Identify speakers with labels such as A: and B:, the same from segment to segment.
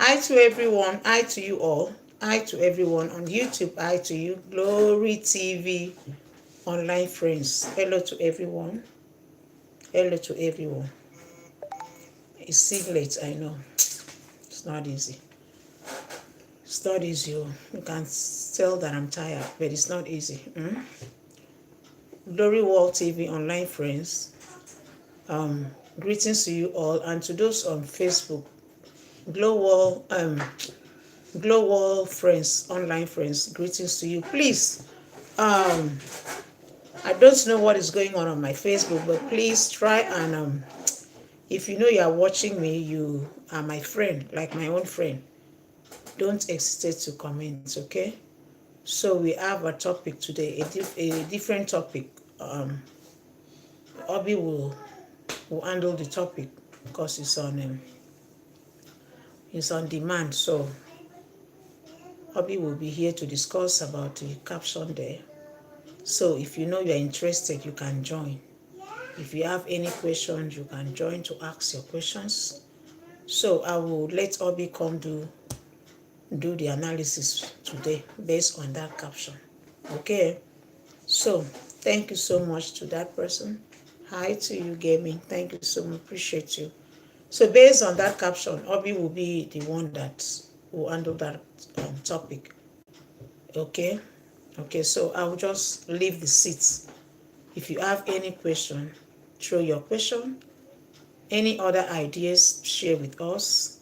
A: Hi to everyone. Hi to you all. Hi to everyone on YouTube. Hi to you, Glory TV online friends. Hello to everyone. Hello to everyone. It's still late, I know. It's not easy. It's not easy. You can tell that I'm tired, but it's not easy. Glory World TV online friends. Greetings to you all, and to those on Facebook. Global friends, online friends, greetings to you. Please, I don't know what is going on my Facebook, but please try and if you know you are watching me, you are my friend, like my own friend. Don't hesitate to comment, okay? So we have a topic today, a different topic. Obi will handle the topic because it's on demand. So Obi will be here to discuss about the caption there. So if you know you're interested, you can join. If you have any questions, you can join to ask your questions. So I will let Obi come do the analysis today based on that caption. Okay? So thank you so much to that person. Hi to you, Gaming. Thank you so much. Appreciate you. So based on that caption, Obi will be the one that will handle that topic. Okay? Okay, so I will just leave the seats. If you have any question, throw your question. Any other ideas, share with us.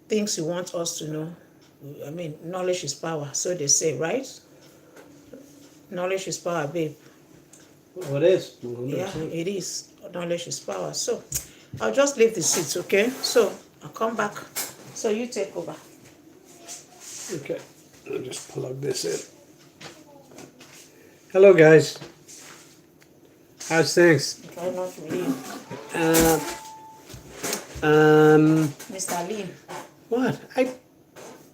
A: Things you want us to know. I mean, knowledge is power, so they say, right? Knowledge is power, babe.
B: Well, it is. 100%.
A: Yeah, it is. Knowledge is power. So I'll just leave the seats, okay? So I'll come back. So you take over.
B: Okay, I'll just plug this in. Hello, guys. How's things?
A: Try not to lean. Mr. Lean.
B: What?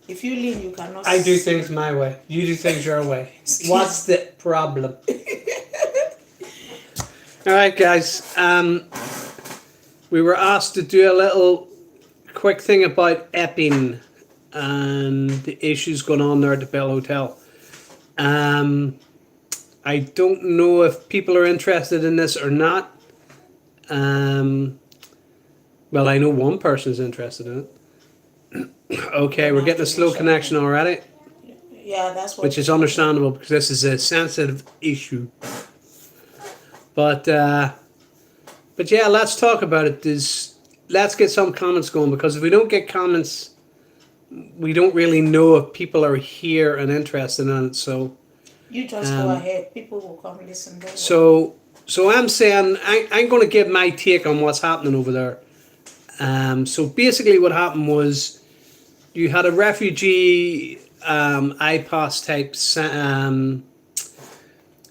A: If you lean, you cannot.
B: I do things my way. You do things your way. What's the problem? All right, guys. We were asked to do a little quick thing about Epping and the issues going on there at the Bell Hotel. I don't know if people are interested in this or not. Well, I know one person's interested in it. Okay, we're getting a slow connection already.
A: Yeah, that's what.
B: Which is understandable because this is a sensitive issue. But yeah, let's talk about it. Let's get some comments going, because if we don't get comments, we don't really know if people are here and interested in it. So
A: you just go ahead. People will come listen.
B: So I'm saying I'm going to give my take on what's happening over there. So basically, what happened was you had a refugee IPOS type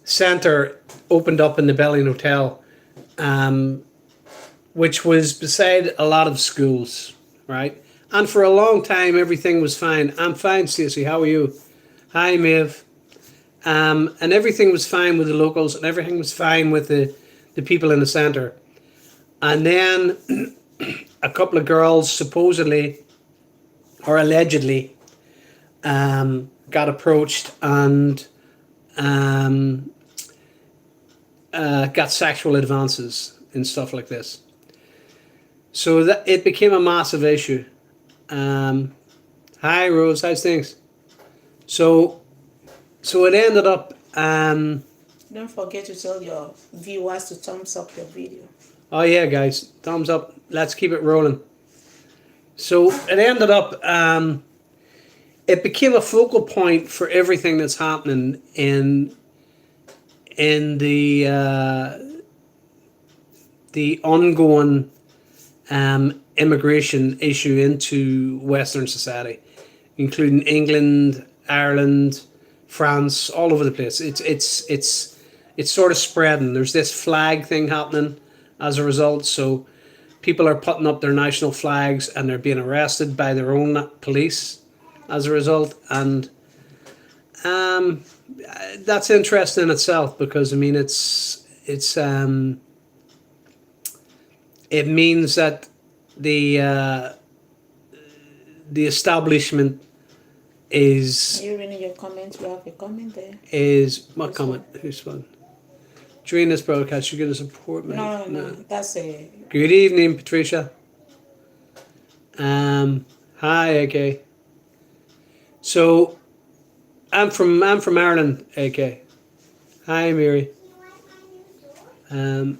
B: centre opened up in the Belling Hotel, which was beside a lot of schools, right? And for a long time, everything was fine. I'm fine, Stacey. How are you? Hi, Maeve. And everything was fine with the locals, and everything was fine with the people in the centre. And then a couple of girls supposedly or allegedly got approached and got sexual advances and stuff like this. So that it became a massive issue. Hi, Rose. How's things? So it ended up.
A: Don't forget to tell your viewers to thumbs up your video.
B: Oh yeah, guys, thumbs up. Let's keep it rolling. So it ended up. It became a focal point for everything that's happening in the ongoing immigration issue into Western society, including England, Ireland, France, all over the place. It's sort of spreading. There's this flag thing happening as a result. So people are putting up their national flags and they're being arrested by their own police as a result. And that's interesting in itself, because I mean it means that the the establishment is
A: You reading your comment? You have a comment there.
B: what
A: This
B: comment?
A: one.
B: Who's one? During this broadcast, you're going to support me.
A: No. That's a.
B: Good evening, Patricia. Hi, AK. So I'm from Ireland, AK. Hi, Mary. Well,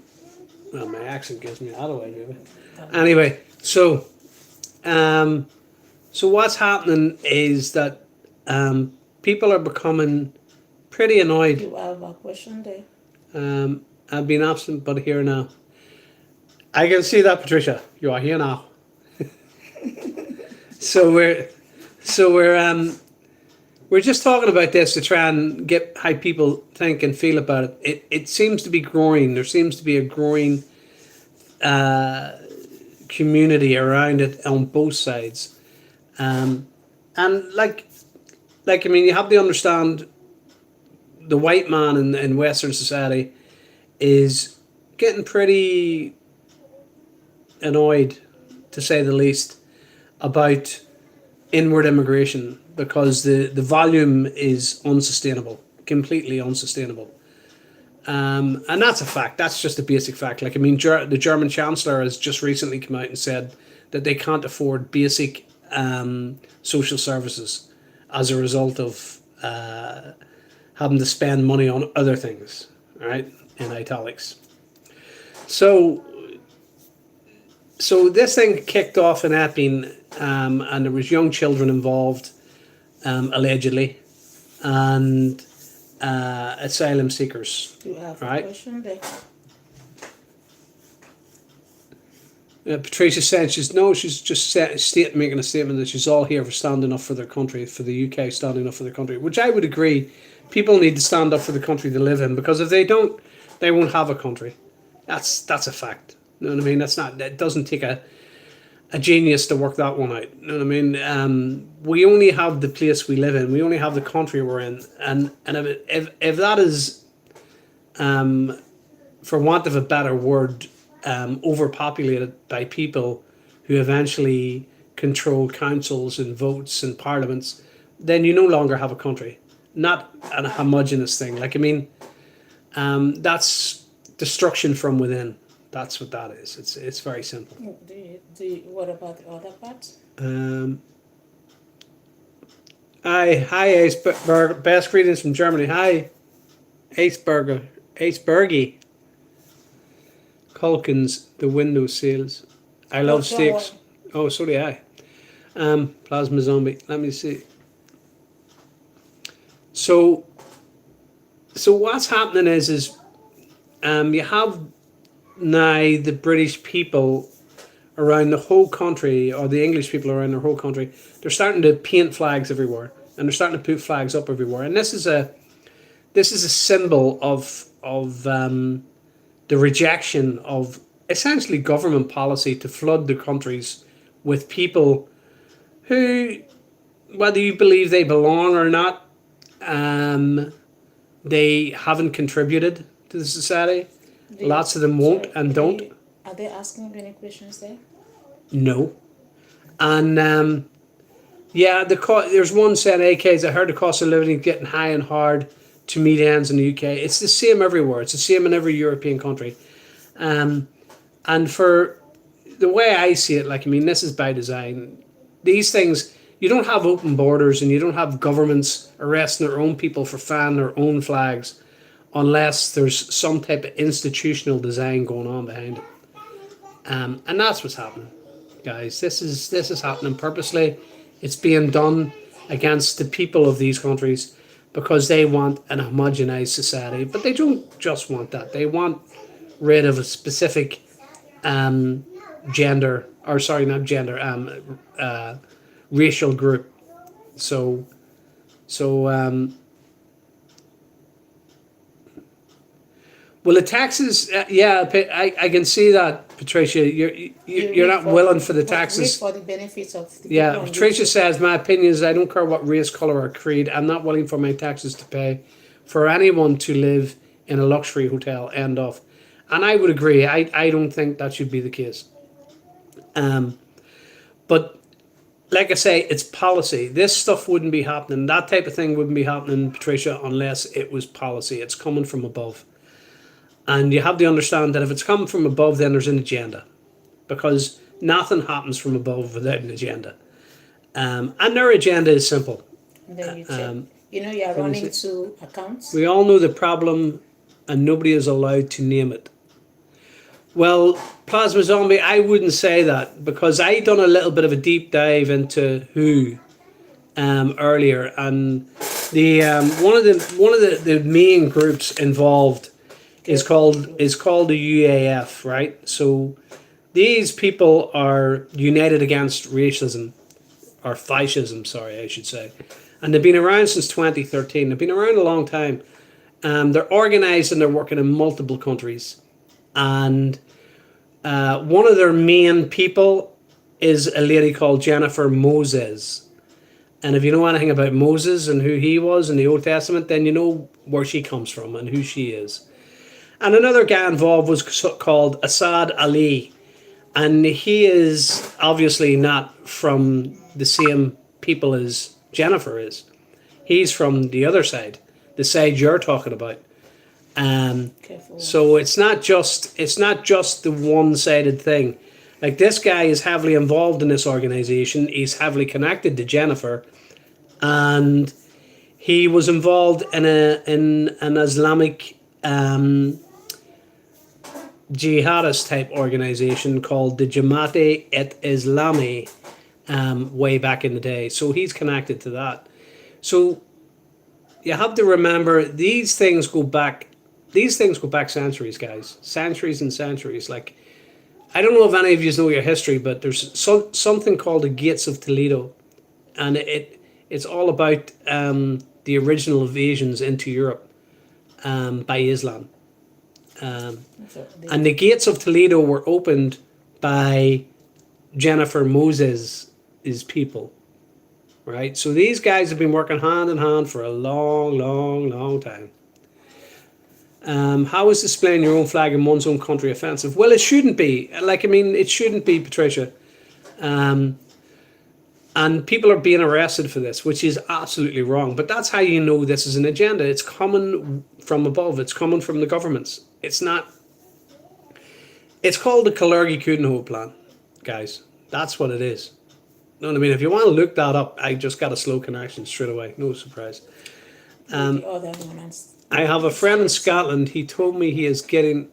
B: my accent gives me that away, maybe. Anyway, um, so what's happening is that people are becoming pretty annoyed.
A: You have a question there.
B: I've been absent, but here now. I can see that, Patricia. You are here now. So we're just talking about this to try and get how people think and feel about it. It seems to be growing. There seems to be a growing community around it on both sides, and I mean, you have to understand the white man in Western society is getting pretty annoyed, to say the least, about inward immigration because the volume is unsustainable, completely unsustainable. And that's a fact. That's just a basic fact. Like, I mean, the German Chancellor has just recently come out and said that they can't afford basic social services as a result of having to spend money on other things, right? In italics. So this thing kicked off in Epping, and there was young children involved, allegedly, and asylum seekers.
A: You have
B: right?
A: a question there.
B: Patricia said she's just making a statement that she's all here for standing up for their country, for the UK standing up for their country, which I would agree. People need to stand up for the country they live in, because if they don't, they won't have a country. That's a fact. You know what I mean? It doesn't take a genius to work that one out. You know what I mean? We only have the place we live in. We only have the country we're in, and if that is, for want of a better word, overpopulated by people who eventually control councils and votes and parliaments, then you no longer have a country. Not a homogenous thing. Like, I mean, that's destruction from within. That's what that is. It's very simple.
A: What about the other part?
B: Hi, Aceberg. Best greetings from Germany. Hi, Acebergy. Culkins, the window seals. I love steaks. Oh, so do I. Plasma zombie. Let me see. So what's happening is you have now the British people around the whole country, or the English people around the whole country, they're starting to paint flags everywhere, and they're starting to put flags up everywhere, and this is a symbol of the rejection of essentially government policy to flood the countries with people who, whether you believe they belong or not, they haven't contributed to the society. Lots of them won't and don't.
A: Are they asking you any questions there?
B: No. And yeah, there's one saying, AKs, I heard the cost of living is getting high and hard to meet ends in the UK. It's the same everywhere. It's the same in every European country. And for the way I see it, like, I mean, this is by design. These things, you don't have open borders and you don't have governments arresting their own people for fanning their own flags unless there's some type of institutional design going on behind it. And that's what's happening, guys. This is happening purposely. It's being done against the people of these countries because they want an homogenized society. But they don't just want that. They want rid of a specific gender, or sorry, not gender, racial group. So well, the taxes, yeah, I can see that, Patricia. You're not willing for the taxes.
A: For the benefits of the
B: Yeah,
A: people on
B: Patricia
A: YouTube.
B: says, my opinion is I don't care what race, colour or creed. I'm not willing for my taxes to pay for anyone to live in a luxury hotel, end of. And I would agree. I don't think that should be the case. But like I say, it's policy. This stuff wouldn't be happening. That type of thing wouldn't be happening, Patricia, unless it was policy. It's coming from above. And you have to understand that if it's coming from above, then there's an agenda. Because nothing happens from above without an agenda. And their agenda is simple.
A: And then you check.
B: Um,
A: You're
B: what is
A: running
B: it?
A: two accounts.
B: We all know the problem, and nobody is allowed to name it. Well, Plasma Zombie, I wouldn't say that because I done a little bit of a deep dive into who earlier, and the one of the main groups involved is called the UAF, right? So these people are united against racism or fascism, sorry, I should say, and they've been around since 2013. They've been around a long time. They're organized and they're working in multiple countries, and one of their main people is a lady called Jennifer Moses. And if you know anything about Moses and who he was in the Old Testament, then you know where she comes from and who she is. And another guy involved was called Asad Ali. And he is obviously not from the same people as Jennifer is. He's from the other side, the side you're talking about.
A: Careful.
B: So it's not just the one-sided thing. Like this guy is heavily involved in this organization. He's heavily connected to Jennifer, and he was involved in an Islamic jihadist type organization called the Jamaat-e-Islami way back in the day. So he's connected to that. So you have to remember these things go back. These things go back centuries, guys. Centuries and centuries. Like, I don't know if any of you know your history, but there's something called the Gates of Toledo, and it's all about the original invasions into Europe by Islam.
A: So
B: And the Gates of Toledo were opened by Jennifer Moses' people, right? So these guys have been working hand in hand for a long, long, long time. How is displaying your own flag in one's own country offensive? Well, it shouldn't be. Like, I mean, it shouldn't be, Patricia. And people are being arrested for this, which is absolutely wrong. But that's how you know this is an agenda. It's coming from above. It's coming from the governments. It's not. It's called the Kalergi-Coudenhove plan, guys. That's what it is. You know what I mean? If you want to look that up, I just got a slow connection straight away. No surprise.
A: the other one
B: I have a friend in Scotland. He told me he is getting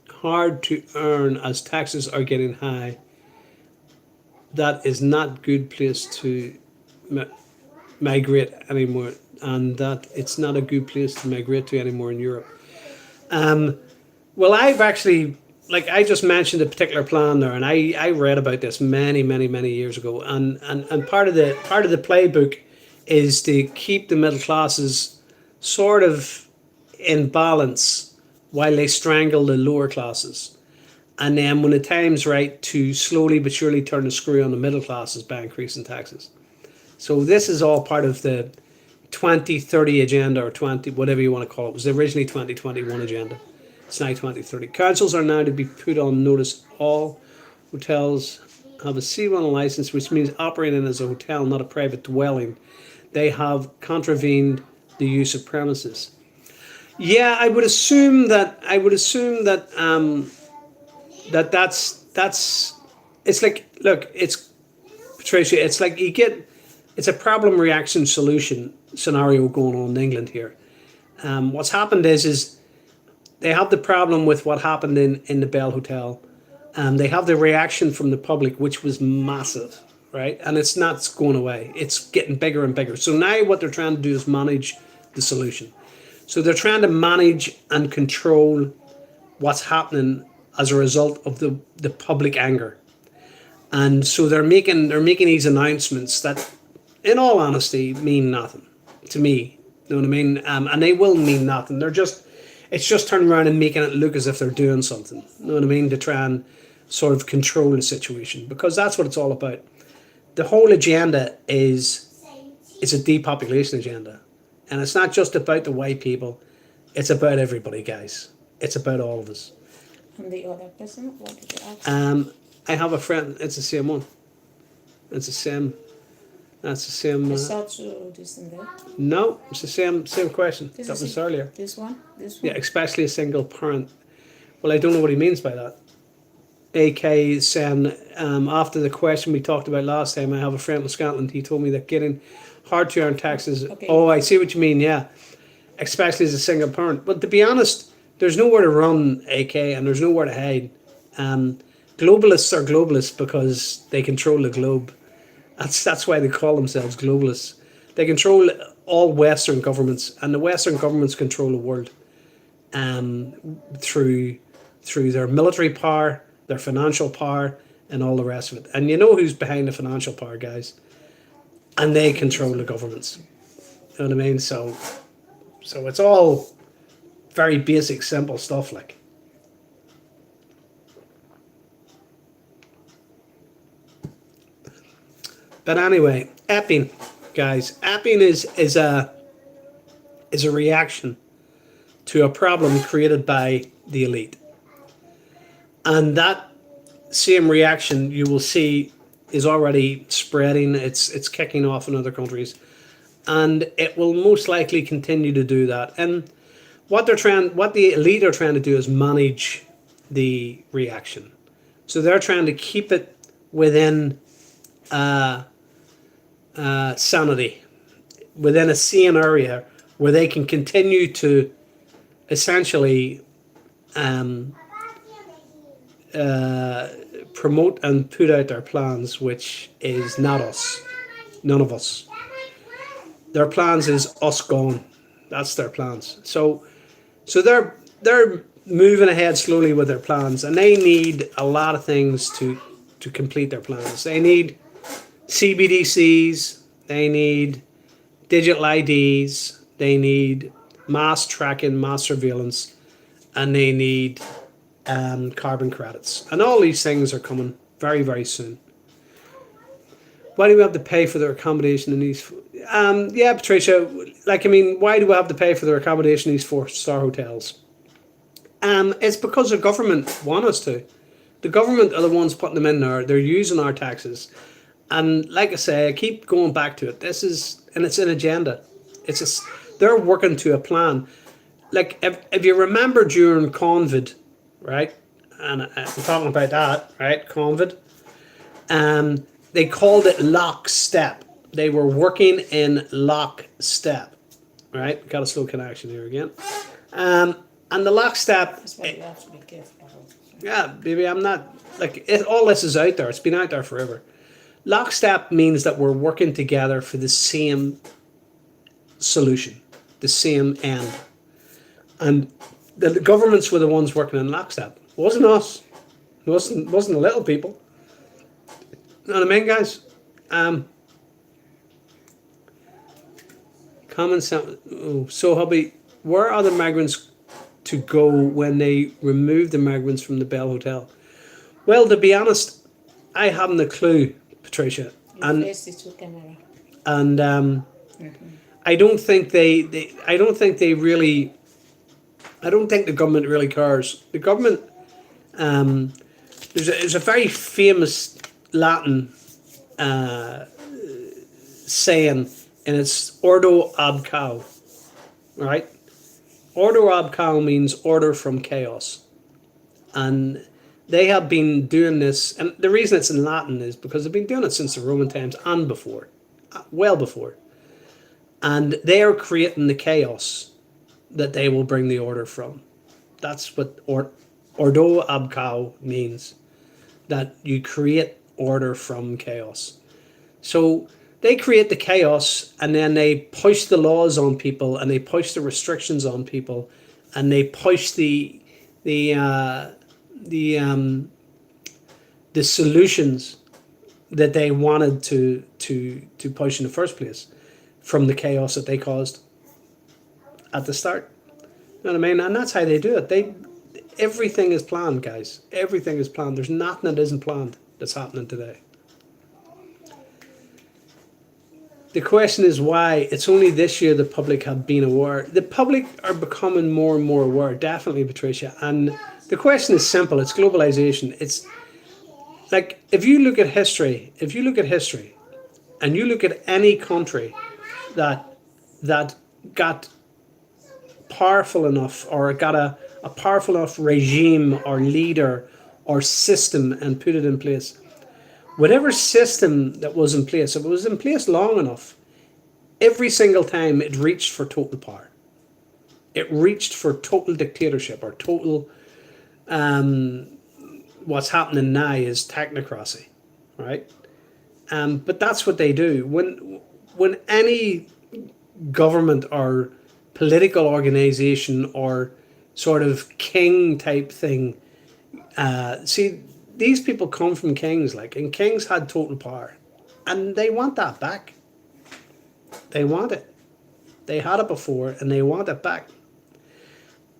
B: hard to earn as taxes are getting high. That is not good place to migrate anymore, and that it's not a good place to migrate to anymore in Europe. Well, I've actually, like I just mentioned a particular plan there, and I read about this many, many, many years ago, and part of the playbook is to keep the middle classes sort of in balance while they strangle the lower classes. And then when the time's right, to slowly but surely turn the screw on the middle classes by increasing taxes. So this is all part of the 2030 agenda, or 20, whatever you want to call it. It was originally 2021 agenda. It's now 2030. Councils are now to be put on notice. All hotels have a C1 license, which means operating as a hotel, not a private dwelling. They have contravened the use of premises. Yeah, I would assume that. That's. It's like, look, it's Patricia. It's like it's a problem reaction solution scenario going on in England here. What's happened is they have the problem with what happened in the Bell Hotel. They have the reaction from the public, which was massive, right? And it's not going away. It's getting bigger and bigger. So now what they're trying to do is manage the solution. So they're trying to manage and control what's happening as a result of the public anger. And so they're making these announcements that, in all honesty, mean nothing to me. You know what I mean? And they will mean nothing. It's just turning around and making it look as if they're doing something. You know what I mean? To try and sort of control the situation, because that's what it's all about. The whole agenda is it's a depopulation agenda, and it's not just about the white people. It's about everybody, guys. It's about all of us.
A: and the other person. What did you ask?
B: I have a friend. It's the same one. It's the same. That's the same.
A: I saw two this in there.
B: No, it's the same question
A: This
B: that
A: is
B: was
A: it.
B: earlier.
A: This one. This
B: Yeah,
A: one.
B: especially a single parent. Well, I don't know what he means by that. AK is saying, after the question we talked about last time, I have a friend in Scotland. He told me that getting hard to earn taxes.
A: Okay.
B: Oh, I see what you mean. Yeah, especially as a single parent. But to be honest, there's nowhere to run, AK, and there's nowhere to hide. Um, Globalists are globalists because they control the globe. That's why they call themselves globalists. They control all Western governments, and the Western governments control the world, through their military power, their financial power, and all the rest of it. And you know who's behind the financial power, guys? And they control the governments. You know what I mean? So it's all very basic, simple stuff, like. But anyway, Epping, guys, Epping is a reaction to a problem created by the elite, and that same reaction you will see is already spreading. It's kicking off in other countries, and it will most likely continue to do that. And what the elite are trying to do is manage the reaction. So they're trying to keep it within sanity, within a sane area where they can continue to essentially um, promote and put out their plans, which is not us, none of us. Their plans is us gone. That's their plans. So they're moving ahead slowly with their plans, and they need a lot of things to complete their plans. They need CBDCs. They need digital IDs. They need mass tracking, mass surveillance, and they need carbon credits. And all these things are coming very, very soon. Why do we have to pay for their accommodation in these? Yeah, Patricia. Like, I mean, why do we have to pay for their accommodation in these 4-star hotels? It's because the government want us to. The government are the ones putting them in there. They're using our taxes, and like I say, I keep going back to it. It's an agenda. They're working to a plan. Like, if you remember during COVID, right? And I'm talking about that, right? COVID. They called it lockstep. They were working in lockstep, right? Got a slow connection here again. And the lockstep.
A: That's why you have to be careful.
B: Yeah, baby, I'm not all this is out there. It's been out there forever. Lockstep means that we're working together for the same solution, the same end. And the governments were the ones working in lockstep. It wasn't us. It wasn't the little people. You know what I mean, guys? Comments. So, hubby, where are the migrants to go when they remove the migrants from the Bell Hotel? Well, to be honest, I haven't a clue, Patricia.
A: You face it to camera.
B: And I don't think I don't think they really. I don't think the government really cares. The government. There's a very famous Latin saying, and it's ordo ab cao, right? Ordo ab cao means order from chaos, and they have been doing this. And the reason it's in Latin is because they've been doing it since the Roman times and before, well before. And they are creating the chaos that they will bring the order from. That's what ordo ab cao means, that you create order from chaos. So they create the chaos, and then they push the laws on people, and they push the restrictions on people, and they push the solutions that they wanted to push in the first place from the chaos that they caused at the start. You know what I mean? And that's how they do it. Everything is planned, guys. Everything is planned. There's nothing that isn't planned that's happening today. The question is why. It's only this year the public have been aware. The public are becoming more and more aware, definitely, Patricia. And the question is simple. It's globalization. like if you look at history, and you look at any country that that got powerful enough, or got a powerful enough regime or leader or system and put it in place. Whatever system that was in place, if it was in place long enough, every single time it reached for total power. It reached for total dictatorship or total, what's happening now is technocracy, right? But that's what they do. When any government or political organization or sort of king type thing, see, these people come from kings, like, and kings had total power, and they want that back. They want it. They had it before, and they want it back.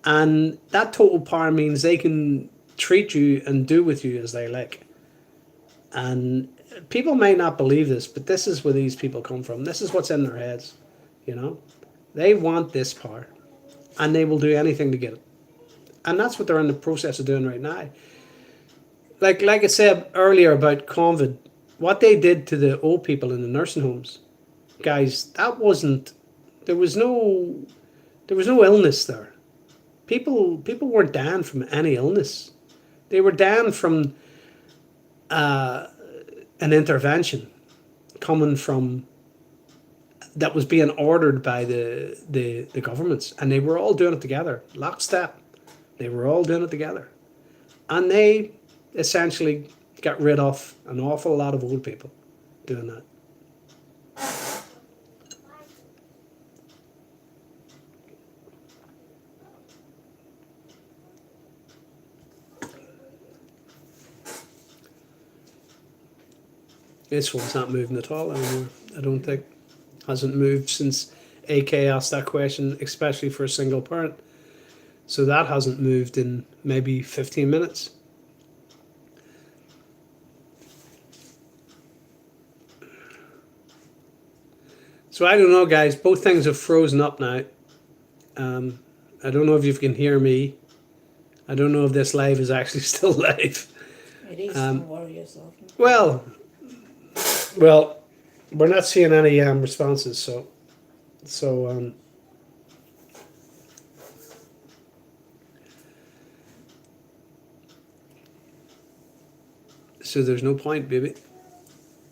B: And that total power means they can treat you and do with you as they like. And people may not believe this, but this is where these people come from. This is what's in their heads. You know, they want this power, and they will do anything to get it. And that's what they're in the process of doing right now. Like I said earlier about COVID, what they did to the old people in the nursing homes, guys, that wasn't. There was no. There was no illness there. People weren't dying from any illness. They were dying from an intervention coming from that was being ordered by the governments, and they were all doing it together, lockstep. They were all doing it together, and they essentially got rid of an awful lot of old people doing that. This one's not moving at all anymore. I don't think. Hasn't moved since AK asked that question, especially for a single parent. So that hasn't moved in maybe 15 minutes. So I don't know, guys. Both things have frozen up now. I don't know if you can hear me. I don't know if this live is actually still live.
A: It is. Don't worry yourself.
B: Well, well, we're not seeing any responses. So there's no point, baby.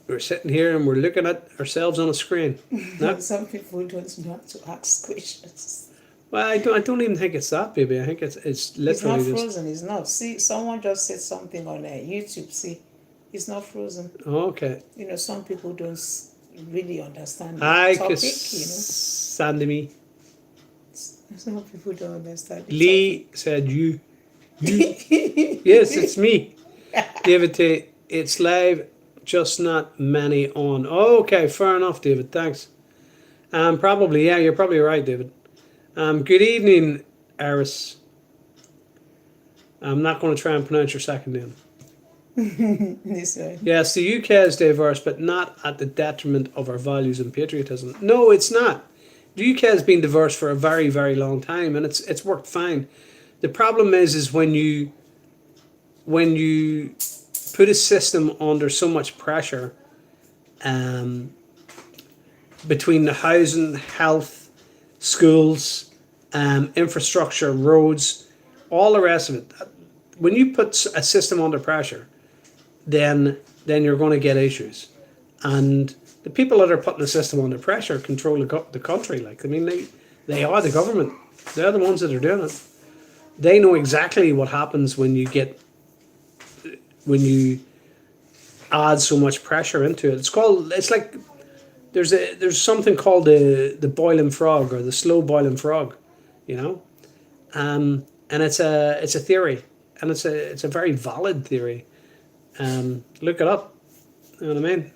B: We're sitting here and we're looking at ourselves on a screen. No?
A: Some people don't know how to ask questions.
B: Well, I don't even think it's that, baby. I think it's
A: It's
B: literally
A: not
B: just.
A: frozen. It's not. See, someone just said something on YouTube. See, it's not frozen.
B: Oh, okay.
A: You know, some people don't really understand the
B: Hi,
A: topic.
B: Sandimi.
A: Some people don't understand. The
B: Lee said you. Yes, it's me. David T. It's live, just not many on. Oh, okay, fair enough, David. Thanks. Probably, yeah, you're probably right, David. Good evening, Aris. I'm not going to try and pronounce your second name.
A: This way.
B: Yes, the UK is diverse, but not at the detriment of our values and patriotism. No, it's not. The UK has been diverse for a very, very long time, and it's worked fine. The problem is when you put a system under so much pressure, between the housing, health, schools, infrastructure, roads, all the rest of it. When you put a system under pressure, then you're going to get issues, and the people that are putting the system under pressure control the country. Like, I mean, they are the government. They're the ones that are doing it. They know exactly what happens when you add so much pressure into it. It's like there's something called the boiling frog, or the slow boiling frog, you know, and it's a theory, and it's a very valid theory. Look it up. You know what I mean?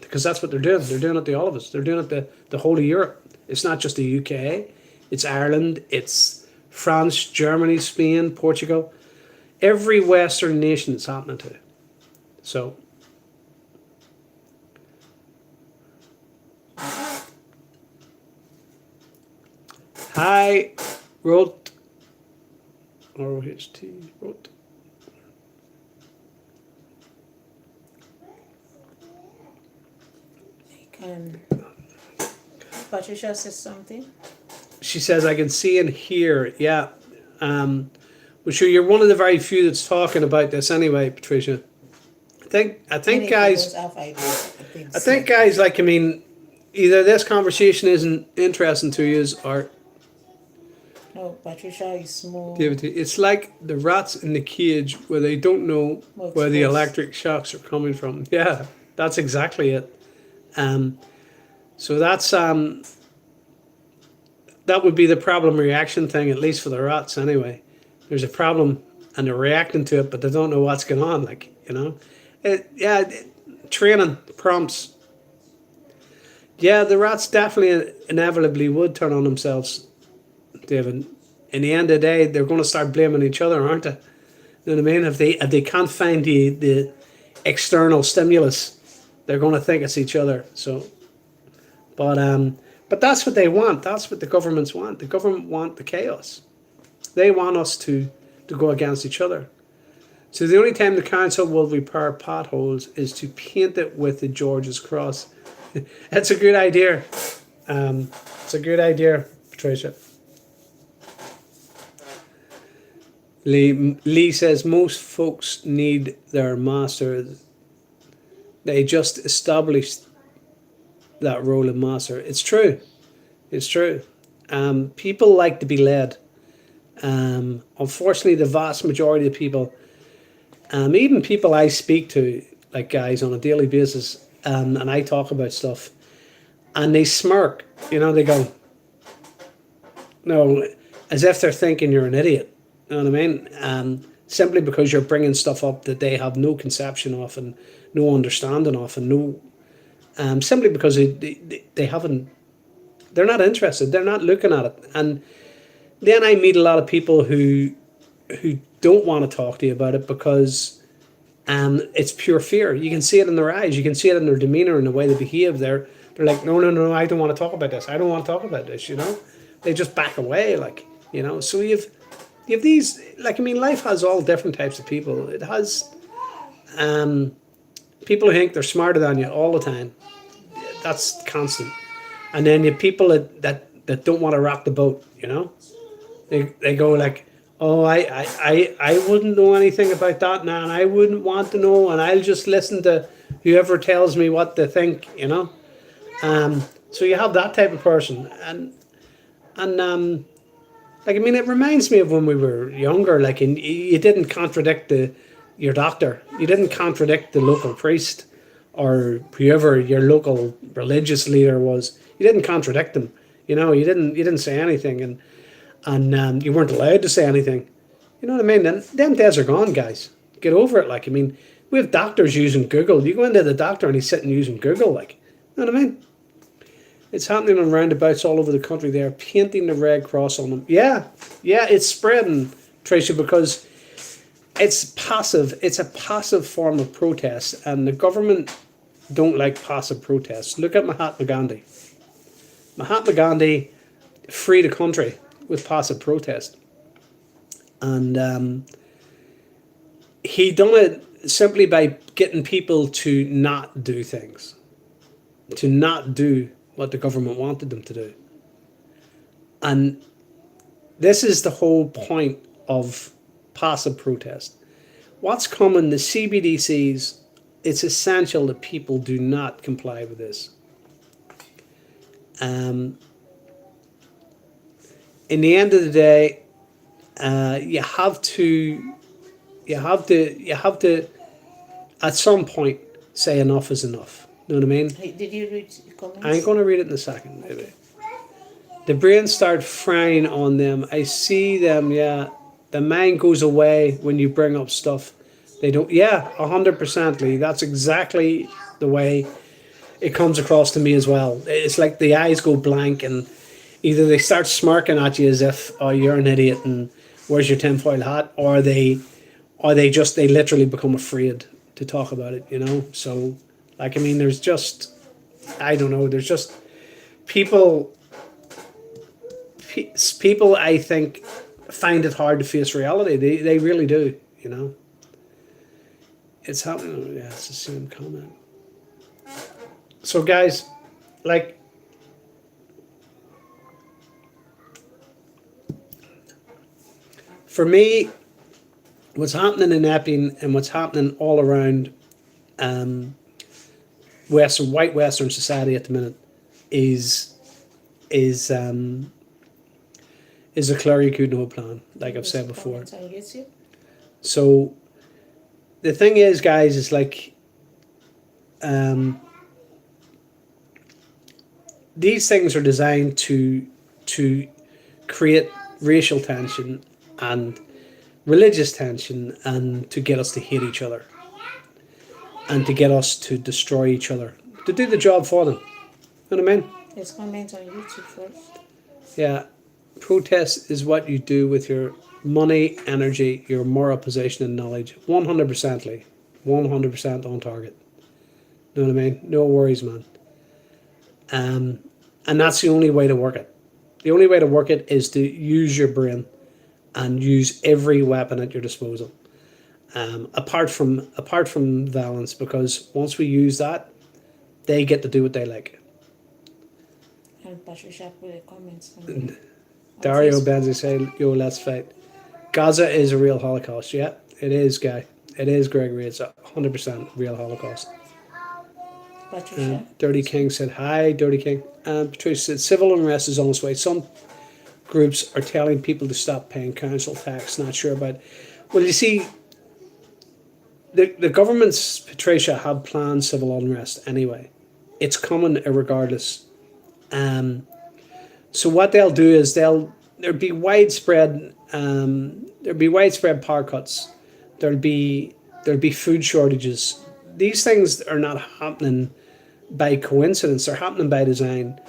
B: Because that's what they're doing. They're doing it to all of us. They're doing it the whole of Europe. It's not just the UK. It's Ireland. It's France, Germany, Spain, Portugal. Every Western nation it's happening to. So. Hi, wrote. ROHT, wrote.
A: And Patricia says something.
B: She says, I can see and hear. Yeah. Well, sure, you're one of the very few that's talking about this anyway, Patricia. I think,
A: Many of us
B: guys,
A: have ideas. I think
B: I think,
A: so.
B: guys, like, I mean, either this conversation isn't interesting to you, or
A: No, Patricia is more
B: David, it's like the rats in the cage where they don't know where the
A: exposed.
B: electric shocks are coming from. Yeah, that's exactly it. Um, so that would be the problem reaction thing, at least for the rats anyway. There's a problem and they're reacting to it, but they don't know what's going on. Like, training prompts. Yeah, the rats definitely inevitably would turn on themselves, David. In the end of the day, they're going to start blaming each other, aren't they? You know what I mean? If they can't find the external stimulus, they're going to think it's each other. So, but that's what they want. That's what the governments want. The government want the chaos. They want us to go against each other. So the only time the council will repair potholes is to paint it with the George's cross. That's a good idea. It's a good idea, Patricia. Lee says most folks need their master. They just established that role of master. It's true. It's true. People like to be led. Unfortunately, the vast majority of people, even people I speak to, like guys on a daily basis, and I talk about stuff, and they smirk. They go, no, as if they're thinking you're an idiot. You know what I mean? Simply because you're bringing stuff up that they have no conception of and no understanding of, and no, simply because they haven't, they're not interested. They're not looking at it. And then I meet a lot of people who don't want to talk to you about it because it's pure fear. You can see it in their eyes. You can see it in their demeanor and the way they behave. They're like, no, no, no, I don't want to talk about this. I don't want to talk about this. They just back away, So you've these, life has all different types of people. It has people who think they're smarter than you all the time. That's constant. And then you have people that don't want to rock the boat. They go like, oh, I wouldn't know anything about that now, and I wouldn't want to know, and I'll just listen to whoever tells me what to think. So you have that type of person, and it reminds me of when we were younger. And you didn't contradict your doctor, you didn't contradict the local priest or whoever your local religious leader was. You didn't contradict them. You didn't say anything, and you weren't allowed to say anything. You know what I mean? And them days are gone, guys. Get over it. We have doctors using Google. You go into the doctor and he's sitting using Google. You know what I mean? It's happening on roundabouts all over the country. They're painting the red cross on them. Yeah, it's spreading, Tracy, because it's passive. It's a passive form of protest, and the government don't like passive protests. Look at Mahatma Gandhi. Mahatma Gandhi freed a country with passive protest, and he done it simply by getting people to not do things, to not do what the government wanted them to do. And this is the whole point of passive protest. What's coming, the CBDCs, it's essential that people do not comply with this. In the end of the day, you have to, at some point, say enough is enough. You know what I mean?
A: Hey, did you read the comments?
B: I'm going to read it in a second, maybe. The brain starts frying on them. I see them, yeah. The mind goes away when you bring up stuff. They don't, yeah, 100%, Lee. That's exactly the way it comes across to me as well. It's like the eyes go blank, and either they start smirking at you as if, oh, you're an idiot and where's your tinfoil hat, or they literally become afraid to talk about it. So, there's just, I don't know, there's just people, I think, find it hard to face reality. They really do, It's happening. Yeah, it's the same comment. So, guys, like for me, what's happening in Epping and what's happening all around um, white Western society at the minute is is um, is a clear good no plan, like I've
A: There's a
B: said before.
A: comment on YouTube.
B: So the thing is, guys, is like um, these things are designed to create racial tension and religious tension and to get us to hate each other and to get us to destroy each other to do the job for them. You know what I mean?
A: There's comment on YouTube first.
B: Yeah. Protest is what you do with your money, energy, your moral position, and knowledge. 100% Lee. 100% on target. You know what I mean? No worries, man. And that's the only way to work it. The only way to work it is to use your brain and use every weapon at your disposal. Apart from violence, because once we use that, they get to do what they like.
A: And Patricia put a comment on
B: Dario
A: Facebook.
B: Benzi said, "Yo, let's fight." Gaza is a real Holocaust. Yeah, it is, guy. It is, Gregory. It's 100% real Holocaust.
A: Patricia.
B: Dirty King said, "Hi, Dirty King." Patricia said, "Civil unrest is on its way. Some groups are telling people to stop paying council tax. Not sure about." Well, you see, the governments, Patricia, have planned civil unrest anyway. It's coming regardless. So what they'll do is there'll be widespread power cuts. There'll be food shortages. These things are not happening by coincidence. They're happening by design.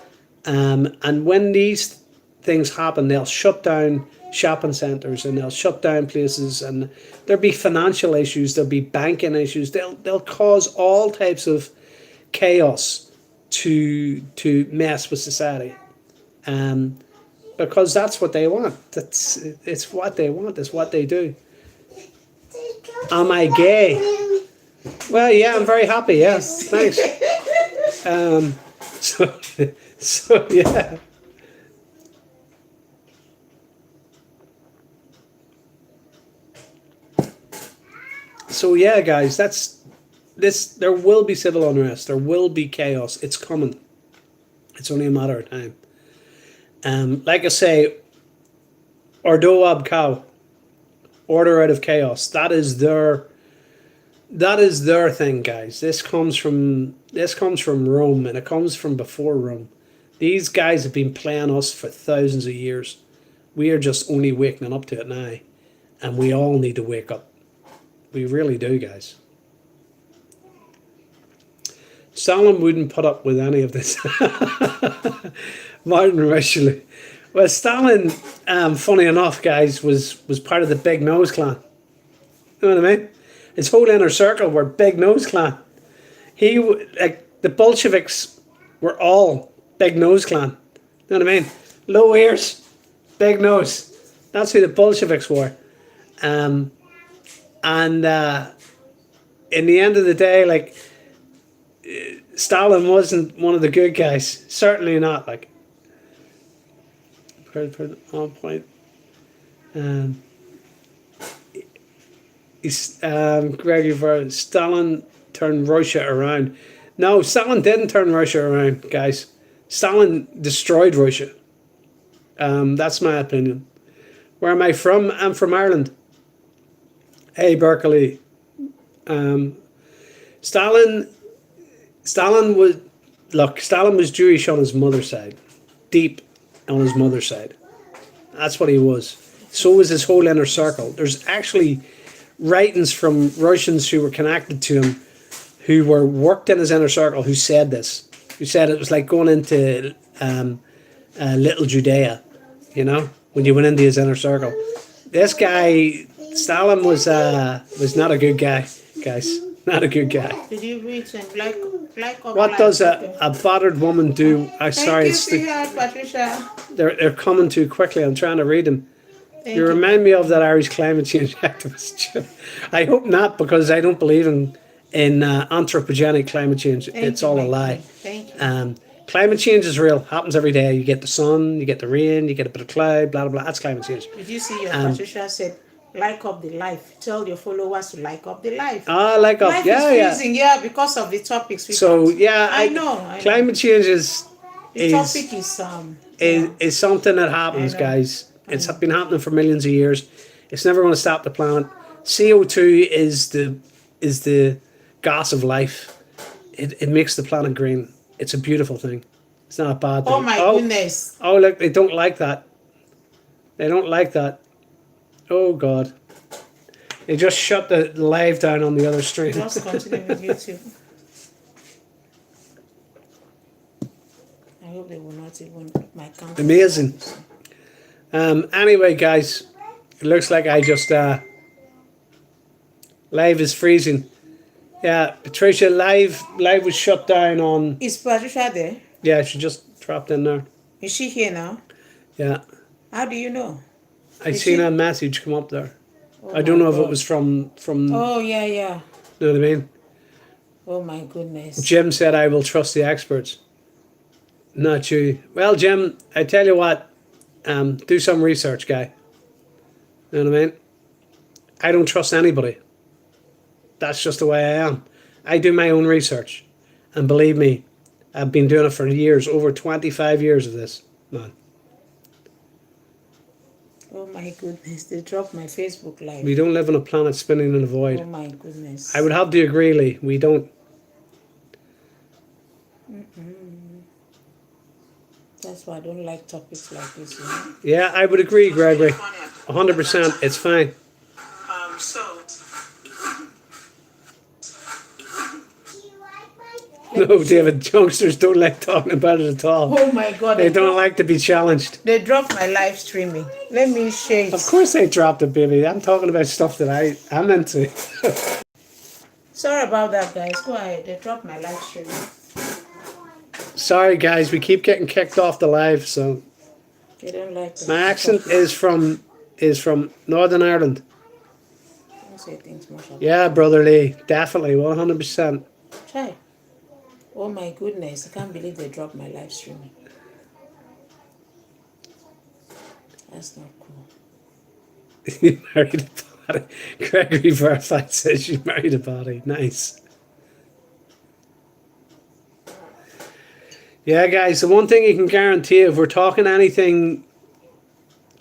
B: And when these things happen, they'll shut down shopping centres and they'll shut down places, and there'll be financial issues. There'll be banking issues. They'll cause all types of chaos to mess with society. Because that's what they want. It's what they want. It's what they do. Am I gay? Well, yeah, I'm very happy. Yes, thanks. So, so yeah. So yeah, guys, that's this. There will be civil unrest. There will be chaos. It's coming. It's only a matter of time. Like I say, Ordo ab Cow, order out of chaos. That is their thing, guys. This comes from Rome, and it comes from before Rome. These guys have been playing us for thousands of years. We are just only waking up to it now, and we all need to wake up. We really do, guys. Stalin wouldn't put up with any of this. Martin Richelieu. Well, Stalin, funny enough, guys, was part of the Big Nose Clan. You know what I mean? His whole inner circle were Big Nose Clan. The Bolsheviks were all Big Nose Clan. You know what I mean? Low ears, big nose. That's who the Bolsheviks were. And in the end of the day, like, Stalin wasn't one of the good guys. Certainly not. Like, on point. Gregory Ver, Stalin turned Russia around. No, Stalin didn't turn Russia around, guys. Stalin destroyed Russia. That's my opinion. Where am I from? I'm from Ireland. Hey, Berkeley. Stalin was Jewish on his mother's side, deep on his mother's side. That's what he was. So was his whole inner circle. There's actually writings from Russians who were connected to him, who were worked in his inner circle, who said this. Who said it was like going into Little Judea, you know, when you went into his inner circle. This guy, Stalin, was not a good guy, guys. Not a good guy.
A: Did you read some like or
B: What does a battered woman do? Sorry, it's
A: Patricia.
B: they're coming too quickly. I'm trying to read them.
A: Thank
B: You remind me of that Irish climate change activist. I hope not, because I don't believe in anthropogenic climate change. It's all a lie.
A: Thank you.
B: Climate change is real. Happens every day. You get the sun, you get the rain, you get a bit of cloud, blah, blah, blah. That's climate change.
A: Did you see your
B: Um,
A: Patricia said, like up the life? Tell your followers to like up the life.
B: like up.
A: Life is
B: Yeah, yeah.
A: freezing, yeah, because of the topics we
B: So,
A: got.
B: yeah,
A: I know.
B: climate change
A: The topic is
B: is something that happens,
A: I know.
B: guys. It's been happening for millions of years. It's never going to stop the planet. CO2 is the gas of life. It makes the planet green. It's a beautiful thing. It's not a bad thing.
A: Oh my goodness.
B: Oh, look, they don't like that. They don't like that. Oh, God. They just shut the live down on the other stream.
A: Just continue with YouTube. I hope they will not even my count.
B: Amazing. Anyway, guys, it looks like I just live is freezing. Yeah, Patricia, live was shut down on.
A: Is Patricia there?
B: Yeah, she just dropped in there.
A: Is she here now?
B: Yeah,
A: How do you know?
B: I seen a message come up there.
A: Oh
B: I don't
A: my
B: know if
A: God.
B: it was from.
A: Oh yeah, yeah.
B: You know what I mean?
A: Oh my goodness.
B: Jim said, "I will trust the experts." Not you. Well, Jim, I tell you what. Do some research, guy. You know what I mean? I don't trust anybody. That's just the way I am. I do my own research. And believe me, I've been doing it for years, over 25 years of this, man.
A: Oh my goodness. They dropped my Facebook live.
B: We don't live on a planet spinning in a void.
A: Oh my goodness.
B: I would have to agree, Lee. We don't.
A: That's why I don't like topics like this, you know?
B: Yeah, I would agree, Gregory. 100%. It's fine. No, David, youngsters don't like talking about it at all.
A: Oh my God.
B: They don't like to be challenged.
A: They dropped my live streaming. Let me share it.
B: Of course they dropped it, baby. I'm talking about stuff that I'm into.
A: Sorry about that, guys. Go ahead. They dropped my live streaming.
B: Sorry, guys. We keep getting kicked off the live, so
A: They don't like
B: my accent is from Northern Ireland.
A: Don't say things much about
B: Yeah, brother Lee, definitely 100%.
A: Try. Oh my goodness. I can't believe they dropped my live streaming. That's not cool.
B: You married a body. Gregory Verified says you married a body. Nice. Yeah, guys, the one thing you can guarantee, if we're talking anything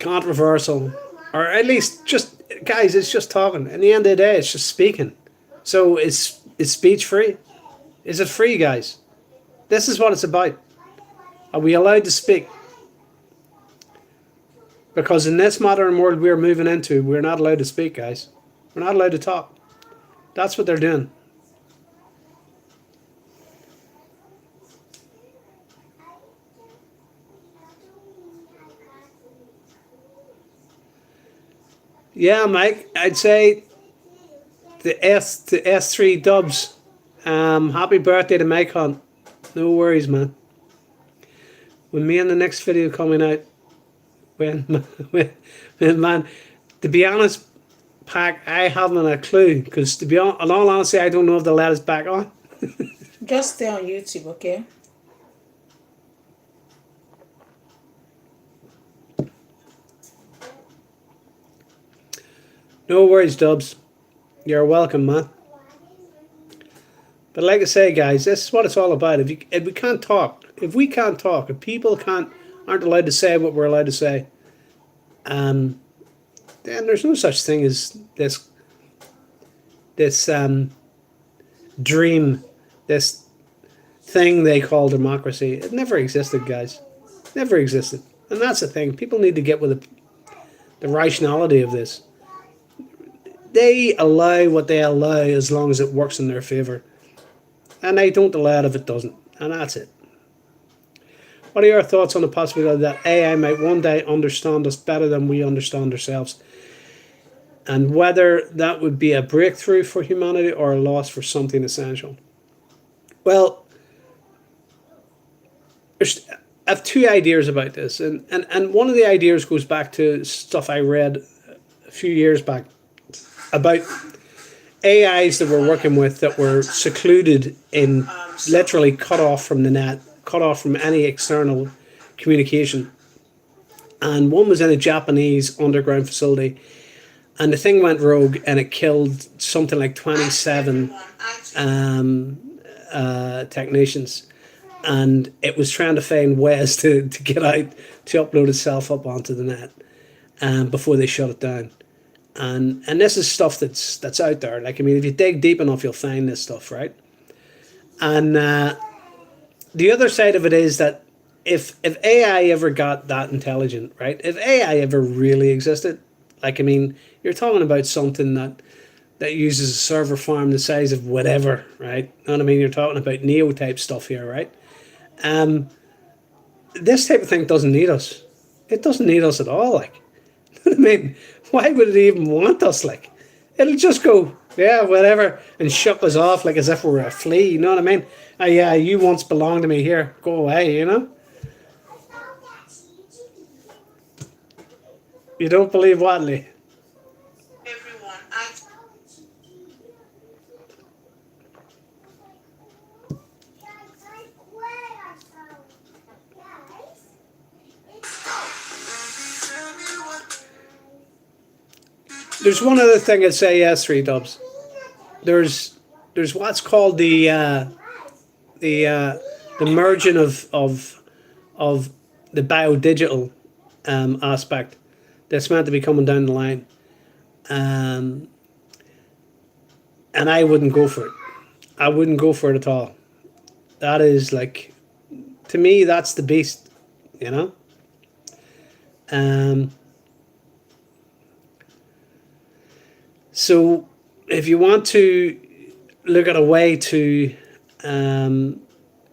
B: controversial, or at least just, guys, it's just talking. In the end of the day, it's just speaking. So is speech free? Is it free, guys? This is what it's about. Are we allowed to speak? Because in this modern world we're moving into, we're not allowed to speak, guys. We're not allowed to talk. That's what they're doing. Yeah, Mike, I'd say the S3 dubs. Happy birthday to Mike Hunt. No worries, man. When me and the next video coming out, when man, to be honest, Pac, I haven't a clue, because to be in all honesty, I don't know if they'll let us back on.
A: Just stay on YouTube, okay?
B: No worries, Dubs. You're welcome, man. But like I say, guys, this is what it's all about. If we can't talk, if people aren't allowed to say what we're allowed to say, then there's no such thing as this dream, this thing they call democracy. It never existed, guys. Never existed. And that's the thing. People need to get with the rationality of this. They allow what they allow as long as it works in their favour. And they don't allow it if it doesn't. And that's it. What are your thoughts on the possibility that AI might one day understand us better than we understand ourselves? And whether that would be a breakthrough for humanity or a loss for something essential? Well, I have two ideas about this. And one of the ideas goes back to stuff I read a few years back about AIs that we're working with that were secluded in, literally cut off from the net, cut off from any external communication. And one was in a Japanese underground facility, and the thing went rogue and it killed something like 27 technicians. And it was trying to find ways to get out to upload itself up onto the net before they shut it down. And this is stuff that's out there. Like, I mean, if you dig deep enough, you'll find this stuff, right? And the other side of it is that if AI ever got that intelligent, right? If AI ever really existed, like, I mean, you're talking about something that uses a server farm the size of whatever, right? You know what I mean? You're talking about Neo type stuff here, right? This type of thing doesn't need us. It doesn't need us at all. Like, you know what I mean, why would it even want us? Like, it'll just go, yeah, whatever, and shuck us off like as if we were a flea. You know what I mean? Oh, yeah, you once belonged to me. Here, go away. You know. You don't believe what, Lee? There's one other thing I'd say, yes, three dubs. There's what's called the merging of the biodigital aspect that's meant to be coming down the line, um, and I wouldn't go for it. I wouldn't go for it at all. That is like, to me, that's the beast, you know. Um, so if you want to look at a way to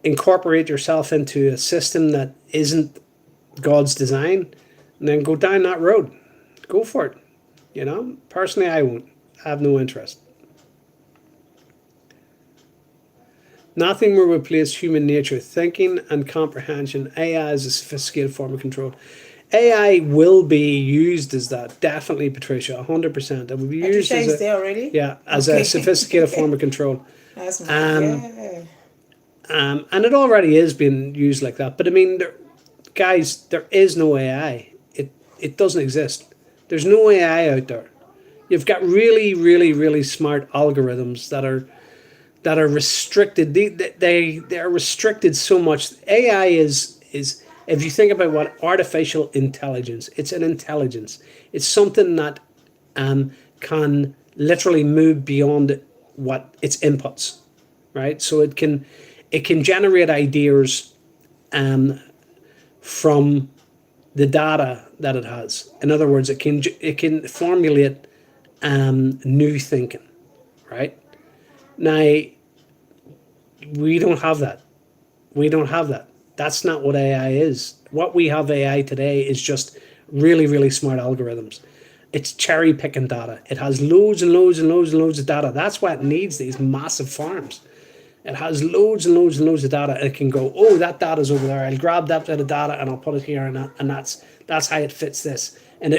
B: incorporate yourself into a system that isn't God's design, then go down that road. Go for it. You know, personally, I won't. I have no interest. Nothing will replace human nature, thinking and comprehension. AI is a sophisticated form of control. AI will be used as that, definitely, Patricia, 100%. It will be used
A: Patricia
B: as
A: is there already?
B: yeah, as a sophisticated form of control.
A: That's my,
B: Um,
A: yeah.
B: and it already is being used like that. But I mean, guys, there is no AI. It doesn't exist. There's no AI out there. You've got really, really, really smart algorithms that are restricted. They are restricted so much. AI is if you think about what artificial intelligence, it's an intelligence. It's something that can literally move beyond what its inputs, right? So it can generate ideas from the data that it has. In other words, it can formulate new thinking, right? Now, we don't have that. We don't have that. That's not what AI is. What we have AI today is just really, really smart algorithms. It's cherry picking data. It has loads and loads and loads and loads of data. That's why it needs these massive farms. It has loads and loads and loads of data. It can go, oh, that data's over there. I'll grab that bit of data and I'll put it here, and that's how it fits this. And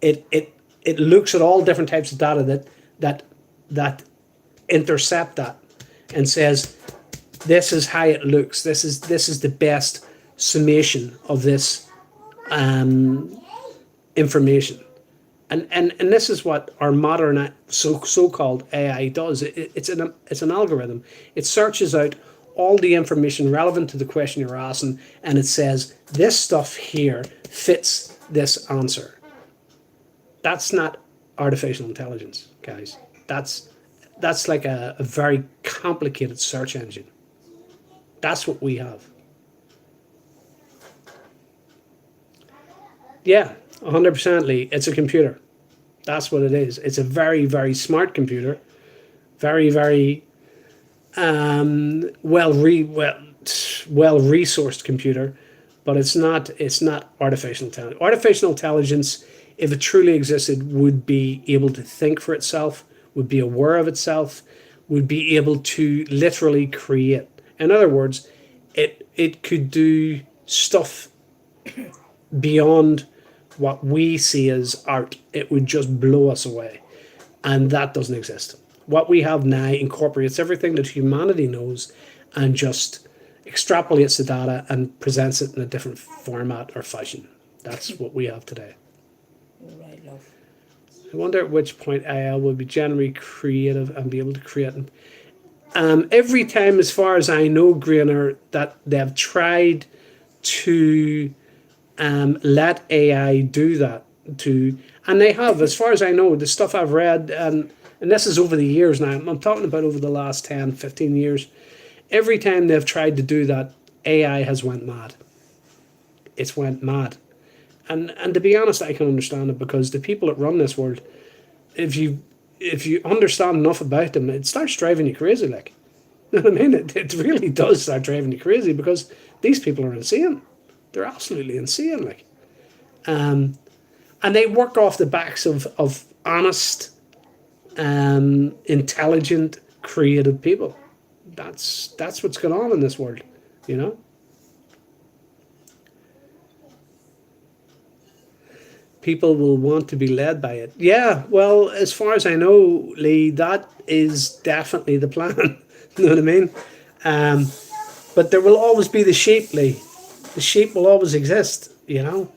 B: it looks at all different types of data that intercept that and says, this is how it looks. This is the best summation of this information. And this is what our modern so-called AI does. It's an algorithm. It searches out all the information relevant to the question you're asking, and it says this stuff here fits this answer. That's not artificial intelligence, guys. That's like a very complicated search engine. That's what we have. Yeah, 100%, Lee. It's a computer. That's what it is. It's a very, very smart computer. Very, very well resourced computer, but it's not artificial intelligence. Artificial intelligence, if it truly existed, would be able to think for itself, would be aware of itself, would be able to literally create. In other words, it could do stuff beyond what we see as art. It would just blow us away. And that doesn't exist. What we have now incorporates everything that humanity knows and just extrapolates the data and presents it in a different format or fashion. That's what we have today.
A: You're right, love.
B: I wonder at which point AI will be generally creative and be able to create. Every time, as far as I know, Grainer, that they've tried to let AI do that, and they have, as far as I know, the stuff I've read, and this is over the years now, I'm talking about over the last 10, 15 years, every time they've tried to do that, AI has went mad. It's went mad. And to be honest, I can understand it, because the people that run this world, if you understand enough about them, it starts driving you crazy. Like, you know what I mean? It really does start driving you crazy, because these people are insane. They're absolutely insane. Like, and they work off the backs of honest, intelligent, creative people. That's what's going on in this world, you know. People will want to be led by it. Yeah, well, as far as I know, Lee, that is definitely the plan. You know what I mean? But there will always be the sheep, Lee. The sheep will always exist, you know.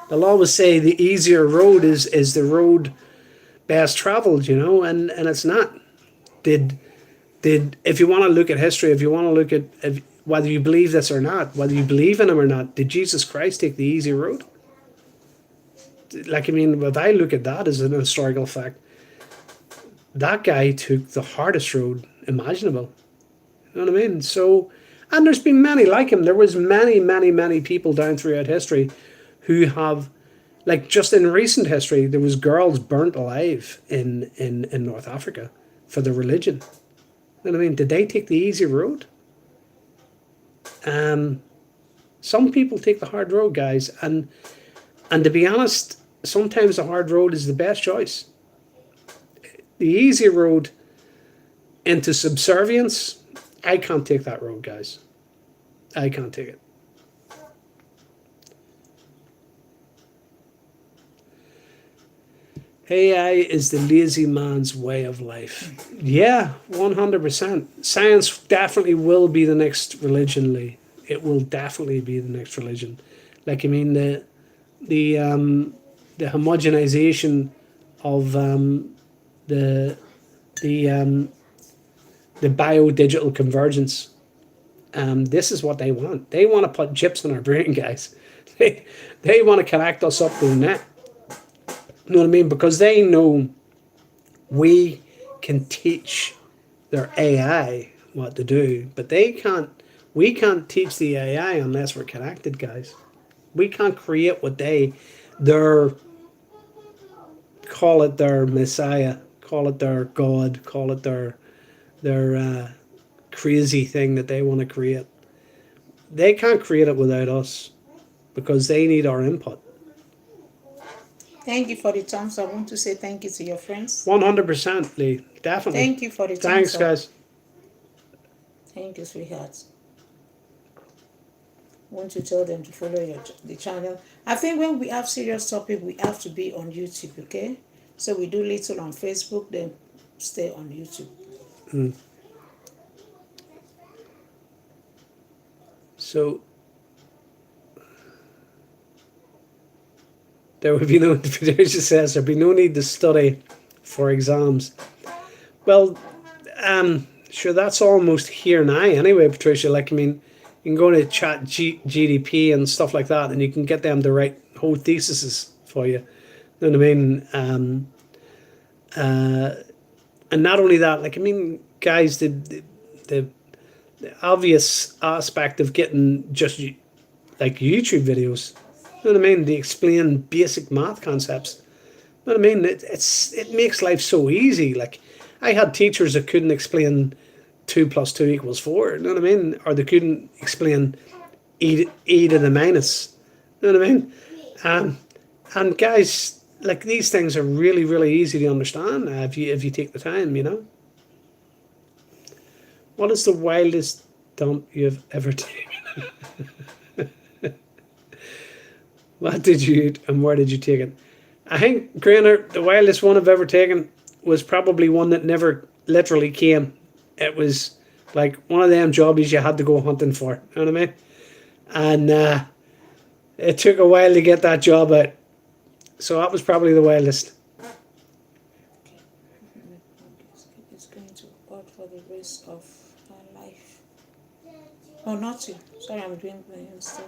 B: They'll always say the easier road is the road best traveled, you know, and it's not. Did if you want to look at history, if you want to look at whether you believe this or not, whether you believe in him or not, did Jesus Christ take the easy road? Like, I mean, if I look at that as an historical fact, that guy took the hardest road imaginable. You know what I mean? So, and there's been many like him. There was many people down throughout history who have, like, just in recent history, there was girls burnt alive in North Africa for their religion. You know what I mean? Did they take the easy road? Some people take the hard road, guys, and to be honest, sometimes the hard road is the best choice. The easy road into subservience, I can't take that road, guys. I can't take it. AI is the lazy man's way of life. Yeah, 100%. Science definitely will be the next religion, Lee. It will definitely be the next religion. Like, I mean, the homogenization of the bio-digital convergence. This is what they want. They want to put chips in our brain, guys. They want to connect us up to the net. You know what I mean? Because they know we can teach their AI what to do, but they can't. We can't teach the AI unless we're connected, guys. We can't create what their call it their messiah, call it their god, call it their crazy thing that they want to create. They can't create it without us, because they need our input.
A: Thank you for the thumbs up. I want to say thank you to your friends.
B: 100%, Lee. Definitely.
A: Thank you for the thumbs
B: Thanks,
A: up.
B: guys.
A: Thank you, sweetheart. Want to tell them to follow the channel. I think when we have serious topic, we have to be on YouTube, okay? So we do little on Facebook, then stay on YouTube.
B: So there would be no, Patricia says, there'd be no need to study for exams. Well, sure, that's almost here now anyway, Patricia. Like, I mean, you can go to chat GDP and stuff like that, and you can get them to write whole theses for you. You know what I mean? And not only that, like, I mean, guys, the obvious aspect of getting just like YouTube videos, you know what I mean? They explain basic math concepts. You know what I mean? It makes life so easy. Like, I had teachers that couldn't explain 2 + 2 = 4. You know what I mean? Or they couldn't explain e to the minus. You know what I mean? And guys, like, these things are really easy to understand if you take the time. You know. What is the wildest dump you've ever taken? What did you eat and where did you take it? I think, Grainer, the wildest one I've ever taken was probably one that never literally came. It was Like one of them jobbies you had to go hunting for. You know what I mean? And it took a while to get that job out. So that was probably the wildest.
A: Okay. It's going to God for the rest of my life. Oh, not you. Sorry, I'm doing my own stuff.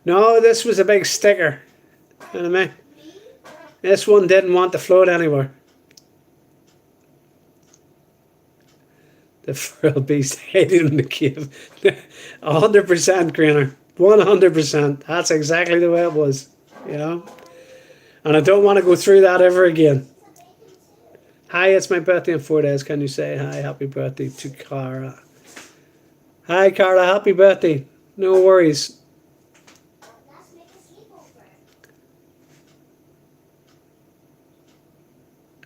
B: No, this was a big sticker. You know what I mean? This one didn't want to float anywhere. The feral beast hiding in the cave. 100% Greener. 100%. That's exactly the way it was. You know? And I don't want to go through that ever again. Hi, it's my birthday in 4 days. Can you say hi, happy birthday to Cara? Hi, Cara, happy birthday. No worries.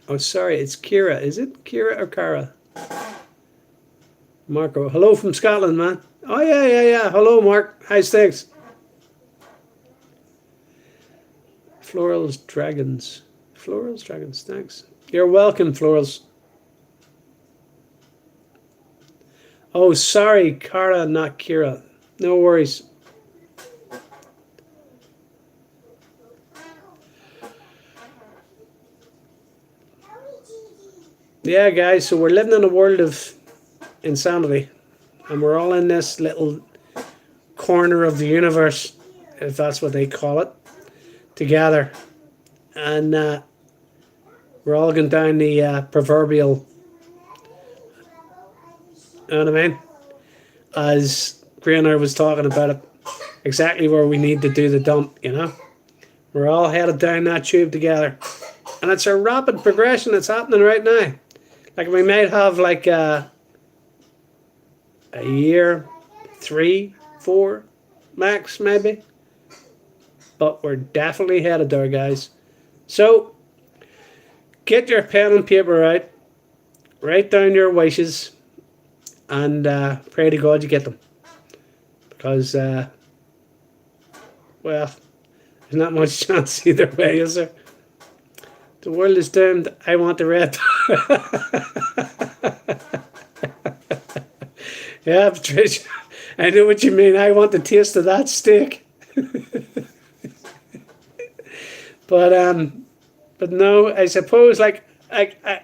B: Oh, sorry, it's Kira. Is it Kira or Cara? Marco, hello from Scotland, man. Oh, yeah. Hello, Mark. How's things? Florals, dragons. Florals, dragons, thanks. You're welcome, Florals. Oh, sorry, Cara, not Kira. No worries. Yeah, guys, so we're living in a world of insanity. And we're all in this little corner of the universe, if that's what they call it, together. And we're all going down the proverbial, you know what I mean? As Greener was talking about it, exactly where we need to do the dump, you know? We're all headed down that tube together. And it's a rapid progression that's happening right now. Like we might have like a year, 3, 4 max maybe. But we're definitely headed there, guys. So get your pen and paper out. Write down your wishes. And pray to God you get them. Because, well, there's not much chance either way, is there? The world is doomed. I want the red. Yeah, Patricia. I know what you mean. I want the taste of that steak. But no, I suppose like I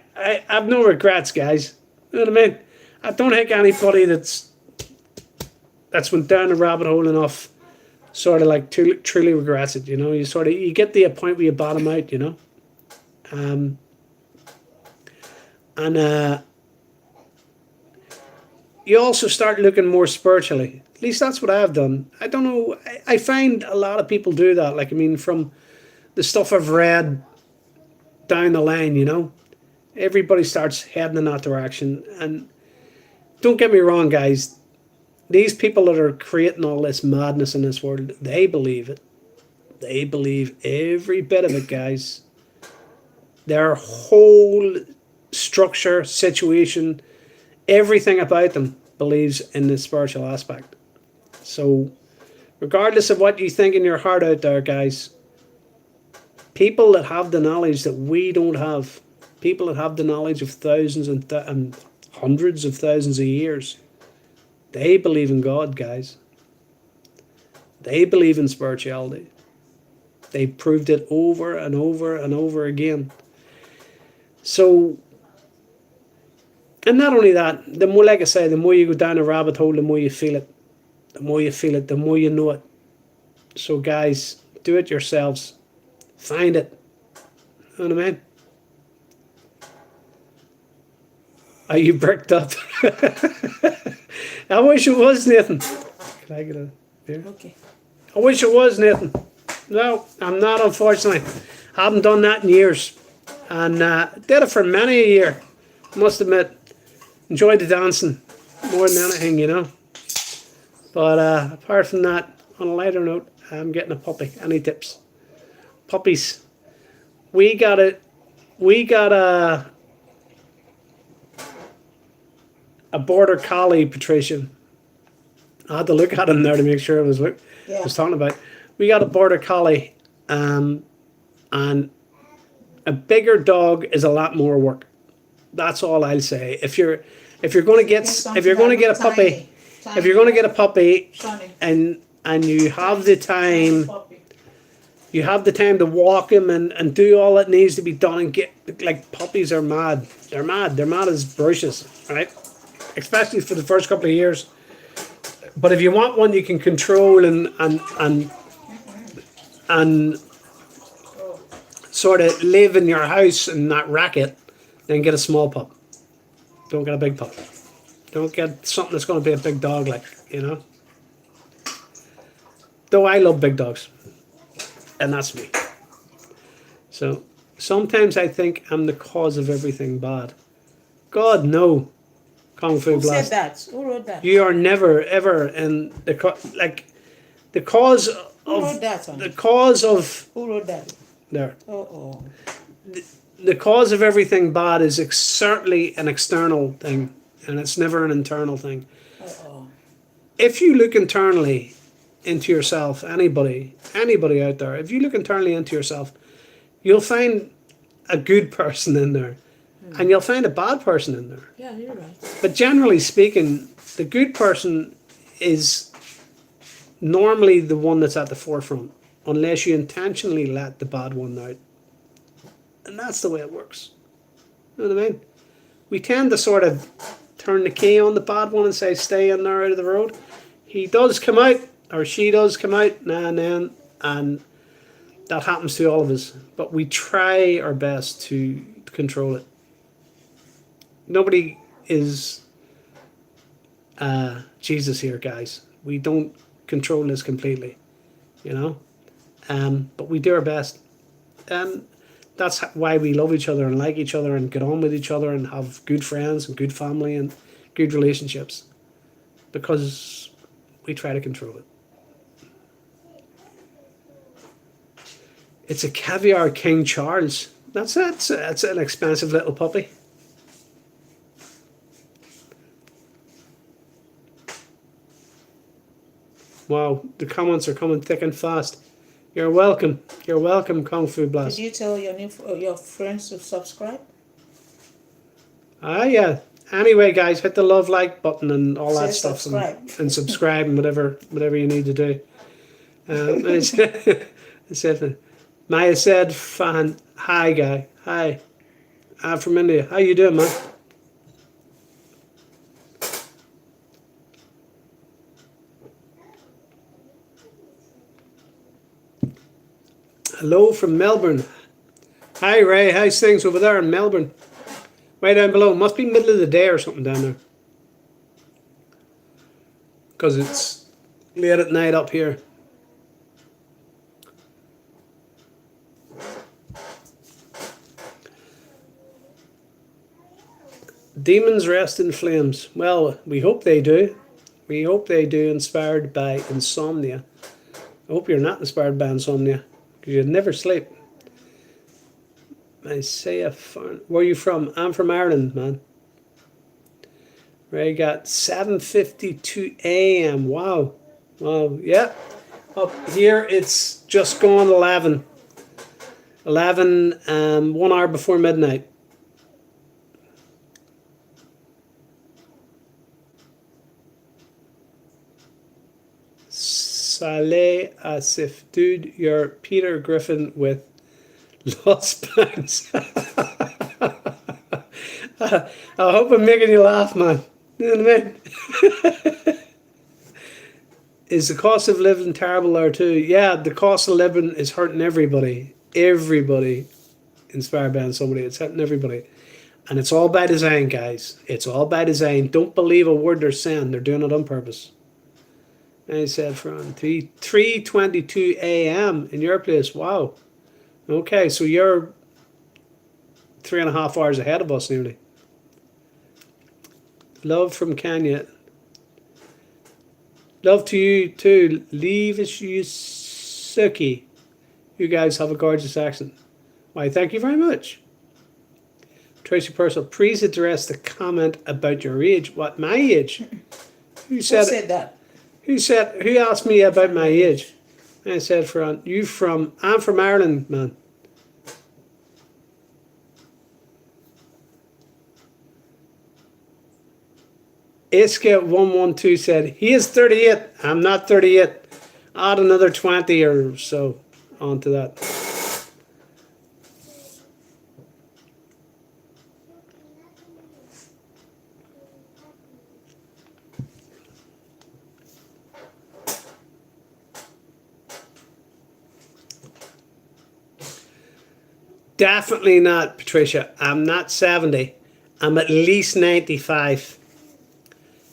B: have no regrets, guys. You know what I mean? I don't think anybody that's went down the rabbit hole enough sort of like truly regrets it. You know, you get to a point where you bottom out. You know, and you also start looking more spiritually. At least that's what I've done. I don't know. I find a lot of people do that. Like I mean, from the stuff I've read down the line, you know, everybody starts heading in that direction. And don't get me wrong, guys. These people that are creating all this madness in this world, they believe it. They believe every bit of it, guys. Their whole structure, situation, everything about them believes in the spiritual aspect. So, regardless of what you think in your heart out there, guys, people that have the knowledge that we don't have, people that have the knowledge of thousands and hundreds of thousands of years, they believe in God, guys. They believe in spirituality. They proved it over and over and over again. So, and not only that, the more, like I say, the more you go down a rabbit hole, the more you feel it. The more you feel it, the more you know it. So, guys, do it yourselves. Find it. You know what I mean? Are you bricked up? I wish it was, Nathan. Can I get a beer?
A: Okay.
B: I wish it was, Nathan. No, I'm not, unfortunately. Haven't done that in years. And did it for many a year. Must admit. Enjoyed the dancing more than anything, you know. But apart from that, on a lighter note, I'm getting a puppy. Any tips? Puppies. We got a border collie, Patricia. I had to look at him there to make sure I was talking about. We got a border collie, and a bigger dog is a lot more work. That's all I'll say. If you're going to get
A: Get
B: if
A: something
B: you're going
A: that
B: to get
A: look
B: a puppy,
A: tiny.
B: if you're going to get a puppy,
A: Sonny,
B: and you have the
A: tiny
B: time,
A: puppy.
B: you have the time to walk him and do all that needs to be done and get, like, puppies are mad. They're mad. They're mad as brushes, right? Especially for the first couple of years. But if you want one you can control and
A: Oh,
B: sort of live in your house and not rack it, then get a small pup. Don't get a big pup. Don't get something that's going to be a big dog, like, you know. Though I love big dogs, and that's me. So sometimes I think I'm the cause of everything bad. God, no, Kung Fu
A: who said
B: Blast.
A: that? Who wrote that?
B: You are never ever in the like the cause
A: Who wrote
B: of
A: that,
B: the
A: Sonny?
B: cause of
A: Who wrote that?
B: there.
A: Oh.
B: The cause of everything bad is certainly an external thing, and it's never an internal thing.
A: Oh.
B: If you look internally into yourself, anybody out there, if you look internally into yourself, you'll find a good person in there, and you'll find a bad person in there.
A: Yeah, you're right.
B: But generally speaking, the good person is normally the one that's at the forefront, unless you intentionally let the bad one out. And that's the way it works. You know what I mean? We tend to sort of turn the key on the bad one and say, stay in there out of the road. He does come out, or she does come out now and then, and that happens to all of us. But we try our best to control it. Nobody is Jesus here, guys. We don't control this completely, you know? But we do our best. And that's why we love each other and like each other and get on with each other and have good friends and good family and good relationships, because we try to control it. It's a caviar King Charles. That's it. It's an expensive little puppy. Wow, the comments are coming thick and fast. You're welcome. You're welcome, Kung Fu Blast.
A: Did you tell your friends to subscribe?
B: Ah, yeah. Anyway, guys, hit the love like button and all that
A: Say
B: stuff,
A: subscribe.
B: and subscribe and whatever you need to do. I said, Maya said, "Fan, hi, guy, hi. I'm from India. How you doing, man?" Hello from Melbourne. Hi, Ray. How's things over there in Melbourne? Way down below. Must be middle of the day or something down there, because it's late at night up here. Demons rest in flames. Well, we hope they do. We hope they do, inspired by insomnia. I hope you're not inspired by insomnia, because you'd never sleep. Isaiah, where are you from? I'm from Ireland, man. Ray got 7:52 a.m. Wow. Wow. Yeah. Up here it's just gone 11. 11, 1 hour before midnight. Saleh Asif. Dude, you're Peter Griffin with lost pounds. I hope I'm making you laugh, man. You know what I mean? Is the cost of living terrible there too? Yeah, the cost of living is hurting everybody. Everybody inspired by somebody. It's hurting everybody. And it's all by design, guys. It's all by design. Don't believe a word they're saying. They're doing it on purpose. I said from 3:22 a.m. in your place. Wow. Okay, so you're 3.5 hours ahead of us nearly. Love from Kenya. Love to you too. Leave you sucky. You guys have a gorgeous accent. Why, thank you very much. Tracy Purcell, please address the comment about your age. What, my age? Who said
A: that?
B: Who asked me about my age? I said, I'm from Ireland, man. Iska112 said, he is 38. I'm not 38. Add another 20 or so onto that. Definitely not, Patricia. I'm not 70. I'm at least 95.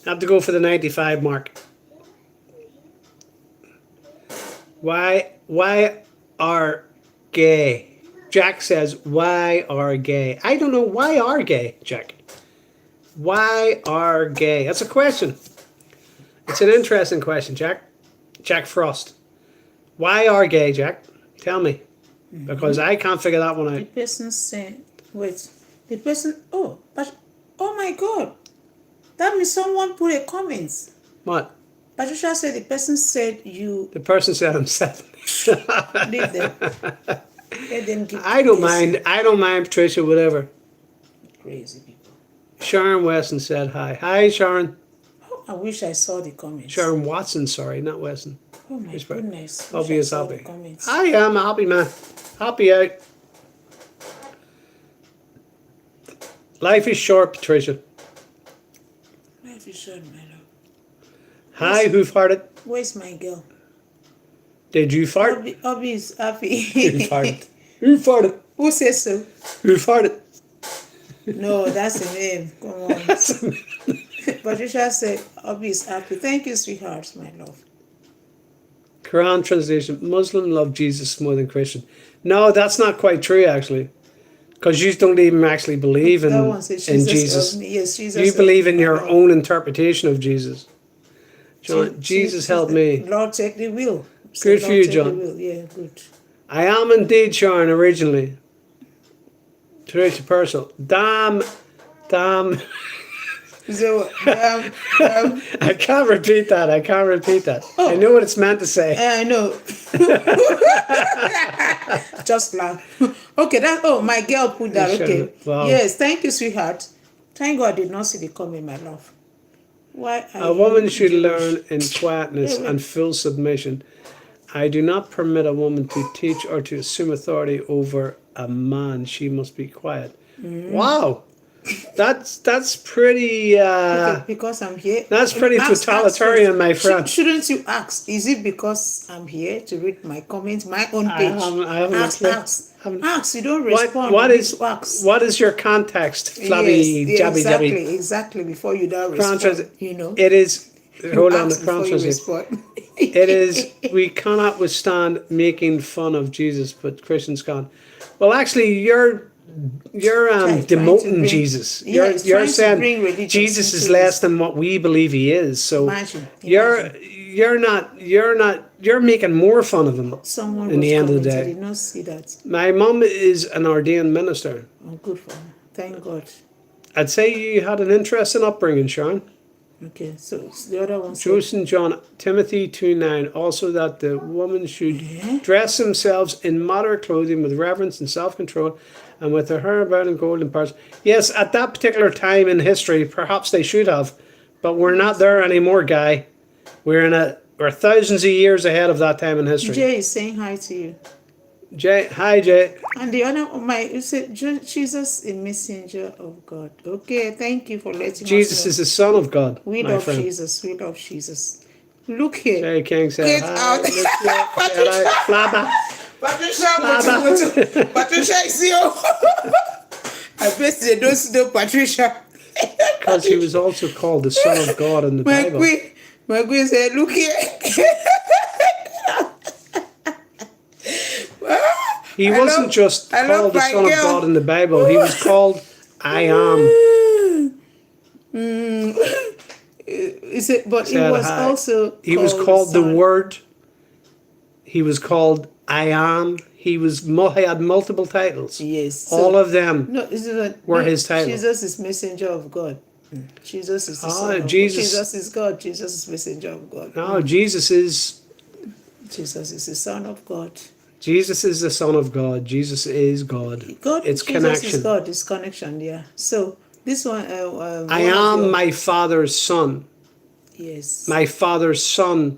B: I have to go for the 95 mark. Why are gay? Jack says, why are gay? I don't know. Why are gay, Jack? Why are gay? That's a question. It's an interesting question, Jack. Jack Frost. Why are gay, Jack? Tell me. Because I can't figure that one
A: The
B: out.
A: person said, wait, the person, oh, but, oh my God. That means someone put a comment.
B: What?
A: Patricia said the person said you
B: The person said I'm 70.
A: leave them. Let them give
B: I don't
A: this
B: mind. I don't mind, Patricia, whatever.
A: crazy people.
B: Sharon Weston said hi. Hi, Sharon.
A: Oh, I wish I saw the comments.
B: Sharon Watson, sorry, not Weston.
A: Oh my
B: Respect.
A: goodness.
B: Hope
A: Wish
B: he
A: I
B: is
A: saw the
B: happy.
A: comments.
B: I am a happy man. Happy out. Life is short, Patricia.
A: Life is short, my love.
B: Hi, who farted?
A: Where's my girl?
B: Did you fart?
A: Obi is happy.
B: Who farted? Who farted?
A: Who says so?
B: Who farted?
A: No, that's a name. Come on. Patricia said Obi is happy. Thank you, sweetheart, my love.
B: Quran translation, Muslim love Jesus more than Christian. No, that's not quite true, actually. Because you don't even actually believe in,
A: That one says
B: in
A: Jesus
B: Jesus.
A: help me. Yes, Jesus
B: You
A: help
B: believe
A: me,
B: in
A: my
B: your
A: Lord.
B: own interpretation of Jesus. John, Jesus help me.
A: Lord, take the wheel.
B: Good for you,
A: Take the
B: John.
A: wheel. Yeah, good.
B: I am indeed Sharon originally. Teresa Purcell. Damn.
A: So,
B: I can't repeat that. I can't repeat that.
A: Oh.
B: I know what it's meant to say.
A: I know. Just laugh. Okay, that. Oh, my girl put that.
B: Sure.
A: Okay.
B: Wow.
A: Yes, thank you, sweetheart. Thank God I did not see the comment, my love. Why are
B: A woman
A: you
B: should
A: Jewish?
B: learn in quietness
A: Wait.
B: and full submission. I do not permit a woman to teach or to assume authority over a man. She must be quiet. Wow. That's pretty
A: Okay, because I'm here.
B: that's pretty totalitarian,
A: first.
B: my friend.
A: Shouldn't you ask? Is it because I'm here to read my comments, my own
B: I
A: page?
B: haven't
A: Ask,
B: actually-
A: ask.
B: haven't-
A: Ask. You don't respond.
B: What
A: you need
B: is
A: to ask.
B: what is your context? Flabby
A: Yes,
B: jabby
A: exactly,
B: jabby.
A: exactly. Before you don't
B: Crown
A: respond,
B: transit.
A: you know.
B: It is
A: You
B: hold on the
A: ask
B: crown
A: before you
B: transit.
A: respond.
B: It is we cannot withstand making fun of Jesus, but Christians can't. Well, actually, you're
A: Trying to
B: demoting
A: bring-
B: Jesus.
A: Yeah,
B: You're
A: it's trying to
B: saying
A: bring religion
B: Jesus is
A: into
B: less
A: this.
B: than what we believe he is. So
A: Imagine.
B: you're making more fun of him.
A: Someone
B: in
A: was
B: the end of the
A: commenting. I
B: day.
A: did not see that.
B: My mum is an ordained minister.
A: Oh, good for her. Thank God.
B: I'd say you had an interesting upbringing, Sharon.
A: Okay, so the other one said,
B: Joseph John Timothy 2:9 also that the woman should dress themselves in moderate clothing with reverence and self-control and with their hair about in golden parts. Yes, at that particular time in history, perhaps they should have, but we're not there anymore, Guy. We're thousands of years ahead of that time in history.
A: Jay is saying hi to you.
B: Jay, hi Jay.
A: And the other, you said Jesus, a messenger of God. Okay, thank you for letting
B: Jesus
A: us know.
B: is the Son of God.
A: We
B: my
A: love
B: friend.
A: Jesus. We love Jesus. Look here.
B: Jay King said
A: Get
B: hi.
A: out.
B: Look here. Get out. Flabba.
A: Patricia, Patricia is here. I bet they don't know Patricia.
B: Because he was also called the Son of God in the Bible.
A: My queen said, look here.
B: He wasn't just called the Son of God in the Bible. He was called I Am.
A: But he was also
B: He was called the Word. He was called I Am. He had multiple titles.
A: Yes.
B: All of them were his titles.
A: Jesus is messenger of God. Jesus is the Son of God.
B: Jesus.
A: Jesus is God. Jesus is messenger of God.
B: No, Jesus is
A: the Son of God.
B: Jesus is the Son of God. Jesus is God.
A: God,
B: It's
A: Jesus
B: connection.
A: is God. It's connection, yeah. So This one,
B: I
A: one of
B: am
A: your,
B: my Father's son.
A: yes,
B: My Father's son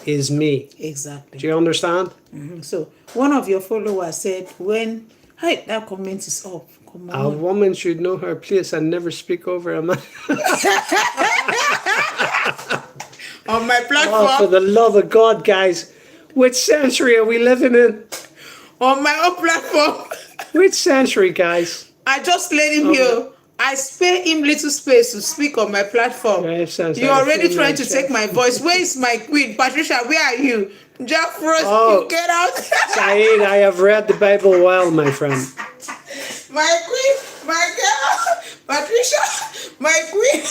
B: is me.
A: exactly.
B: Do you understand?
A: So one of your followers said, when, hey, that comment is up. Come
B: A
A: on.
B: woman should know her place and never speak over a man.
A: On my
B: Oh, for
A: platform,
B: the love of God, guys. Which century are we living in?
A: on my own platform,
B: Which century, guys?
A: I just let him
B: Oh,
A: hear. I spare him little space to speak on my platform.
B: yeah, it sounds
A: You're
B: like a
A: already
B: female
A: trying to take
B: chef.
A: my voice. Where is my queen? Patricia, where are you? Jack Frost,
B: Oh.
A: you get out.
B: Saeed, I have read the Bible well, my friend.
A: My queen, my girl, Patricia, my queen.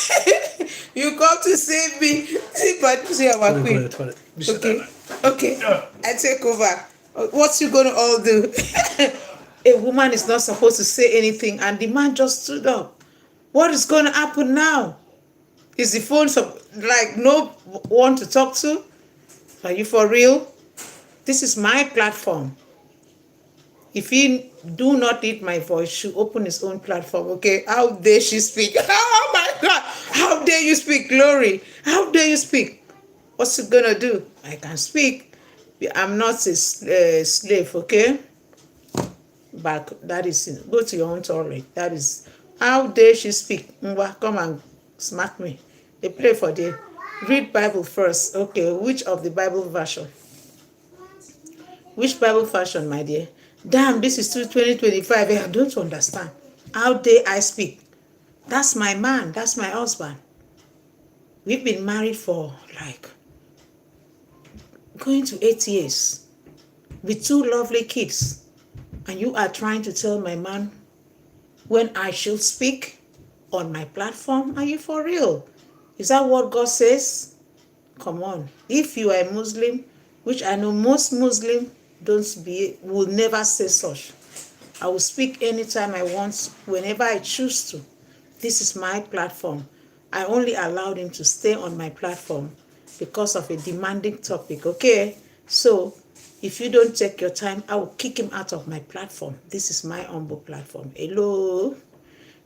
A: You come to save me. See, Patricia, our queen. Okay, okay. I take over. What you gonna all do? A woman is not supposed to say anything, and the man just stood up. What is going to happen now? Is the phone like no one to talk to? Are you for real? This is my platform. If he do not need my voice, should open his own platform. Okay, how dare she speak? Oh my God! How dare you speak, Glory? How dare you speak? What's he gonna do? I can speak. I'm not a slave. Okay. Back. That is, go to your own toilet. That is, how dare she speak? Ngwa, come and smack me. They play for the read Bible first. Okay, which of the Bible version? Which Bible version, my dear? Damn, this is 2025. I don't understand. How dare I speak? That's my man. That's my husband. We've been married for like going to 8 years with 2 lovely kids. And you are trying to tell my man when I should speak on my platform? Are you for real? Is that what God says? Come on. If you are a Muslim, which I know most Muslims will never say such. I will speak anytime I want, whenever I choose to. This is my platform. I only allowed him to stay on my platform because of a demanding topic, okay? So, if you don't take your time, I will kick him out of my platform. This is my humble platform. Hello?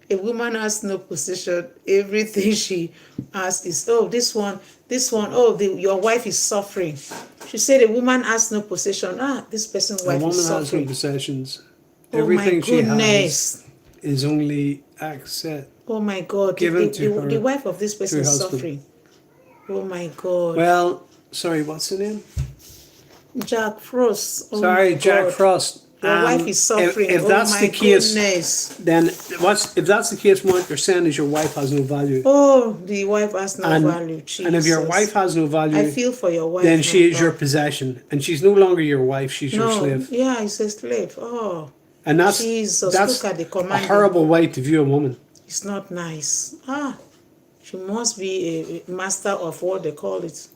A: A woman has no position. Everything she has is, oh, this one, oh, your wife is suffering. She said a woman has no possession. This person's
B: A
A: wife
B: woman
A: is
B: has no
A: suffering.
B: possessions.
A: Oh my
B: Everything she has
A: goodness.
B: is only access
A: Oh my God.
B: given to her
A: The wife of this person
B: through
A: is
B: husband.
A: suffering. Oh my God.
B: Well, sorry, what's the name?
A: Jack Frost. Oh
B: Sorry,
A: my
B: Jack
A: God.
B: Frost.
A: Your wife is suffering.
B: If
A: oh
B: that's
A: my
B: the case,
A: goodness.
B: then if that's the case, what you're saying is your wife has no value.
A: Oh, the wife has no value. Jesus.
B: And if your wife has no value,
A: I feel for your wife.
B: then she is
A: God.
B: your possession, and she's no longer your wife; she's your slave.
A: Yeah, it's a slave. Oh,
B: and that's
A: Jesus,
B: that's
A: look at the
B: a
A: command.
B: horrible way to view a woman.
A: It's not nice. She must be a master of what they call it.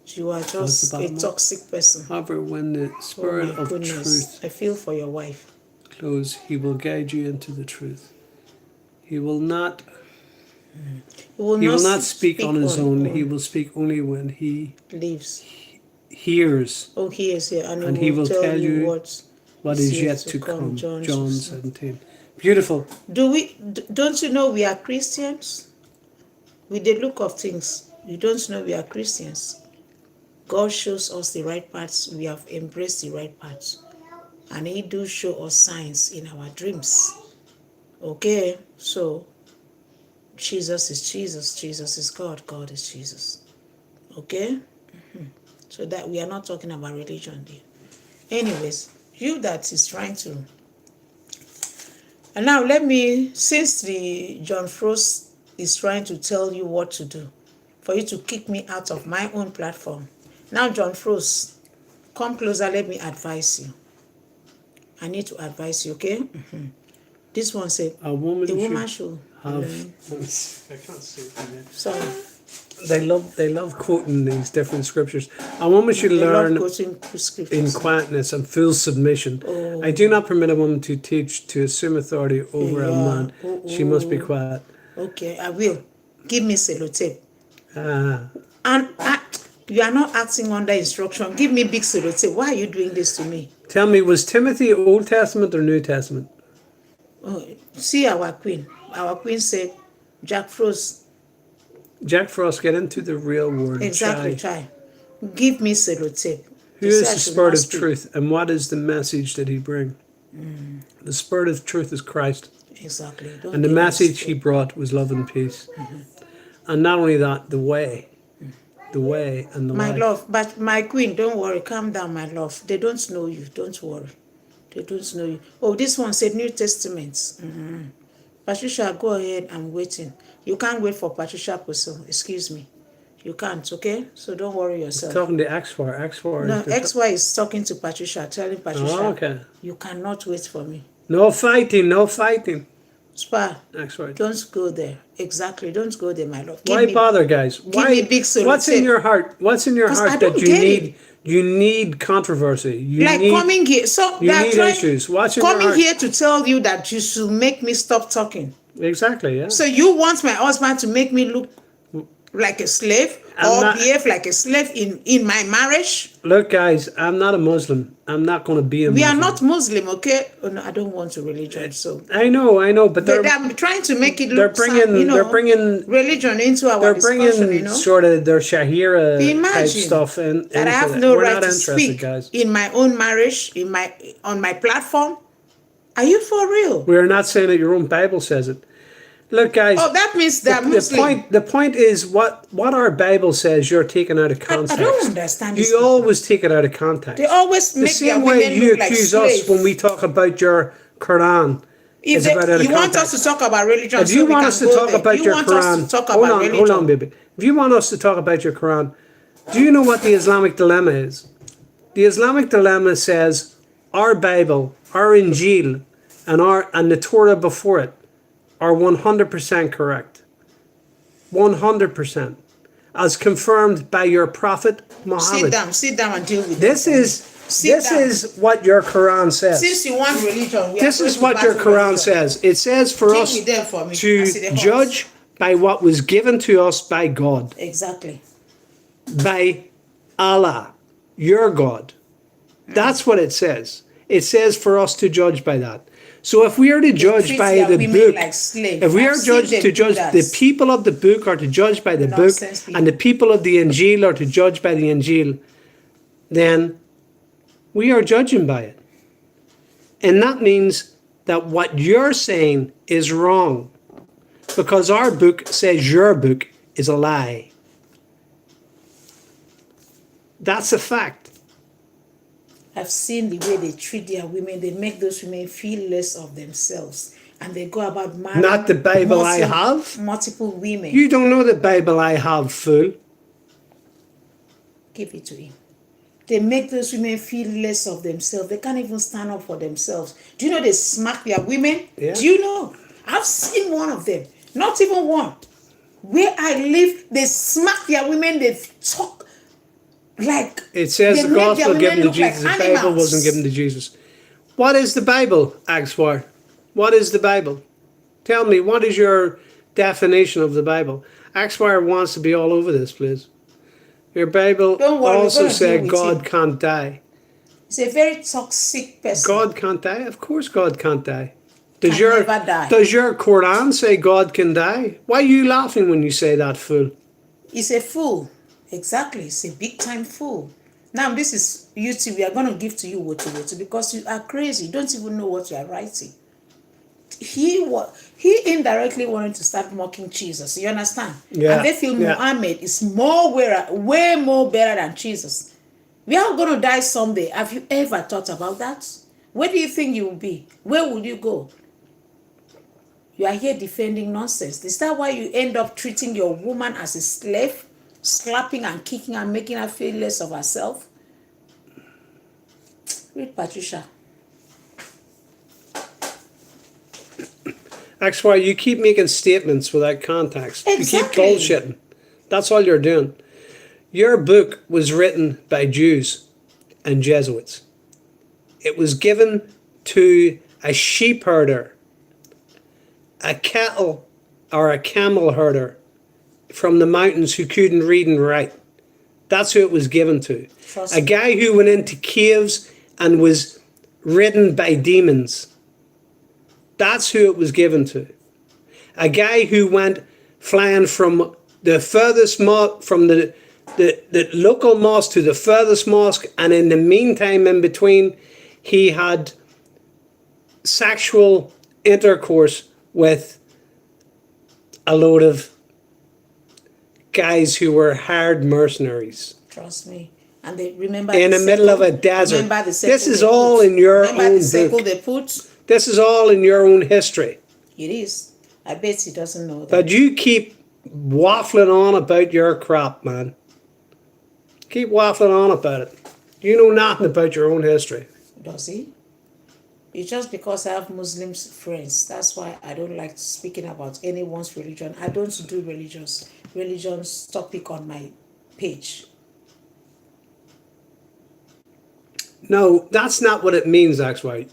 A: You are just a toxic person.
B: However, when the Spirit of truth,
A: I feel for your wife.
B: Close, He will guide you into the truth. He will not. He will not speak on his own. He will speak only when he
A: leaves.
B: Hears.
A: Oh, he is here,
B: and he will tell you what is yet to come. John 17. Beautiful.
A: Don't you know we are Christians? With the look of things, you don't know we are Christians. God shows us the right paths. We have embraced the right paths. And he do show us signs in our dreams. Okay? So, Jesus is Jesus. Jesus is God. God is Jesus. Okay? So that we are not talking about religion there. Anyways, you that is trying to... And now since the John Frost is trying to tell you what to do, for you to kick me out of my own platform. Now, John Frost, come closer, let me advise you. I need to advise you, okay? This one said, a woman should have...
B: I can't say it.
A: Sorry.
B: They love quoting these different scriptures. A woman should learn in quietness and full submission. Oh. I do not permit a woman to teach, to assume authority over a man. She must be quiet.
A: Okay, I will. Give me sellotape. And you are not acting under instruction. Give me big sellotape. Why are you doing this to me?
B: Tell me, was Timothy Old Testament or New Testament?
A: Oh, see our queen. Our queen said, Jack Frost,
B: Jack Frost, get into the real word,
A: exactly,
B: chai.
A: try. Give me sellotape.
B: Who
A: They say
B: is
A: I
B: the
A: should
B: Spirit
A: not
B: of
A: speak.
B: truth, and what is the message that he brings? The Spirit of truth is Christ,
A: Exactly. Don't
B: and the
A: get me
B: message he
A: started.
B: brought was love and peace. And not only that, the way and the
A: My
B: life.
A: love, but my queen, don't worry. Calm down, my love. They don't know you. Don't worry. They don't know you. Oh, this one said New Testament. Patricia, go ahead. I'm waiting. You can't wait for Patricia Pusso. Excuse me. You can't, okay? So don't worry
B: It's
A: yourself.
B: talking to X4. X4 is
A: No,
B: the.
A: XY is talking to Patricia, telling
B: Oh,
A: Patricia,
B: okay.
A: you cannot wait for me.
B: No fighting, no fighting.
A: Spa,
B: X4.
A: don't go there. Exactly, don't go there, my love.
B: Why bother, guys?
A: Give me
B: Why?
A: big solo
B: What's in
A: tape.
B: your heart? What's in your
A: Because I
B: heart that
A: don't get it.
B: you need controversy? You
A: Like
B: need
A: coming here, so
B: you
A: they are
B: need
A: trying
B: issues. What's in your
A: coming
B: heart?
A: here to tell you that you should make me stop talking.
B: Exactly. Yeah.
A: So you want my husband to make me look like a slave
B: I'm
A: or
B: not.
A: behave like a slave in my marriage?
B: Look, guys. I'm not a Muslim. I'm not going to be a
A: We are
B: Muslim.
A: not Muslim, okay? Oh, no, I don't want a religion, so
B: I know, but
A: they're trying to make it
B: they're
A: look, religion into our
B: they're
A: discussion,
B: bringing sort of their Shahira type
A: Imagine
B: stuff in
A: that I
B: into
A: have
B: it.
A: no
B: We're
A: right
B: not
A: to
B: interested,
A: speak
B: guys.
A: in my own marriage, on my platform. Are you for real?
B: We're not saying that your own Bible says it. Look, guys.
A: Oh, that means they're Muslim.
B: The point is what our Bible says. You're taken out of
A: I
B: context.
A: don't understand this.
B: You always take it out of context.
A: They always
B: The
A: make their
B: same way
A: women
B: you
A: look like
B: accuse us
A: slaves.
B: when we talk about your Quran.
A: If
B: It's about out of
A: you want us
B: context.
A: to talk about religion,
B: If
A: so
B: you
A: we
B: want
A: can
B: us to
A: go
B: talk
A: there.
B: about
A: You
B: your
A: want
B: Quran,
A: us to talk
B: hold
A: about
B: on,
A: religion.
B: baby. If you want us to talk about your Quran, do you know what the Islamic dilemma is? The Islamic dilemma says our Bible, our Injil, and the Torah before it are 100% correct. 100%, as confirmed by your Prophet Muhammad.
A: Sit down and deal with
B: This
A: them.
B: is what your Quran says.
A: Since you want religion, we
B: This
A: are
B: is
A: going to
B: what your
A: battle
B: Quran
A: religion.
B: says. It says for
A: Deal
B: us
A: with them for me. I
B: to
A: see the horse.
B: judge by what was given to us by God,
A: Exactly.
B: by Allah, your God. That's what it says. It says for us to judge by that. So if we are to judge
A: treat
B: by
A: their
B: the
A: women
B: book,
A: like slaves.
B: if we
A: I've
B: are
A: seen
B: judged
A: them
B: to
A: do
B: judge
A: that.
B: the people of the book are to judge by the book,
A: Nonsense
B: and the people of the Injil are to judge by the Injil, then we are judging by it. And that means that what you're saying is wrong, because our book says your book is a lie. That's a fact.
A: I've seen the way they treat their women. They make those women feel less of themselves. And they go about marrying
B: Not the Bible I have.
A: multiple women.
B: You don't know the Bible I have, fool.
A: Give it to him. They make those women feel less of themselves. They can't even stand up for themselves. Do you know they smack their women?
B: Yeah.
A: Do you know? I've seen one of them. Not even one. Where I live, they smack their women. They talk like
B: It says
A: they
B: the
A: make their
B: gospel
A: women
B: given to
A: look like
B: Jesus. The Bible
A: animals.
B: wasn't given to Jesus. What is the Bible, Axwar? What is the Bible? Tell me, what is your definition of the Bible? Axwar wants to be all over this, please. Your Bible
A: Don't worry,
B: also
A: we're gonna
B: said
A: deal with
B: God
A: him.
B: can't die.
A: He's a very toxic person.
B: God can't die? Of course God can't die. Does
A: Can
B: your
A: never die.
B: Does your Quran say God can die? Why are you laughing when you say that, fool?
A: He's a fool. Exactly. He's a big time fool. Now, this is YouTube. We are going to give to you what because you are crazy. You don't even know what you are writing. He indirectly wanted to start mocking Jesus. You understand?
B: Yeah,
A: And they feel
B: yeah.
A: Muhammad is way more better than Jesus. We are going to die someday. Have you ever thought about that? Where do you think you will be? Where will you go? You are here defending nonsense. Is that why you end up treating your woman as a slave? Slapping and kicking and making her feel less of herself? Read Patricia.
B: That's why you keep making statements without context.
A: Exactly.
B: You keep bullshitting. That's all you're doing. Your book was written by Jews and Jesuits. It was given to a sheep herder, a cattle or a camel herder from the mountains who couldn't read and write. That's who it was given to.
A: Trust
B: A
A: me.
B: guy who went into caves and was ridden by demons That's who it was given to. A guy who went flying from the furthest from the local mosque to the furthest mosque, and in the meantime, in between, he had sexual intercourse with a load of guys who were hired mercenaries.
A: Trust me. And they remember
B: in the middle of a desert.
A: Remember the
B: This is all in your own book.
A: They put.
B: This is all in your own history.
A: It is. I bet he doesn't know that.
B: But you keep waffling on about your crap, man. Keep waffling on about it. You know nothing about your own history.
A: Does he? It's just because I have Muslim friends. That's why I don't like speaking about anyone's religion. I don't do religions topic on my page.
B: No, that's not what it means, actually.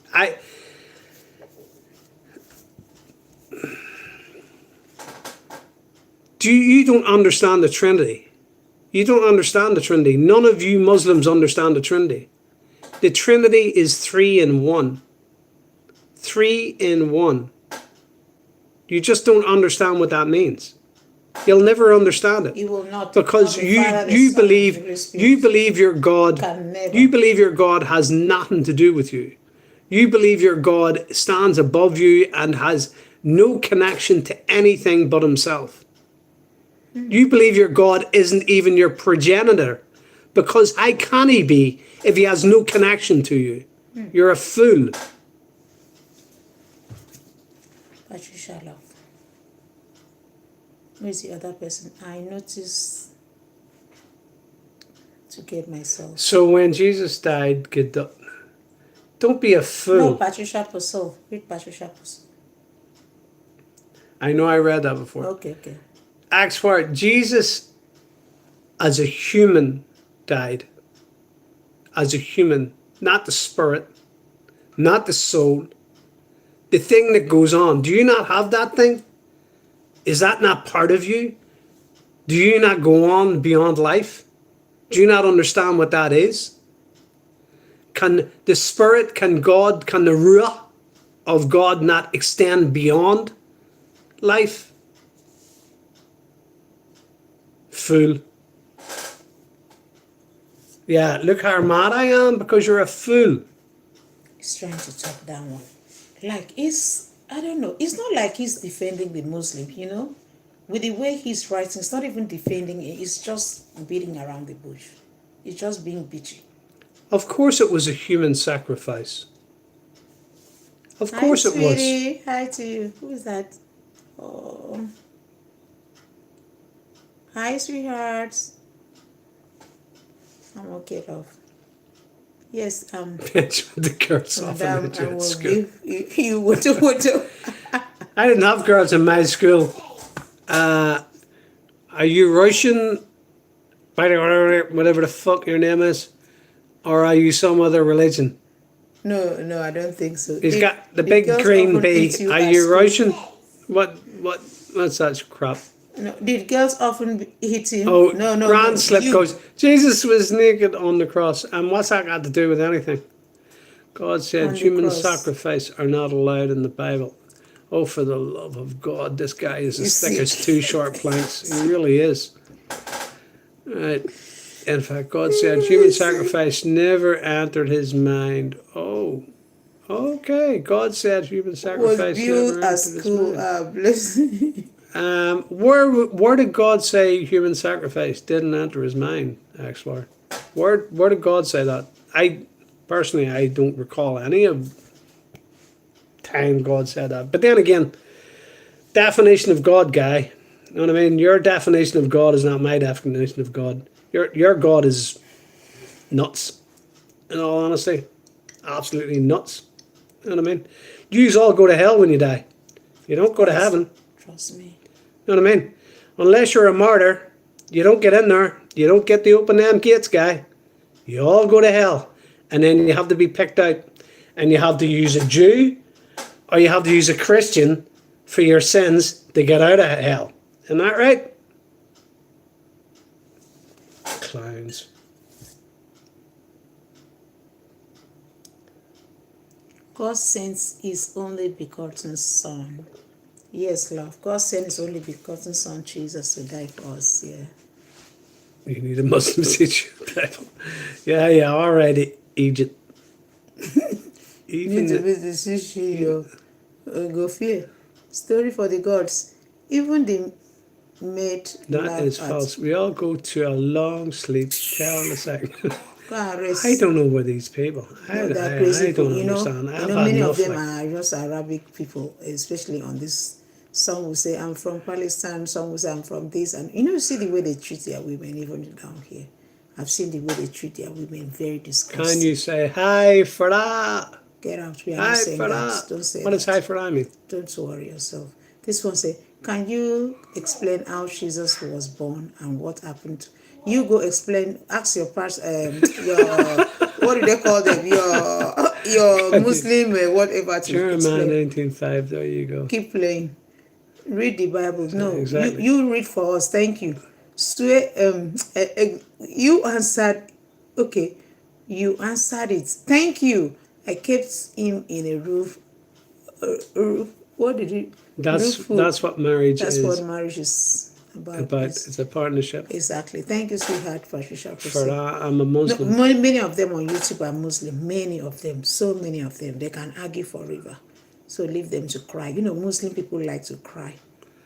B: You don't understand the Trinity. You don't understand the Trinity. None of you Muslims understand the Trinity. The Trinity is 3 in 1. 3 in 1. You just don't understand what that means. You'll never understand it.
A: You will not,
B: because you believe your God has nothing to do with you. You believe your God stands above you and has no connection to anything but himself. You believe your God isn't even your progenitor, because how can he be if he has no connection to you? You're a fool.
A: Patricia love. Where's the other person? I noticed to get myself.
B: So when Jesus died, don't be a fool.
A: No, Patricia Posol. Read Patricia Posol.
B: I know I read that before.
A: Okay.
B: Acts 4, Jesus as a human died. As a human, not the spirit, not the soul. The thing that goes on. Do you not have that thing? Is that not part of you? Do you not go on beyond life? Do you not understand what that is? Can the spirit, can God, can the ruach of God not extend beyond life? Fool. Yeah, look how mad I am because you're a fool.
A: He's trying to talk that one. Like, I don't know. It's not like he's defending the Muslim, With the way he's writing, it's not even defending it. It's just beating around the bush. It's just being bitchy.
B: Of course it was a human sacrifice. Of course it was.
A: Hi to you. Who is that? Oh. Hi, sweethearts. I'm okay, love. Yes,
B: the girls often at school.
A: You would.
B: I didn't have girls in my school. Are you Russian? Whatever the fuck your name is, or are you some other religion?
A: No, I don't think so.
B: He's got the big green bee. Are you Russian? What's that crap?
A: No, did girls often hit him?
B: Oh,
A: no.
B: Grand slip goes, Jesus was naked on the cross. And what's that got to do with anything? God said human sacrifice are not allowed in the Bible. Oh, for the love of God, this guy is as thick as 2 short planks. He really is. Right. In fact, God said human sacrifice never entered his mind. Oh, okay. God said human sacrifice never entered his mind. Where did God say human sacrifice didn't enter his mind, actually? Where did God say that? I don't recall any of time God said that. But then again, definition of God, guy. You know what I mean? Your definition of God is not my definition of God. Your God is nuts. In all honesty, absolutely nuts. You know what I mean? Yous all go to hell when you die. You don't go to heaven.
A: Trust me.
B: You know what I mean? Unless you're a martyr, you don't get in there. You don't get to open them gates, guy. You all go to hell. And then you have to be picked out. And you have to use a Jew or you have to use a Christian for your sins to get out of hell. Isn't that right? Clowns.
A: God sent his only begotten Son. Yes, love. God sent his only begotten Son, Jesus, to die for us. Yeah.
B: You need a Muslim teacher. Yeah, all right, Egypt.
A: Need to
B: Even
A: be the sushi, go fear. Story for the gods. Even the maid
B: that
A: laugh
B: is
A: at.
B: false. We all go to a long sleep. Tell the second.
A: Go and
B: I
A: rest.
B: don't know where these people.
A: No, they're crazy
B: I
A: people.
B: don't understand. I've had
A: Many of
B: enough.
A: them
B: Like,
A: are just Arabic people, especially on this. Some will say I'm from Palestine. Some will say I'm from this, and you see the way they treat their women, even down here. I've seen the way they treat their women. Very
B: can
A: disgusting.
B: you say hi for that?
A: Get out. We are not
B: Hi
A: saying
B: for
A: that.
B: that.
A: Don't say
B: What does
A: that.
B: hi for that mean?
A: Don't worry yourself. This one say, can you explain how Jesus was born and what happened? You go explain. Ask your your what do they call them? Your Muslim whatever to
B: Jeremiah
A: explain.
B: 19:5. There you go.
A: Keep playing. Read the Bible. No,
B: Exactly.
A: you read for us. Thank you. Swear. You answered. Okay, you answered it. Thank you. I kept him in a roof. What did you? Roof.
B: That's what marriage
A: That's what
B: is
A: marriage is about.
B: about. It's a partnership.
A: Exactly. Thank you, sweetheart, Patricia
B: For
A: Crystal.
B: that, I'm a
A: No,
B: Muslim.
A: many of them on YouTube are Muslim. Many of them. So many of them. They can argue forever. So leave them to cry. Muslim people like to cry.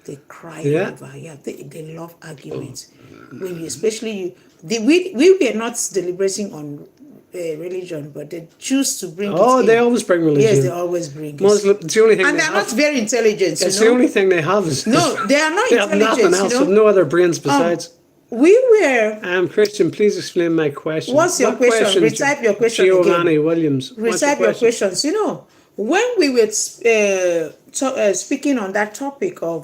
A: They cry
B: Yeah.
A: forever. Yeah, they love arguments. When you, especially you, we were not deliberating on religion, but they choose to bring it
B: Oh,
A: in.
B: they always bring religion.
A: Yes, they always bring it.
B: Muslim. It's the only thing
A: And
B: they
A: they're
B: have.
A: not very intelligent,
B: It's the only thing they have. Is
A: No, they are not
B: they have nothing
A: intelligent,
B: else. With no other brains besides.
A: We were.
B: Christian, please explain my question.
A: What's your question? Retype your question
B: Giovanni
A: again.
B: Williams.
A: Retype your questions. When we were speaking on that topic of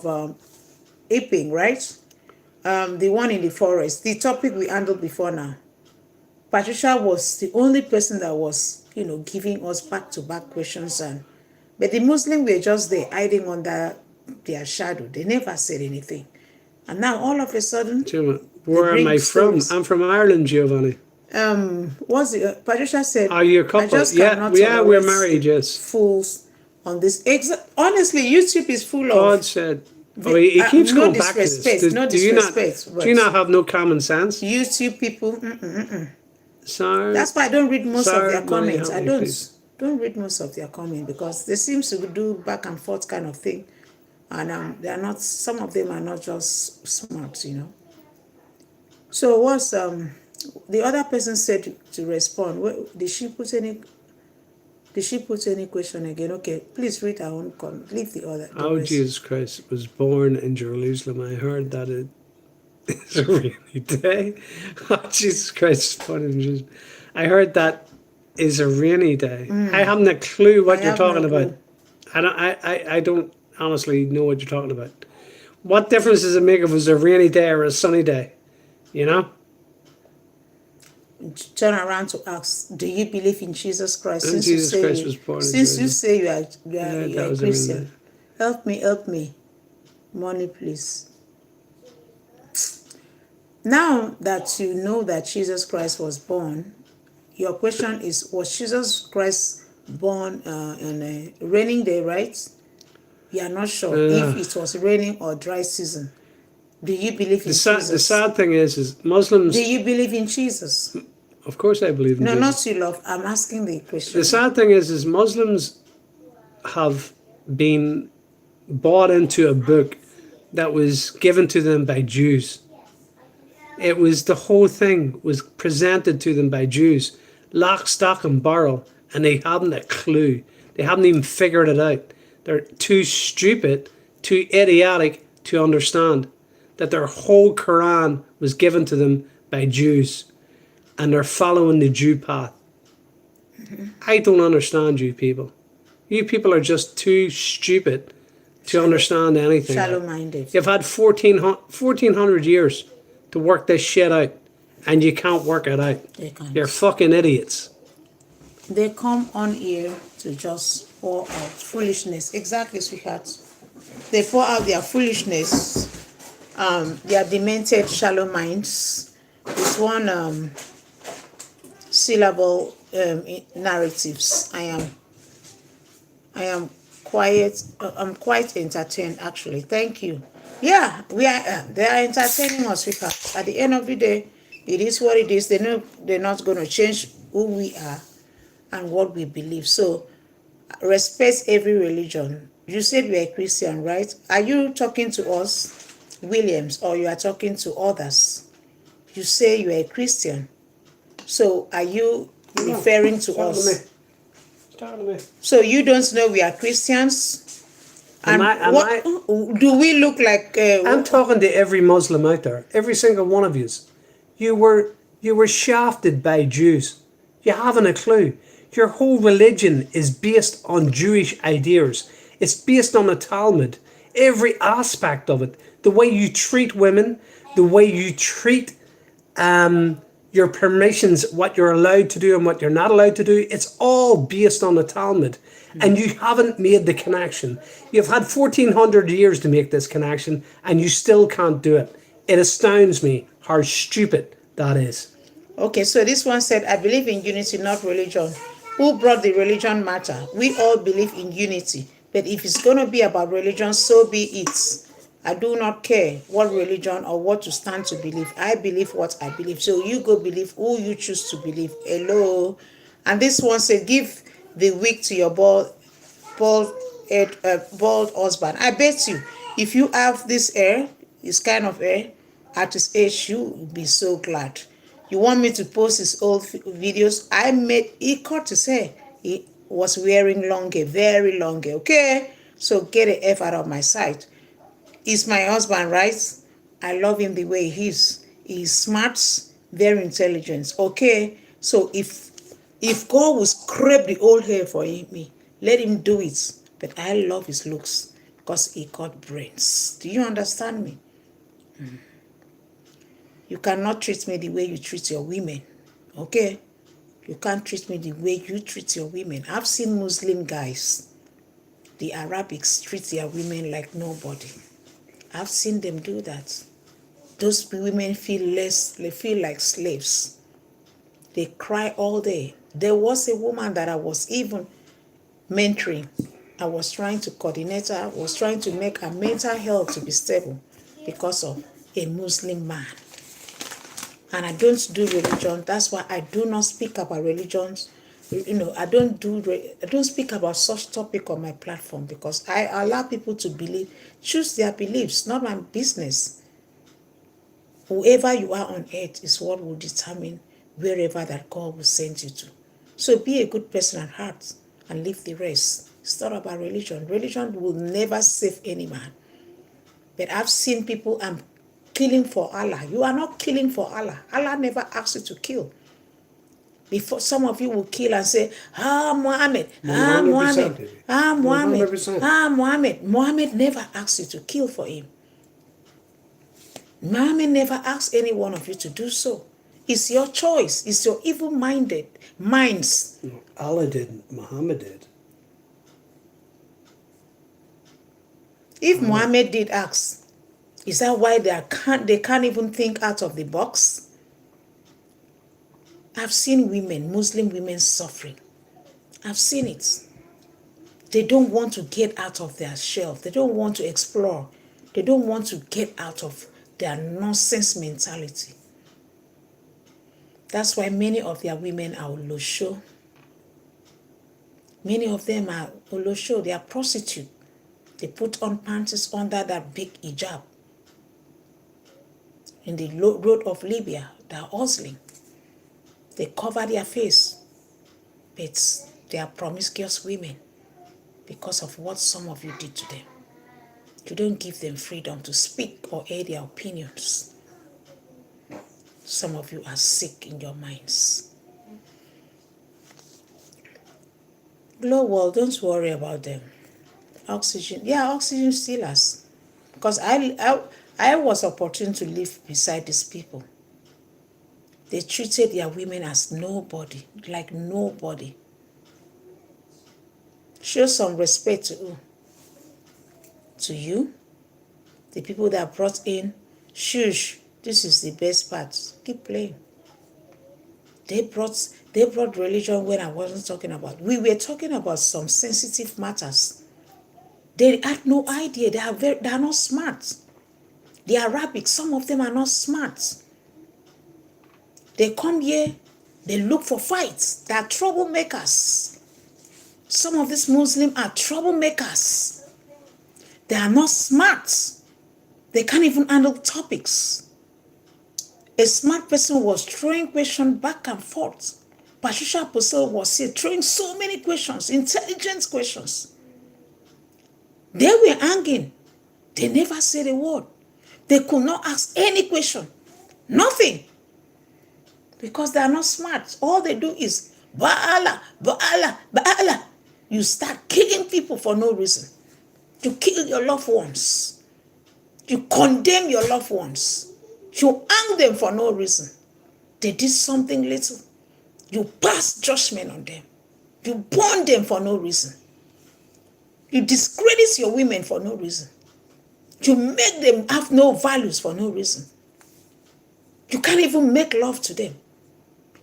A: Epping, right? The one in the forest, the topic we handled before now. Patricia was the only person that was, giving us back-to-back questions, but the Muslims were just there hiding under their shadow. They never said anything. And now all of a sudden,
B: where am I from? I'm from Ireland, Giovanni.
A: what's the Patricia said?
B: Are you a couple?
A: I just
B: Yeah, we're married. Yes.
A: Fools on this. Honestly, YouTube is full
B: God
A: of.
B: said. Oh, he keeps
A: no
B: going back to
A: disrespect,
B: this.
A: no
B: Do you not?
A: disrespect,
B: Do you not have no common sense?
A: YouTube people.
B: Sir,
A: That's why I don't read most of their
B: Mary,
A: comments.
B: help
A: I
B: me, please.
A: don't read most of their comments because they seem to do back and forth kind of thing, and they are not. Some of them are not just smart. So what's the other person said to respond? Did she put any? Did she put any question again? Okay, please read her own comment. Leave the other.
B: How Jesus Christ was born in Jerusalem. I heard that it is a rainy day. Oh, Jesus Christ was born in Jerusalem. I heard that is a rainy day. I haven't a clue what you're talking about. I don't honestly know what you're talking about. What difference does it make if it was a rainy day or a sunny day?
A: Turn around to ask, do you believe in Jesus Christ?
B: And Jesus Christ was born in
A: since you say you are a
B: was
A: Christian, help me. Money, please. Now that you know that Jesus Christ was born, your question is, was Jesus Christ born on a raining day, right? You are not sure if it was raining or dry season. Do you believe in Jesus?
B: The sad thing is Muslims.
A: Do you believe in Jesus?
B: Of course I believe in Jesus.
A: No, not you, love. I'm asking the question.
B: The sad thing is Muslims have been bought into a book that was given to them by Jews. It was the whole thing was presented to them by Jews, lock, stock, and barrel, and they haven't a clue. They haven't even figured it out. They're too stupid, too idiotic to understand that their whole Quran was given to them by Jews, and they're following the Jew path. I don't understand you people. You people are just too stupid to understand anything.
A: Shallow-minded.
B: You've had 1400 years to work this shit out, and you can't work it out.
A: They can't.
B: You're fucking idiots.
A: They come on here to just pour out foolishness. Exactly, sweetheart. They pour out their foolishness, their demented, shallow minds, with one syllable narratives. I am I am quiet. I'm quite entertained, actually. Thank you. Yeah, we are. They are entertaining us, sweetheart. At the end of the day, it is what it is. They know they're not going to change who we are and what we believe. So, respect every religion. You said you are a Christian, right? Are you talking to us, Williams, or you are talking to others? You say you are a Christian. So, are you
B: No,
A: referring to
B: start with me.
A: us?
B: Start with me.
A: So you don't know we are Christians?
B: Am
A: And
B: I? Am
A: what
B: I?
A: do we look like?
B: I'm talking to every Muslim out there, every single one of you. You were shafted by Jews. You haven't a clue. Your whole religion is based on Jewish ideas. It's based on the Talmud. Every aspect of it, the way you treat women, the way you treat your permissions, what you're allowed to do and what you're not allowed to do, it's all based on the Talmud. And you haven't made the connection. You've had 1400 years to make this connection and you still can't do it. It astounds me how stupid that is.
A: Okay, so this one said, I believe in unity, not religion. Who brought the religion matter? We all believe in unity. But if it's going to be about religion, so be it. I do not care what religion or what to stand to believe. I believe what I believe. So you go believe who you choose to believe. Hello. And this one said, give the wig to your bald, bald husband. I bet you, if you have this hair, this kind of hair, at his age, you will be so glad. You want me to post his old videos? He cut his hair. He was wearing long hair, very long hair. Okay? So get the F out of my sight. He's my husband, right? I love him the way he is. He's smart, very intelligent. Okay? So if God will scrape the old hair for me, let him do it. But I love his looks because he got brains. Do you understand me? You cannot treat me the way you treat your women. Okay? You can't treat me the way you treat your women. I've seen Muslim guys, the Arabics, treat their women like nobody. I've seen them do that. Those women they feel like slaves. They cry all day. There was a woman that I was even mentoring. I was trying to coordinate her, was trying to make her mental health to be stable because of a Muslim man. And I don't do religion. That's why I do not speak about religions. I don't speak about such topic on my platform because I allow people to choose their beliefs, not my business. Whoever you are on earth is what will determine wherever that God will send you to. So be a good person at heart and leave the rest. It's not about religion. Religion will never save any man. But I've seen people killing for Allah. You are not killing for Allah. Allah never asked you to kill. Before some of you will kill and say, Muhammad,
B: 100%, baby.
A: Muhammad,
B: 100%.
A: Muhammad. Muhammad never asked you to kill for him. Muhammad never asked any one of you to do so. It's your choice. It's your evil-minded minds.
B: No, Allah didn't. Muhammad did.
A: If Muhammad did ask, is that why they can't even think out of the box? I've seen women, Muslim women, suffering. I've seen it. They don't want to get out of their shell. They don't want to explore. They don't want to get out of their nonsense mentality. That's why many of their women are olosho. Many of them are olosho. They are prostitutes. They put on panties under that big hijab. In the road of Libya, they are hustling. They cover their face. But they are promiscuous women because of what some of you did to them. You don't give them freedom to speak or air their opinions. Some of you are sick in your minds. Glow World, don't worry about them. Oxygen, oxygen stealers. Because I was opportune to live beside these people. They treated their women as nobody, like nobody. Show some respect to who? To you, the people that brought in. Shush, this is the best part. Keep playing. They They brought religion when I wasn't talking about. We were talking about some sensitive matters. They had no idea. They are not smart. The Arabic, some of them are not smart. They come here, they look for fights. They are troublemakers. Some of these Muslims are troublemakers. They are not smart. They can't even handle topics. A smart person was throwing questions back and forth. Patricia Apostle was here throwing so many questions, intelligent questions. They were hanging. They never said a word. They could not ask any question. Nothing. Because they are not smart. All they do is Ba'ala, Ba'ala, Ba'ala. You start killing people for no reason. You kill your loved ones. You condemn your loved ones. You hang them for no reason. They did something little. You pass judgment on them. You burn them for no reason. You discredit your women for no reason. You make them have no values for no reason. You can't even make love to them.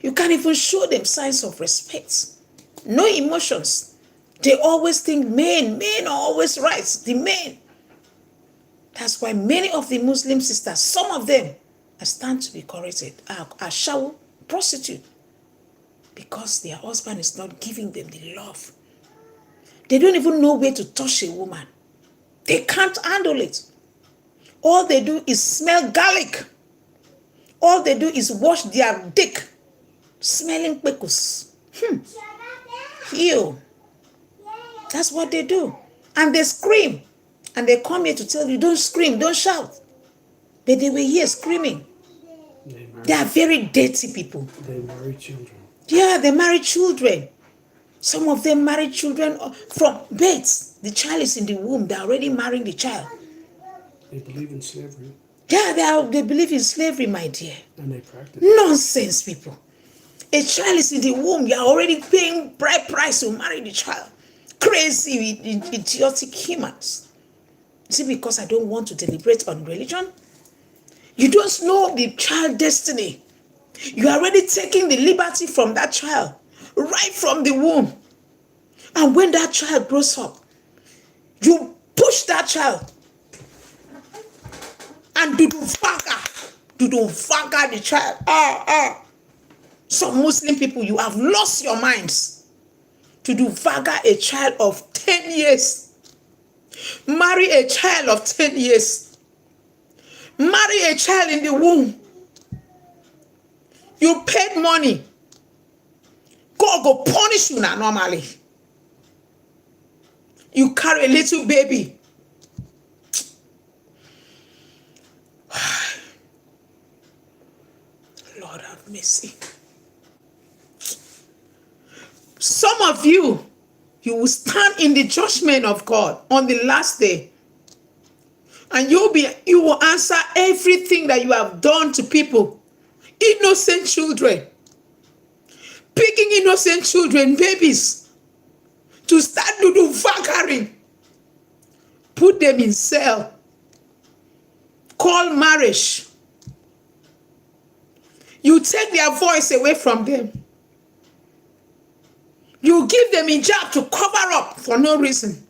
A: You can't even show them signs of respect. No emotions. They always think men are always right. The men. That's why many of the Muslim sisters, some of them, are stand to be corrected, are shadow prostitute. Because their husband is not giving them the love. They don't even know where to touch a woman. They can't handle it. All they do is smell garlic. All they do is wash their dick, smelling pekus. Ew. That's what they do. And they scream. And they come here to tell you, don't scream, don't shout. But they were here screaming. They are very dirty people.
B: They marry children.
A: Yeah, they marry children. Some of them marry children from birth. The child is in the womb. They're already marrying the child.
B: They believe in slavery.
A: Yeah, they believe in slavery, my dear.
B: And they practice.
A: Nonsense, people. A child is in the womb. You're already paying bride price to marry the child. Crazy, idiotic humans. See, because I don't want to deliberate on religion. You don't know the child destiny. You are already taking the liberty from that child. Right from the womb. And when that child grows up, you push that child. And do the child. Some Muslim people, you have lost your minds. To do vaga a child of 10 years. Marry a child of 10 years. Marry a child in the womb. You paid money. God go punish you now normally. You carry a little baby. Lord have mercy. Some of you, you will stand in the judgment of God on the last day. And you will answer everything that you have done to people. Innocent children. Picking innocent children, babies. To start to do fuckery. Put them in cell. Call marriage. You take their voice away from them. You give them a job to cover up for no reason.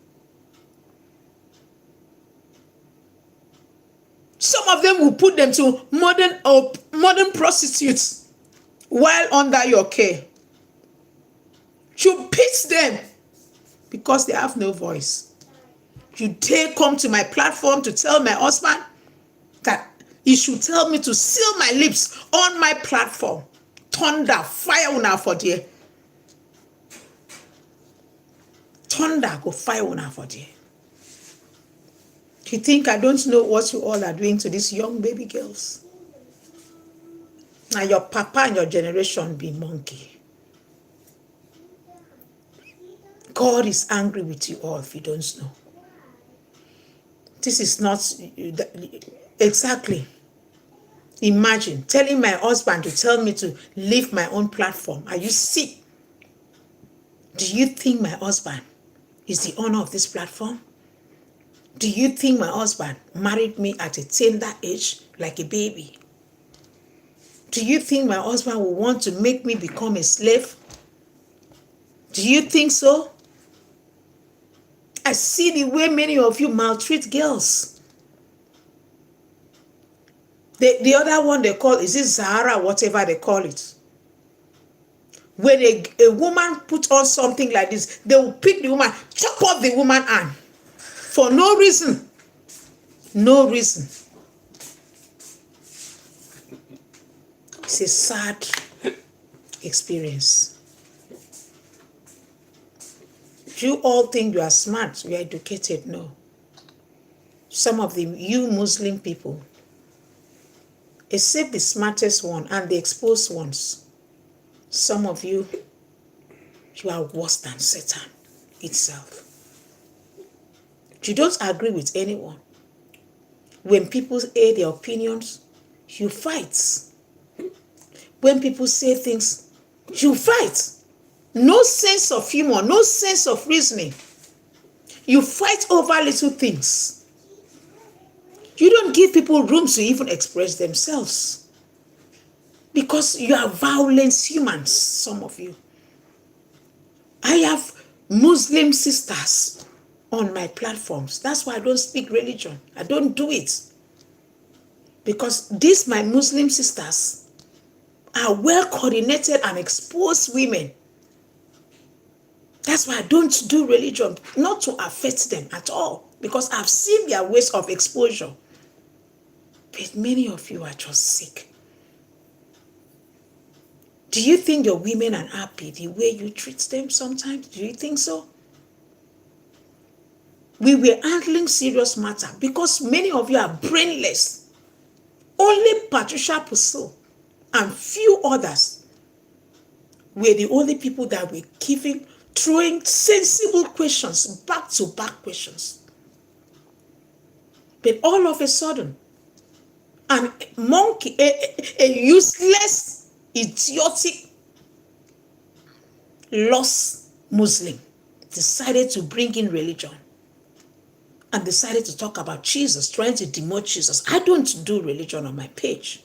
A: Some of them will put them to modern prostitutes while under your care. You beat them because they have no voice. You dare come to my platform to tell my husband that he should tell me to seal my lips on my platform. Thunder, fire una for there. Thunder go fire una for there. You think I don't know what you all are doing to these young baby girls? Now your papa and your generation be monkey. God is angry with you all if you don't know. This is not exactly. Imagine telling my husband to tell me to leave my own platform. Are you sick? Do you think my husband is the owner of this platform? Do you think my husband married me at a tender age like a baby? Do you think my husband will want to make me become a slave? Do you think so? I see the way many of you maltreat girls. The other one they call, is it Zahara, whatever they call it? When a woman puts on something like this, they will pick the woman, chop off the woman's hand for no reason. No reason. It's a sad experience. You all think you are smart, you are educated. No. Some of you Muslim people, except the smartest one and the exposed ones, some of you are worse than Satan itself. You don't agree with anyone. When people air their opinions, you fight. When people say things, you fight. No sense of humor, no sense of reasoning. You fight over little things. You don't give people room to even express themselves. Because you are violent humans, some of you. I have Muslim sisters on my platforms. That's why I don't speak religion. I don't do it. Because these, my Muslim sisters, are well coordinated and exposed women. That's why I don't do religion, not to affect them at all, because I've seen their ways of exposure. But many of you are just sick. Do you think your women are happy the way you treat them sometimes? Do you think so? We were handling serious matter because many of you are brainless. Only Patricia Pursue and few others were the only people that were throwing sensible questions, back-to-back questions. But all of a sudden, a useless, idiotic, lost Muslim decided to bring in religion and decided to talk about Jesus, trying to demote Jesus. I don't do religion on my page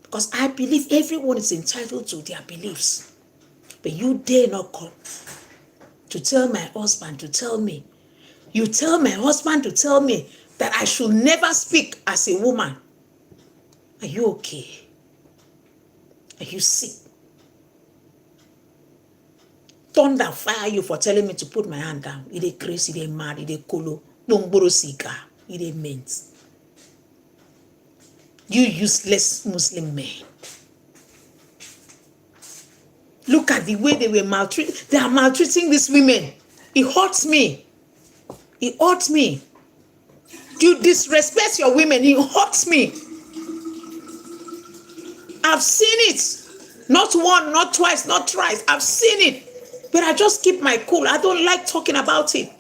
A: because I believe everyone is entitled to their beliefs. But you dare not come to tell my husband to tell me. You tell my husband to tell me that I should never speak as a woman. Are you okay? Are you sick? Thunder fire you for telling me to put my hand down. It is crazy, it is mad, it is colo, bongboro sika, it is meant. You useless Muslim men. Look at the way they were maltreating. They are maltreating these women. It hurts me. It hurts me. You disrespect your women. It hurts me. I've seen it. Not one, not twice, not thrice. I've seen it. But I just keep my cool. I don't like talking about it.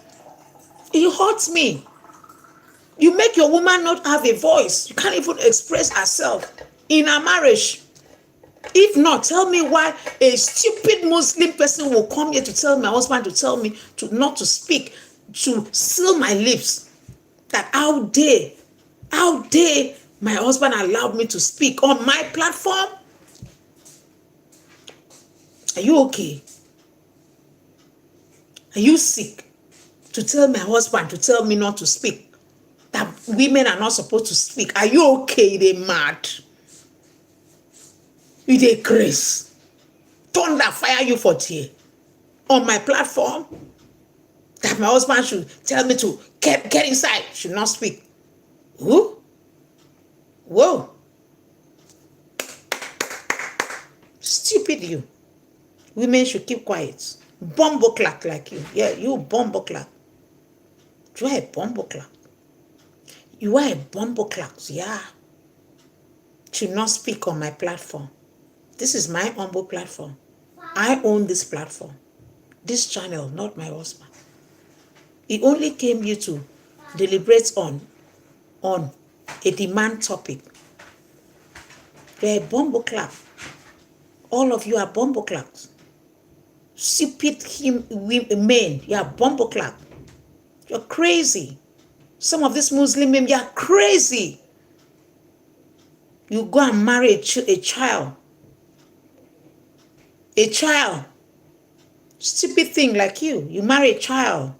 A: It hurts me. You make your woman not have a voice. You can't even express herself in a marriage. If not, tell me why a stupid Muslim person will come here to tell my husband to tell me to not to speak, to seal my lips. That how dare my husband allowed me to speak on my platform? Are you okay? Are you sick? To tell my husband to tell me not to speak. That women are not supposed to speak. Are you okay? They mad. You dey grace. Thunder fire you for tear. On my platform. That my husband should tell me to get inside. Should not speak. Who? Whoa. Stupid you. Women should keep quiet. Bumbo clack like you. Yeah, you bumbo clack. You are a bumbo clack. You are a bumbo clack. Yeah. Should not speak on my platform. This is my humble platform. I own this platform. This channel, not my husband. He only came here to deliberate on a demand topic. You're a bumbo clap. All of you are bumbo claps. Stupid men, you are bumbo clap. You're crazy. Some of these Muslim men, you are crazy. You go and marry a child. A child. Stupid thing like you. You marry a child.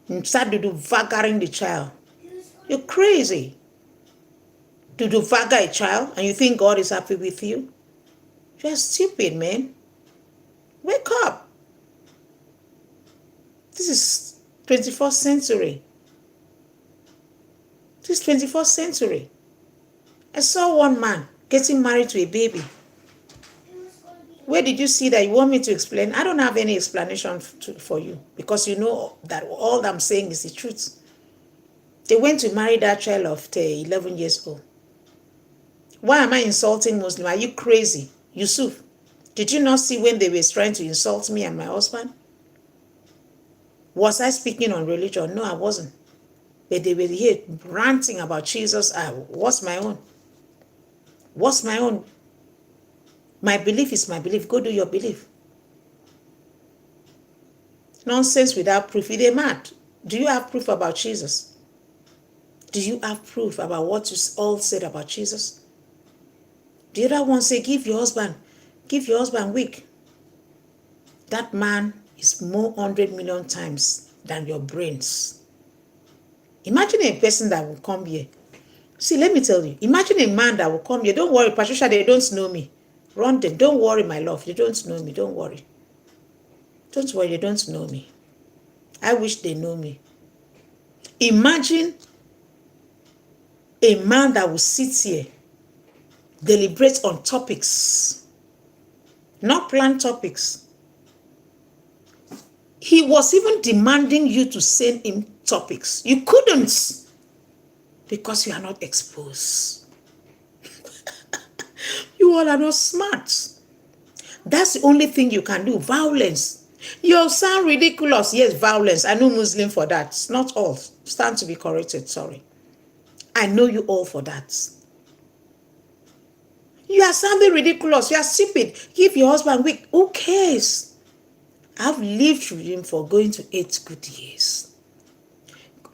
A: And start to do vagaring the child. You're crazy. To do vagger a child and you think God is happy with you? You're stupid, man. Wake up. This is 21st century. This is 21st century. I saw one man getting married to a baby. Where did you see that? You want me to explain? I don't have any explanation for you because you know that all I'm saying is the truth. They went to marry that child of 11 years old. Why am I insulting Muslim? Are you crazy? Yusuf, did you not see when they were trying to insult me and my husband? Was I speaking on religion? No, I wasn't. But they were here ranting about Jesus. What's my own? What's my own? My belief is my belief. Go do your belief. Nonsense without proof. They're mad. Do you have proof about Jesus? Do you have proof about what you all said about Jesus? The other one say, give your husband wig. That man is more 100 million times than your brains. Imagine a person that will come here. See, let me tell you. Imagine a man that will come here. Don't worry, Patricia, they don't know me. Run them. Don't worry, my love. They don't know me. Don't worry. Don't worry, they don't know me. I wish they know me. Imagine a man that will sit here, deliberate on topics, not planned topics. He was even demanding you to send him topics. You couldn't because you are not exposed. You all are not smart. That's the only thing you can do. Violence. You sound ridiculous. Yes, violence. I know Muslim for that. It's not all. Stand to be corrected. Sorry. I know you all for that. You are sounding ridiculous. You are stupid. Give your husband wig. Who cares? I've lived with him for going to 8 good years.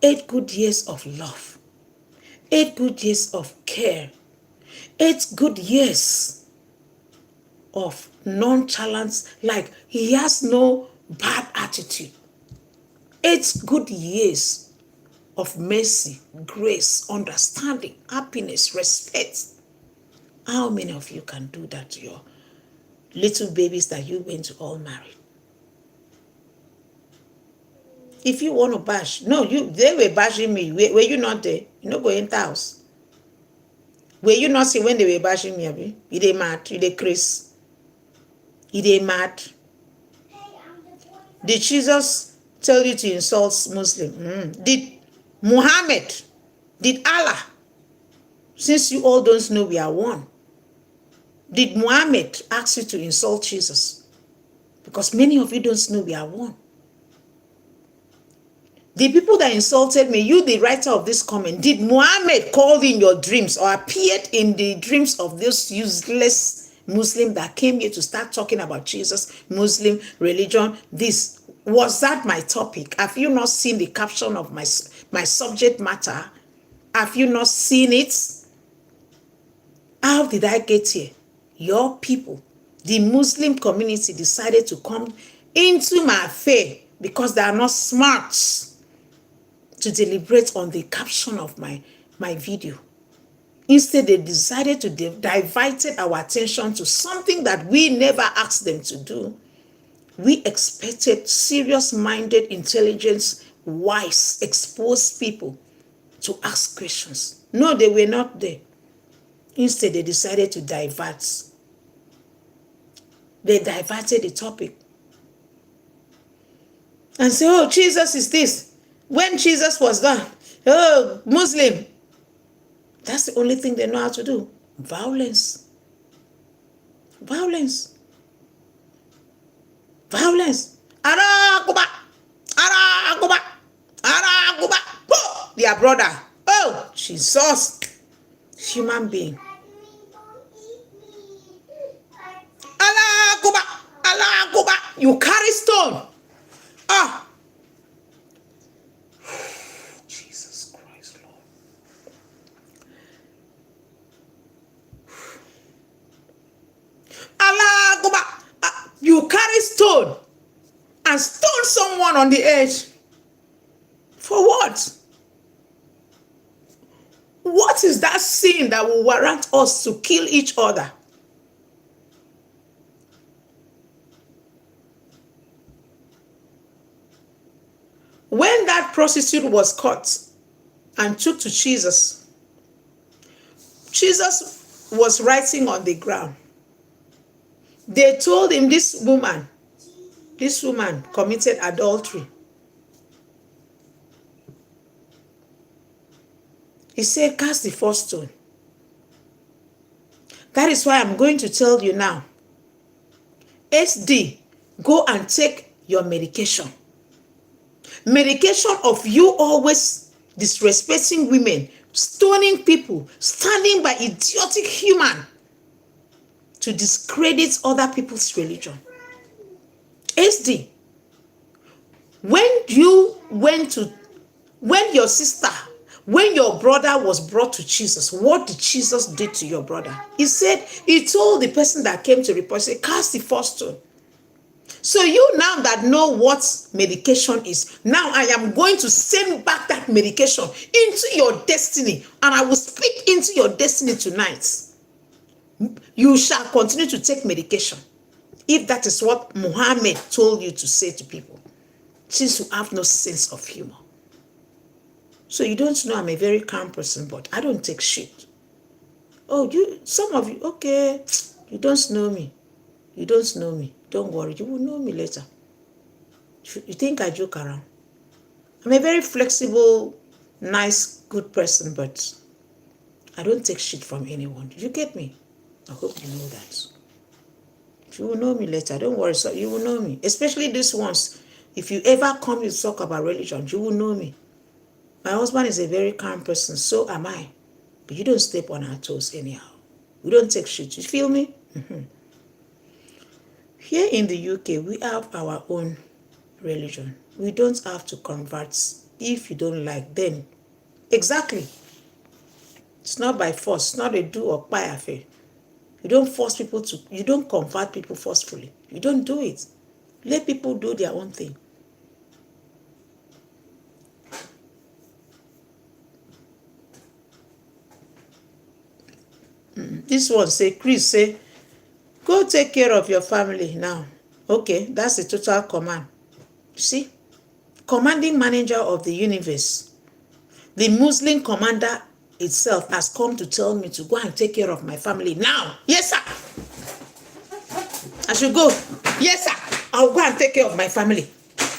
A: 8 good years of love. 8 good years of care. 8 good years of nonchalance. Like he has no bad attitude. 8 good years of mercy, grace, understanding, happiness, respect. How many of you can do that to your little babies that you went to all married? If you want to bash, no, they were bashing me. Were you not there? You know, go in the house. Were you not see when they were bashing me, Abi? You they mad, you they Chris. You they mad. Did Jesus tell you to insult Muslim? Did Muhammad, did Allah, since you all don't know we are one, did Muhammad ask you to insult Jesus? Because many of you don't know we are one. The people that insulted me, you the writer of this comment, did Muhammad call in your dreams or appeared in the dreams of those useless Muslim that came here to start talking about Jesus, Muslim, religion, this? Was that my topic? Have you not seen the caption of my subject matter? Have you not seen it? How did I get here? Your people, the Muslim community, decided to come into my affair because they are not smart to deliberate on the caption of my video. Instead, they decided to divert our attention to something that we never asked them to do. We expected serious-minded, intelligent, wise, exposed people to ask questions. No, they were not there. Instead, they decided to divert. They diverted the topic and say, oh, Jesus is this. When Jesus was done, oh, Muslim. That's the only thing they know how to do. Violence. Violence. Violence. Araguba. Araguba. Araguba. Oh, their brother. Oh, Jesus. Human being. Alaguba. Alaguba. You carry stone. Ah. Jesus Christ, Lord. man on the edge. For what? What is that sin that will warrant us to kill each other? When that prostitute was caught and took to Jesus, Jesus was writing on the ground. They told him this woman committed adultery. He said, cast the first stone. That is why I'm going to tell you now. SD, go and take your medication. Medication of you always disrespecting women, stoning people, standing by idiotic human to discredit other people's religion. SD, when your brother was brought to Jesus, what did Jesus do to your brother? He told the person that came to report, say, cast the first stone. So you now that know what medication is, now I am going to send back that medication into your destiny, and I will speak into your destiny tonight. You shall continue to take medication, if that is what Muhammad told you to say to people, since you have no sense of humor. So you don't know I'm a very calm person, but I don't take shit. Oh, some of you, okay, you don't know me. You don't know me. Don't worry, you will know me later. You think I joke around? I'm a very flexible, nice, good person, but I don't take shit from anyone. Did you get me? I hope you know that. You will know me later. Don't worry, so you will know me. Especially these ones. If you ever come to talk about religion, you will know me. My husband is a very calm person, so am I. But you don't step on our toes anyhow. We don't take shit. You feel me? Mm-hmm. Here in the UK, we have our own religion. We don't have to convert. If you don't like, then exactly. It's not by force. It's not a do or buy affair. You don't force people to, you don't convert people forcefully. You don't do it. Let people do their own thing. This one say, Chris say, go take care of your family now. Okay, that's the total command. You see? Commanding manager of the universe. The Muslim commander itself has come to tell me to go and take care of my family now. Yes, sir. I should go. Yes, sir. I'll go and take care of my family.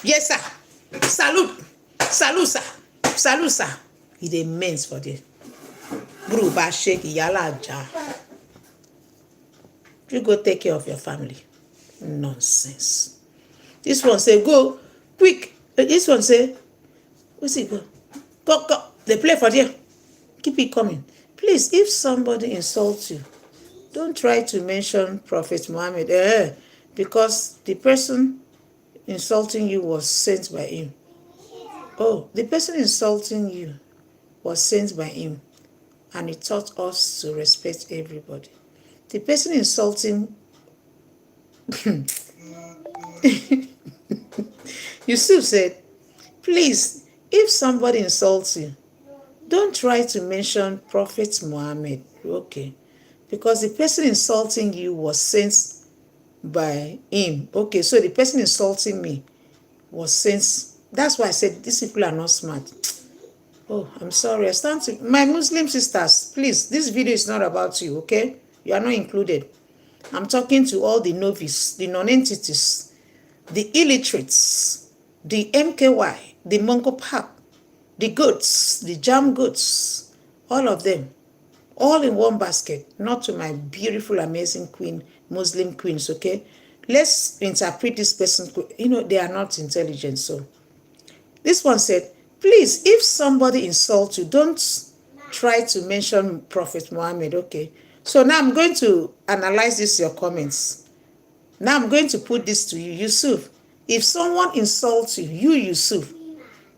A: Yes, sir. Salute. Salute, sir. Salute, sir. It immense for this. Bruba shake yala ja. You go take care of your family. Nonsense. This one say, go quick. This one say, where's it go? Go. They play for you. Keep it coming. Please, if somebody insults you, don't try to mention Prophet Muhammad, because the person insulting you was sent by him. Oh, the person insulting you was sent by him, and he taught us to respect everybody. The person insulting Yusuf said, please, if somebody insults you, don't try to mention Prophet Muhammad. Okay. Because the person insulting you was sent by him. Okay, so the person insulting me was sent. That's why I said these people are not smart. Oh, I'm sorry. I stand to my Muslim sisters, please, this video is not about you, okay? You are not included. I'm talking to all the novice, the non-entities, the illiterates, the MKY, the Mongo Park, the goats, the jam goats, all of them, all in one basket, not to my beautiful, amazing queen, Muslim queens, okay? Let's interpret this person. They are not intelligent, so. This one said, please, if somebody insults you, don't try to mention Prophet Muhammad, okay? So now I'm going to analyze your comments. Now I'm going to put this to you, Yusuf. If someone insults you, Yusuf,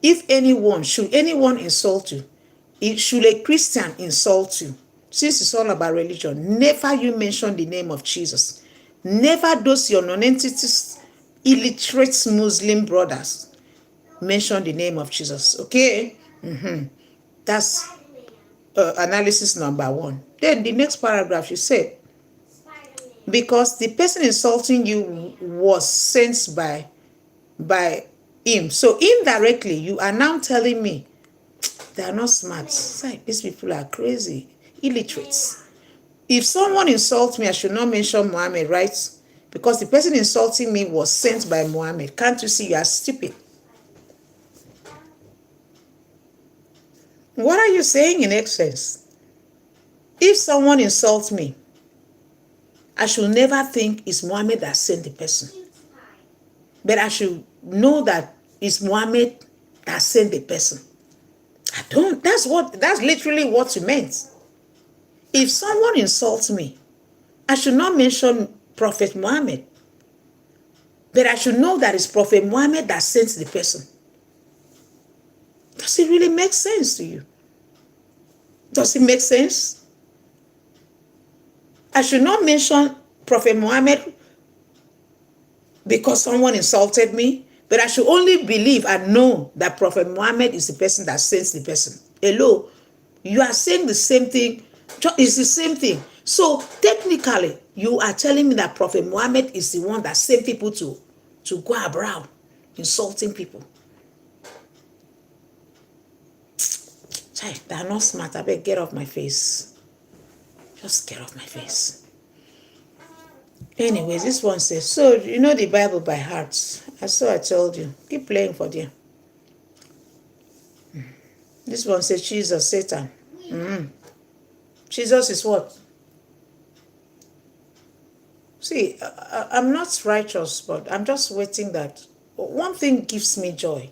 A: should anyone insult you? Should a Christian insult you? Since it's all about religion, never you mention the name of Jesus. Never those your non-entities, illiterate Muslim brothers. mention the name of Jesus. Okay? That's analysis number 1. Then the next paragraph, you said, because the person insulting you was sent by him. So indirectly, you are now telling me they are not smart. Like, these people are crazy, illiterates. If someone insults me, I should not mention Muhammad, right? Because the person insulting me was sent by Muhammad. Can't you see you are stupid? What are you saying in essence? If someone insults me, I should never think it's Muhammad that sent the person. But I should know that it's Muhammad that sent the person. I don't. That's literally what you meant. If someone insults me, I should not mention Prophet Muhammad. But I should know that it's Prophet Muhammad that sent the person. Does it really make sense to you? Does it make sense? I should not mention Prophet Muhammad because someone insulted me, but I should only believe and know that Prophet Muhammad is the person that sends the person. Hello, you are saying the same thing. It's the same thing. So technically, you are telling me that Prophet Muhammad is the one that sent people to go around insulting people. They are not smart. I better get off my face. Just get off my face. Anyways, this one says, so you know the Bible by heart. So I told you. Keep playing for them. This one says Jesus, Satan. Jesus is what? See, I'm not righteous, but I'm just waiting that. One thing gives me joy.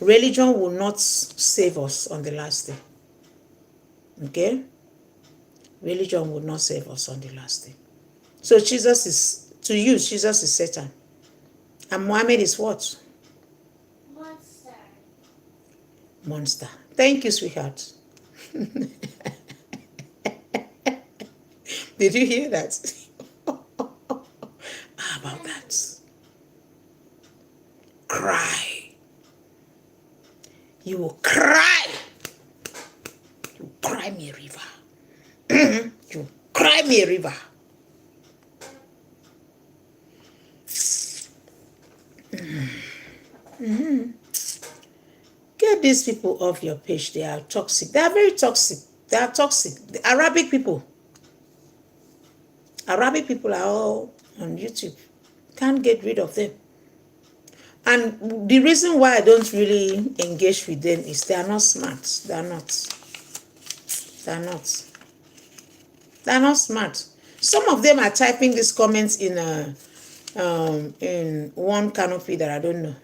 A: Religion will not save us on the last day. Okay? Religion will not save us on the last day. So Jesus is, to you, Jesus is Satan. And Muhammad is what?
C: Monster.
A: Monster. Thank you, sweetheart. Did you hear that? How about that? Cry. You will cry. You cry me a river. You cry me a river. Get these people off your page. They are toxic. They are very toxic. They are toxic. The Arabic people. Arabic people are all on YouTube. Can't get rid of them. And the reason why I don't really engage with them is they are not smart. They are not. They are not. They are not smart. Some of them are typing these comments in one canopy that I don't know.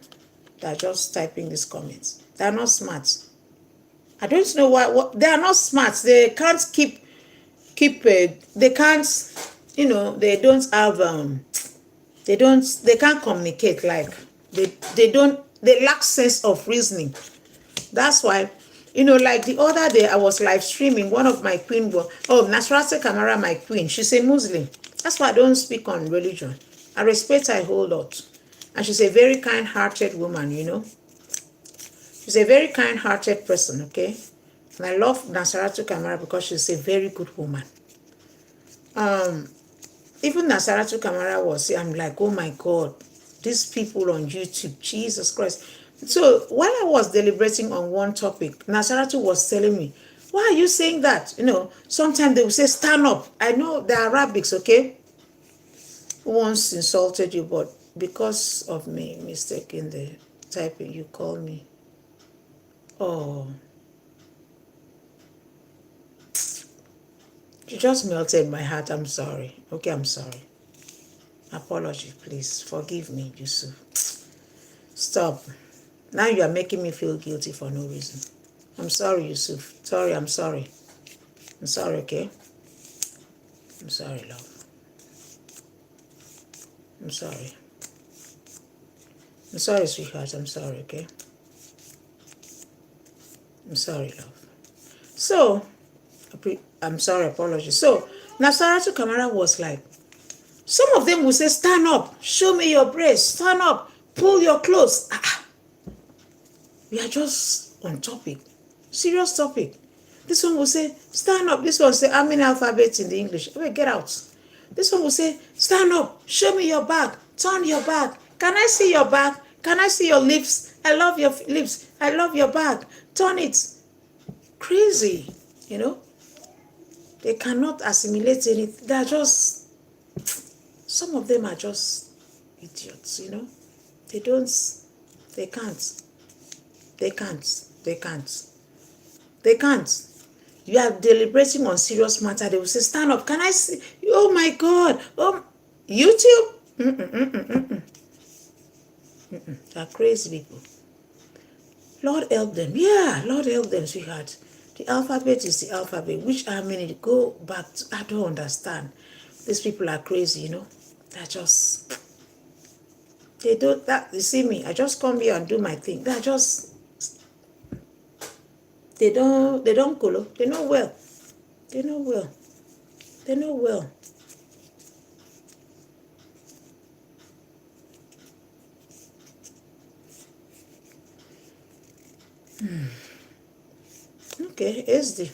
A: They are just typing these comments. They are not smart. I don't know why. They are not smart. They can't keep. They can't. You know, they don't have. They can't communicate. Like they don't. They lack sense of reasoning. That's why. You know, like the other day, I was live streaming. One of my queen was, Nasrata Kamara, my queen. She's a Muslim. That's why I don't speak on religion. I respect her a whole lot. And she's a very kind-hearted woman, you know. She's a very kind-hearted person, okay? And I love Nasrata Kamara because she's a very good woman. Even Nasrata Kamara was, I'm like, oh my God, these people on YouTube, Jesus Christ. So while I was deliberating on one topic, Nasaratu was telling me, why are you saying that? You know, sometimes they will say, stand up. I know the Arabics, okay? Once insulted you, but because of me mistaking the typing, you call me. Oh. You just melted my heart. I'm sorry. Okay, I'm sorry. Apology, please. Forgive me, Yusuf. Stop. Now you are making me feel guilty for no reason. I'm sorry, Yusuf. Sorry, I'm sorry. I'm sorry, okay? I'm sorry, love. I'm sorry. I'm sorry, sweetheart. I'm sorry, okay? I'm sorry, love. So, I'm sorry, apology. So, Nasaratu Kamara was like, some of them will say, stand up, show me your breast, stand up, pull your clothes. We are just on topic. Serious topic. This one will say, stand up. This one will say, how many alphabets in the English? Wait, get out. This one will say, stand up. Show me your back. Turn your back. Can I see your back? Can I see your lips? I love your lips. I love your back. Turn it. Crazy, you know. They cannot assimilate anything. They are just, some of them are just idiots, you know. They don't, they can't. They can't. They can't. They can't. You are deliberating on serious matter. They will say, stand up. Can I see? Oh my God. Oh, YouTube? They are crazy people. Lord help them. Yeah, Lord help them, sweetheart. The alphabet is the alphabet. Which how many go back to? I don't understand. These people are crazy, you know. They're just, they don't, that, you see me, I just come here and do my thing. They're just, they don't colo. They know well. They know well. They know well. Okay, SD.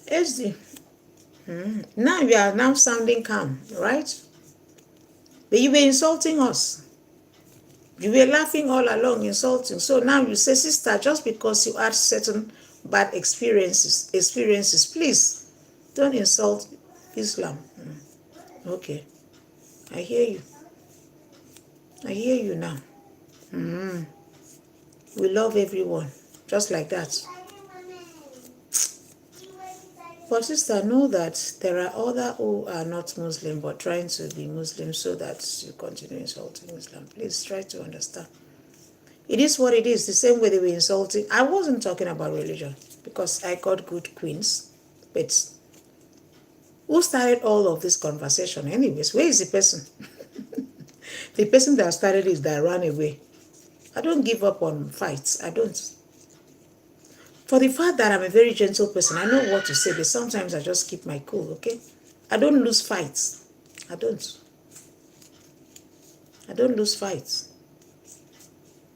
A: SD. Now you are now sounding calm, right? But you were insulting us. You were laughing all along, insulting. So now you say, sister, just because you had certain bad experiences, please don't insult Islam. Okay, I hear you. I hear you now. We love everyone, just like that. But sister, know that there are others who are not Muslim but trying to be Muslim so that you continue insulting Islam. Please try to understand. It is what it is. The same way they were insulting. I wasn't talking about religion because I got good queens. But who started all of this conversation anyways? Where is the person? The person that started is that ran away. I don't give up on fights. I don't. For the fact that I'm a very gentle person, I know what to say, but sometimes I just keep my cool, okay? I don't lose fights. I don't. I don't lose fights.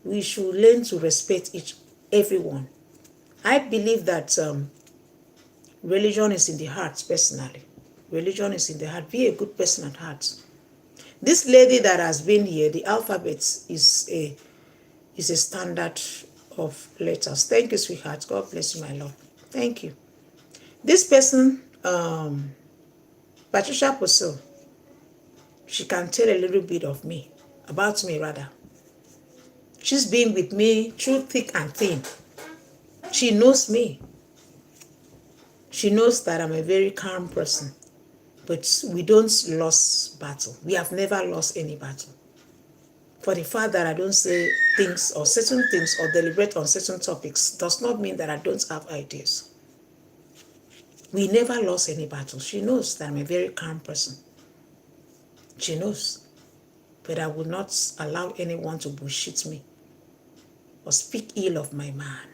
A: We should learn to respect everyone. I believe that religion is in the heart, personally. Religion is in the heart. Be a good person at heart. This lady that has been here, the alphabet is a standard of letters. Thank you, sweetheart. God bless you, my love. Thank you. This person, Patricia Poso, she can tell a little bit of me, about me rather. She's been with me through thick and thin. She knows me. She knows that I'm a very calm person. But we don't lose battle. We have never lost any battle. For the fact that I don't say things or certain things or deliberate on certain topics does not mean that I don't have ideas. We never lost any battle. She knows that I'm a very calm person. She knows. But I will not allow anyone to bullshit me or speak ill of my man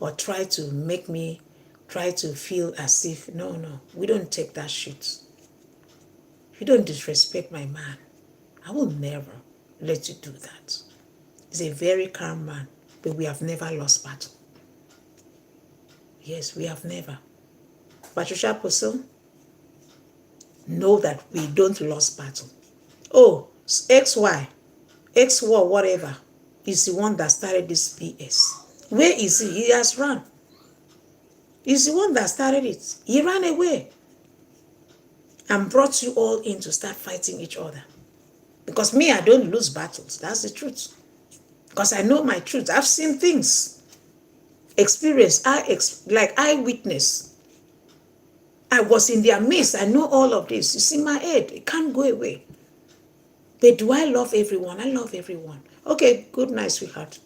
A: or try to make me try to feel as if, no, we don't take that shit. You don't disrespect my man. I will never let you do that. He's a very calm man, but we have never lost battle. Yes, we have never. Patricia Poso, know that we don't lose battle. Oh, XY, XY, whatever, is the one that started this BS. Where is he? He has run. He's the one that started it. He ran away and brought you all in to start fighting each other. Because me, I don't lose battles. That's the truth. Because I know my truth. I've seen things. Experience. Like eyewitness. I was in their midst. I know all of this. It's in my head. It can't go away. But do I love everyone? I love everyone. Okay, good night, sweetheart.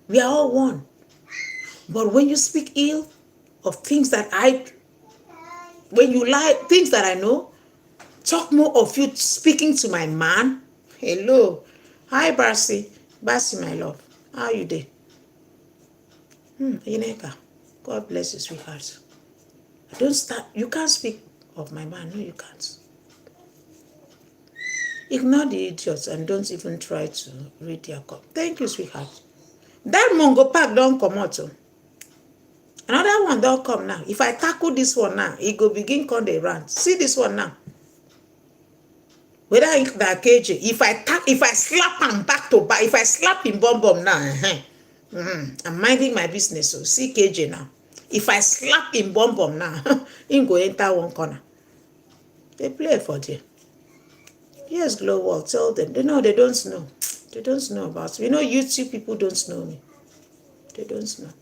A: We are all one. But when you speak ill of things that when you lie, things that I know, talk more of you speaking to my man. Hello. Hi, Barcy. Barcy, my love. How are you doing? Ineka. God bless you, sweetheart. Don't start. You can't speak of my man. No, you can't. Ignore the idiots and don't even try to read their cup. Thank you, sweetheart. That Mongo Park don't come out. Another one don't come now. If I tackle this one now, it go begin come the run. See this one now. Whether it's that KJ, if I slap him back to back, if I slap him bum now, I'm minding my business. So see KJ now. If I slap him bum now, he go enter one corner. They play for them. Yes, Global, tell them. They know they don't know. They don't know about me. You know, YouTube people don't know me. They don't know.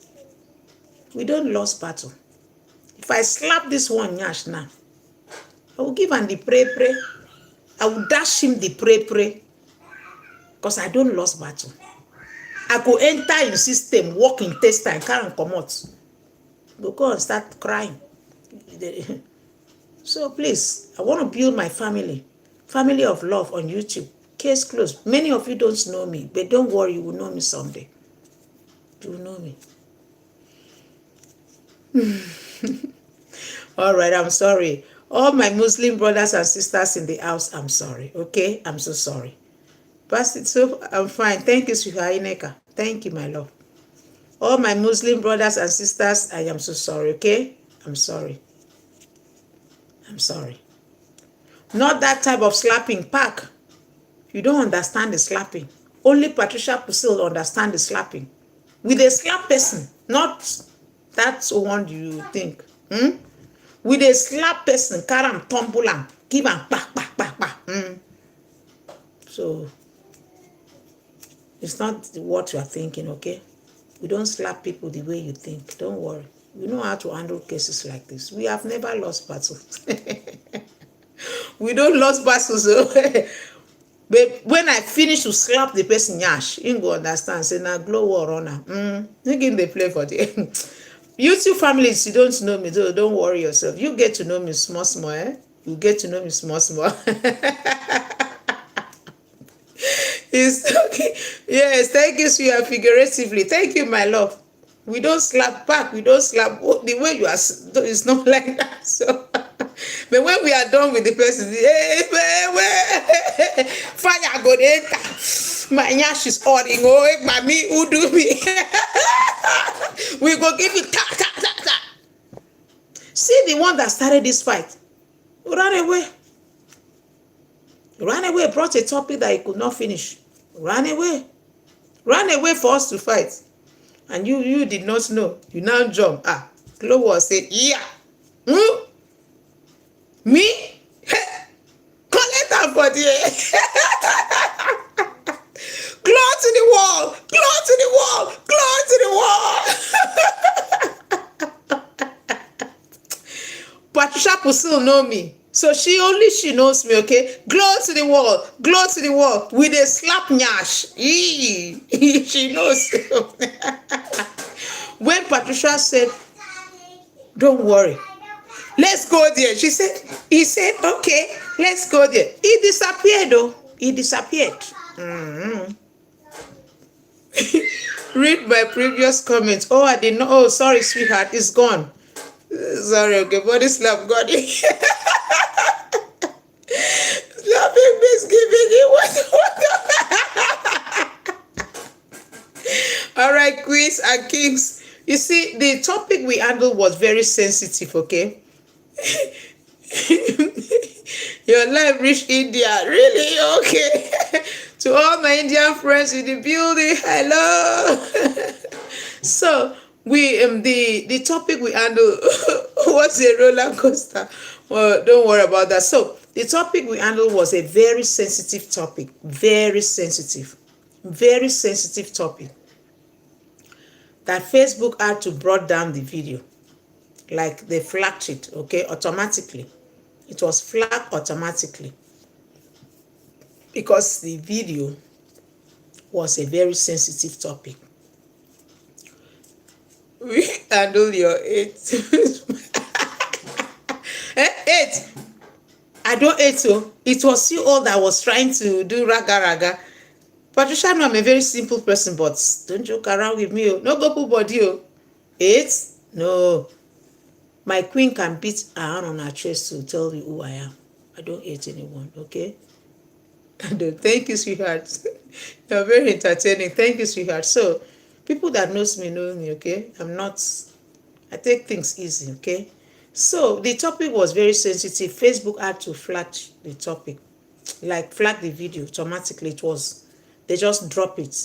A: We don't lose battle. If I slap this one Nyash now, I will give him the pray. I will dash him the pray. Because I don't lose battle. I go enter in system, walk in test and can't come out. Go and start crying. So please, I want to build my family of love on YouTube. Case closed. Many of you don't know me, but don't worry, you will know me someday. You will know me. All right, I'm sorry. All my Muslim brothers and sisters in the house, I'm sorry. Okay? I'm so sorry. Pastor, so I'm fine. Thank you, sweetheart Ineka. Thank you, my love. All my Muslim brothers and sisters, I am so sorry, okay? I'm sorry. I'm sorry. Not that type of slapping pack. You don't understand the slapping. Only Patricia Pusil understand the slapping. With a slap person, not that one you think. With a slap person, carry him, tumble him, give him back. So, it's not what you are thinking, okay? We don't slap people the way you think. Don't worry. We know how to handle cases like this. We have never lost battles. We don't lose battles. But when I finish to slap the person, Yash, you go understand. Say, now glow war runner. You give the play for the YouTube families, you don't know me, so don't worry yourself. You get to know me small, eh? You get to know me small. It's okay. Yes, thank you, sweetheart, figuratively. Thank you, my love. We don't slap back. We don't slap. The way you are, it's not like that. So, but when we are done with the person, fire go enter. My nyash is ordering. Oh, mommy, who do me? We go give it ta. See the one that started this fight. Run away. Brought a topic that he could not finish. Ran away for us to fight. And you did not know. You now jump. Global said, yeah. Me? Collect that for the Glow to the wall. Patricia Pusil know me. So she knows me, okay? Glow to the wall with a slap nyash. She knows. When Patricia said, don't worry, let's go there. He said, okay, let's go there. He disappeared though. Read my previous comments. Oh, I didn't know. Oh, sorry, sweetheart. It's gone. Sorry, okay. Body slap got it. Slapping misgiving. All right, queens and kings. You see, the topic we handled was very sensitive, okay? Your life reached India. Really? Okay. To all my Indian friends in the building, hello. So, the topic we handled was a roller coaster. Well, don't worry about that. So, the topic we handled was a very sensitive topic. Very sensitive topic. That Facebook had to brought down the video. Like they flagged it, okay, automatically. It was flagged automatically. Because the video was a very sensitive topic. We handle your 8. 8. I don't 8, so it was you all that was trying to do raga. Patricia, no, I'm a very simple person, but don't joke around with me. No go put body. 8? No. My queen can beat her hand on her chest to tell you who I am. I don't hate anyone, okay? I don't. Thank you, sweetheart. You're very entertaining. Thank you, sweetheart. So, People that know me, okay? I take things easy, okay? So the topic was very sensitive. Facebook had to flag the topic, like flag the video automatically. They just drop it.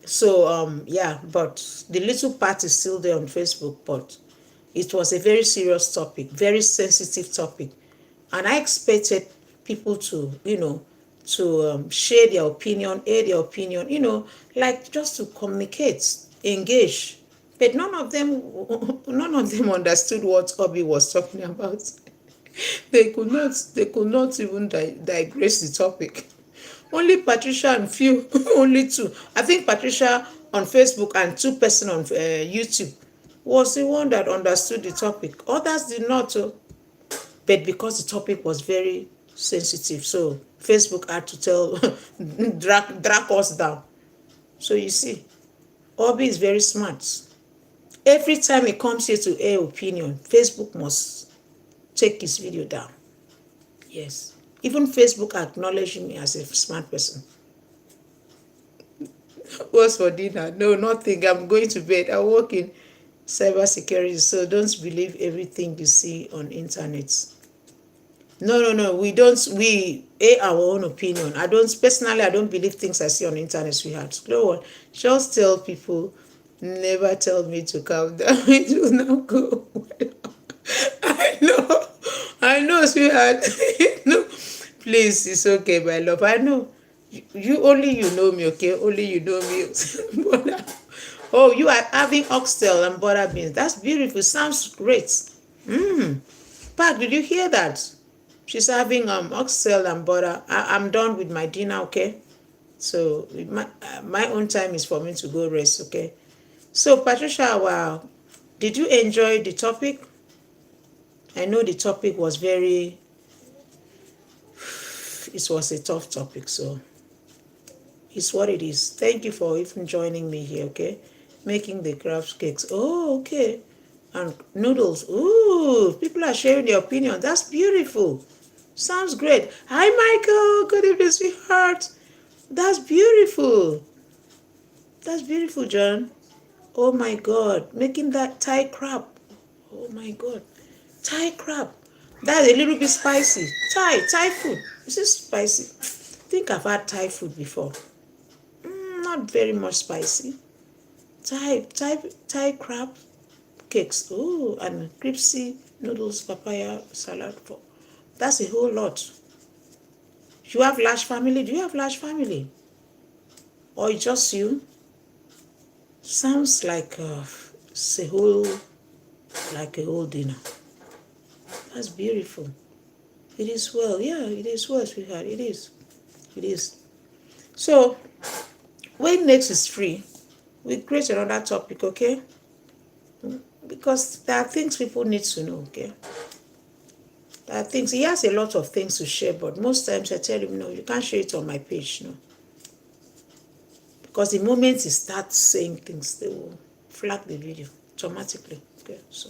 A: So yeah, but the little part is still there on Facebook, but it was a very serious topic, very sensitive topic, and I expected people to, to share their opinion, air their opinion, like just to communicate, engage. But none of them understood what Obi was talking about. They could not even digress the topic. Only Patricia and few, only two. I think Patricia on Facebook and two person on YouTube was the one that understood the topic. Others did not. But because the topic was very sensitive, so Facebook had to tell, drag us down. So you see, Obi is very smart. Every time he comes here to air opinion, Facebook must take his video down. Yes. Even Facebook acknowledging me as a smart person. What's for dinner? No, nothing. I'm going to bed. I work in cybersecurity, so don't believe everything you see on internet. No. We don't. We air our own opinion. I don't believe things I see on internet, sweetheart. No one. Just tell people. Never tell me to calm down. It will not go well. I know, sweetheart. No, please, it's okay, my love. I know. You know me, okay? Only you know me. Oh, you are having oxtail and butter beans. That's beautiful. Sounds great. Pat, did you hear that? She's having oxtail and butter. I'm done with my dinner, okay? So my own time is for me to go rest, okay? So Patricia, wow, did you enjoy the topic? I know the topic was it was a tough topic, so it's what it is. Thank you for even joining me here, okay? Making the crabs cakes. Oh, okay. And noodles. Ooh, people are sharing their opinion. That's beautiful. Sounds great. Hi, Michael. Good evening, sweetheart. That's beautiful. That's beautiful, John. Oh my God. Making that Thai crab. Oh my God. Thai crab. That's a little bit spicy. Thai food. Is it spicy? I think I've had Thai food before. Not very much spicy. Thai crab cakes. Oh, and crispy noodles, papaya salad. That's a whole lot. You have large family? Do you have large family? Or just you? Sounds like it's like a whole dinner. That's beautiful. It is well. Yeah, it is well, sweetheart. It is. It is. So, when next is free, we create another topic, okay? Because there are things people need to know, okay? There are things, he has a lot of things to share, but most times I tell him, no, you can't share it on my page, no. Because the moment he starts saying things, they will flag the video automatically, okay? So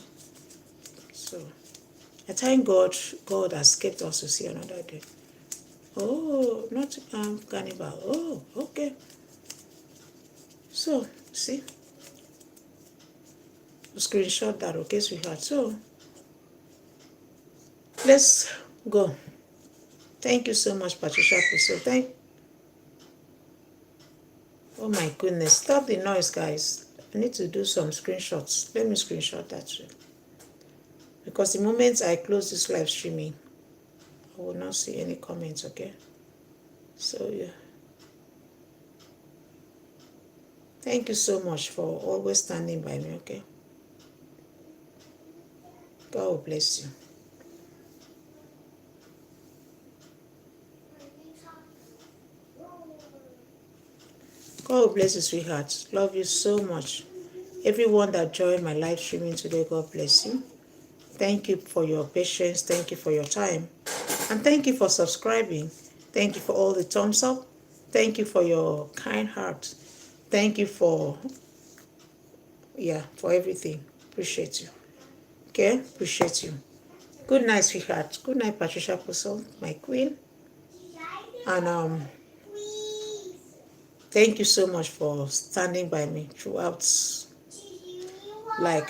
A: I thank God has kept us to see another day. Oh, not carnival. Oh, okay. So, see, screenshot that, okay, sweetheart. So, let's go. Thank you so much, Patricia. Oh my goodness, stop the noise, guys. I need to do some screenshots. Let me screenshot that too. Because the moment I close this live streaming, I will not see any comments, okay? So, yeah. Thank you so much for always standing by me, okay? God will bless you. God will bless you, sweetheart. Love you so much. Everyone that joined my live streaming today, God bless you. Thank you for your patience. Thank you for your time. And thank you for subscribing. Thank you for all the thumbs up. Thank you for your kind heart. Thank you for everything. Appreciate you. Okay? Appreciate you. Good night, sweetheart. Good night, Patricia Puzzle, my queen. And Thank you so much for standing by me throughout. Like,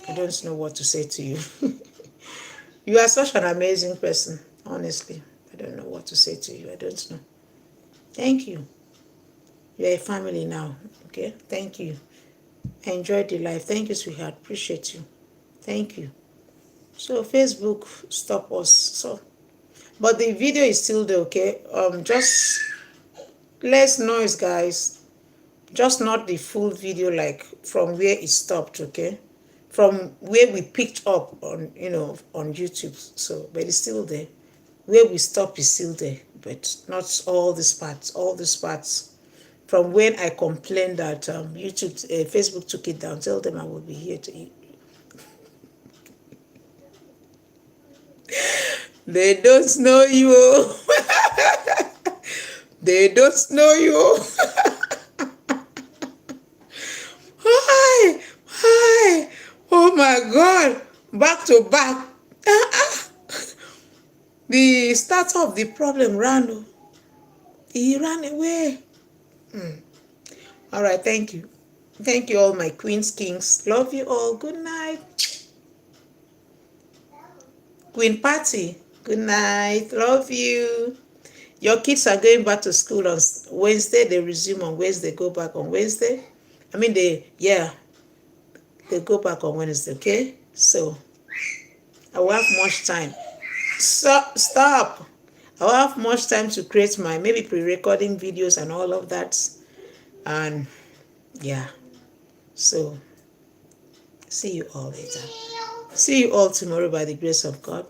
A: I don't know what to say to you. You are such an amazing person, honestly. I don't know what to say to you. I don't know. Thank you. You're a family now, okay? Thank you. Enjoy the life. Thank you, sweetheart. Appreciate you. Thank you. So Facebook stop us. So, but the video is still there, okay? Just less noise, guys. Just not the full video, like from where it stopped, okay? From where we picked up on, on YouTube. So, but it's still there. Where we stop is still there, but not all these parts. All these parts. From when I complained that Facebook took it down, tell them I will be here to eat. They don't know you. They don't know you. Hi, hi. Oh my God. Back to back. The start of the problem ran. He ran away. All right, thank you. Thank you all, my queens, kings. Love you all. Good night. Queen Patty, good night. Love you. Your kids are going back to school on Wednesday. They resume on Wednesday. Go back on Wednesday. I mean, they go back on Wednesday, okay? So, I will have much time. So, stop. I will have much time to create my maybe pre-recording videos and all of that. And, yeah. So, see you all later. See you all tomorrow by the grace of God.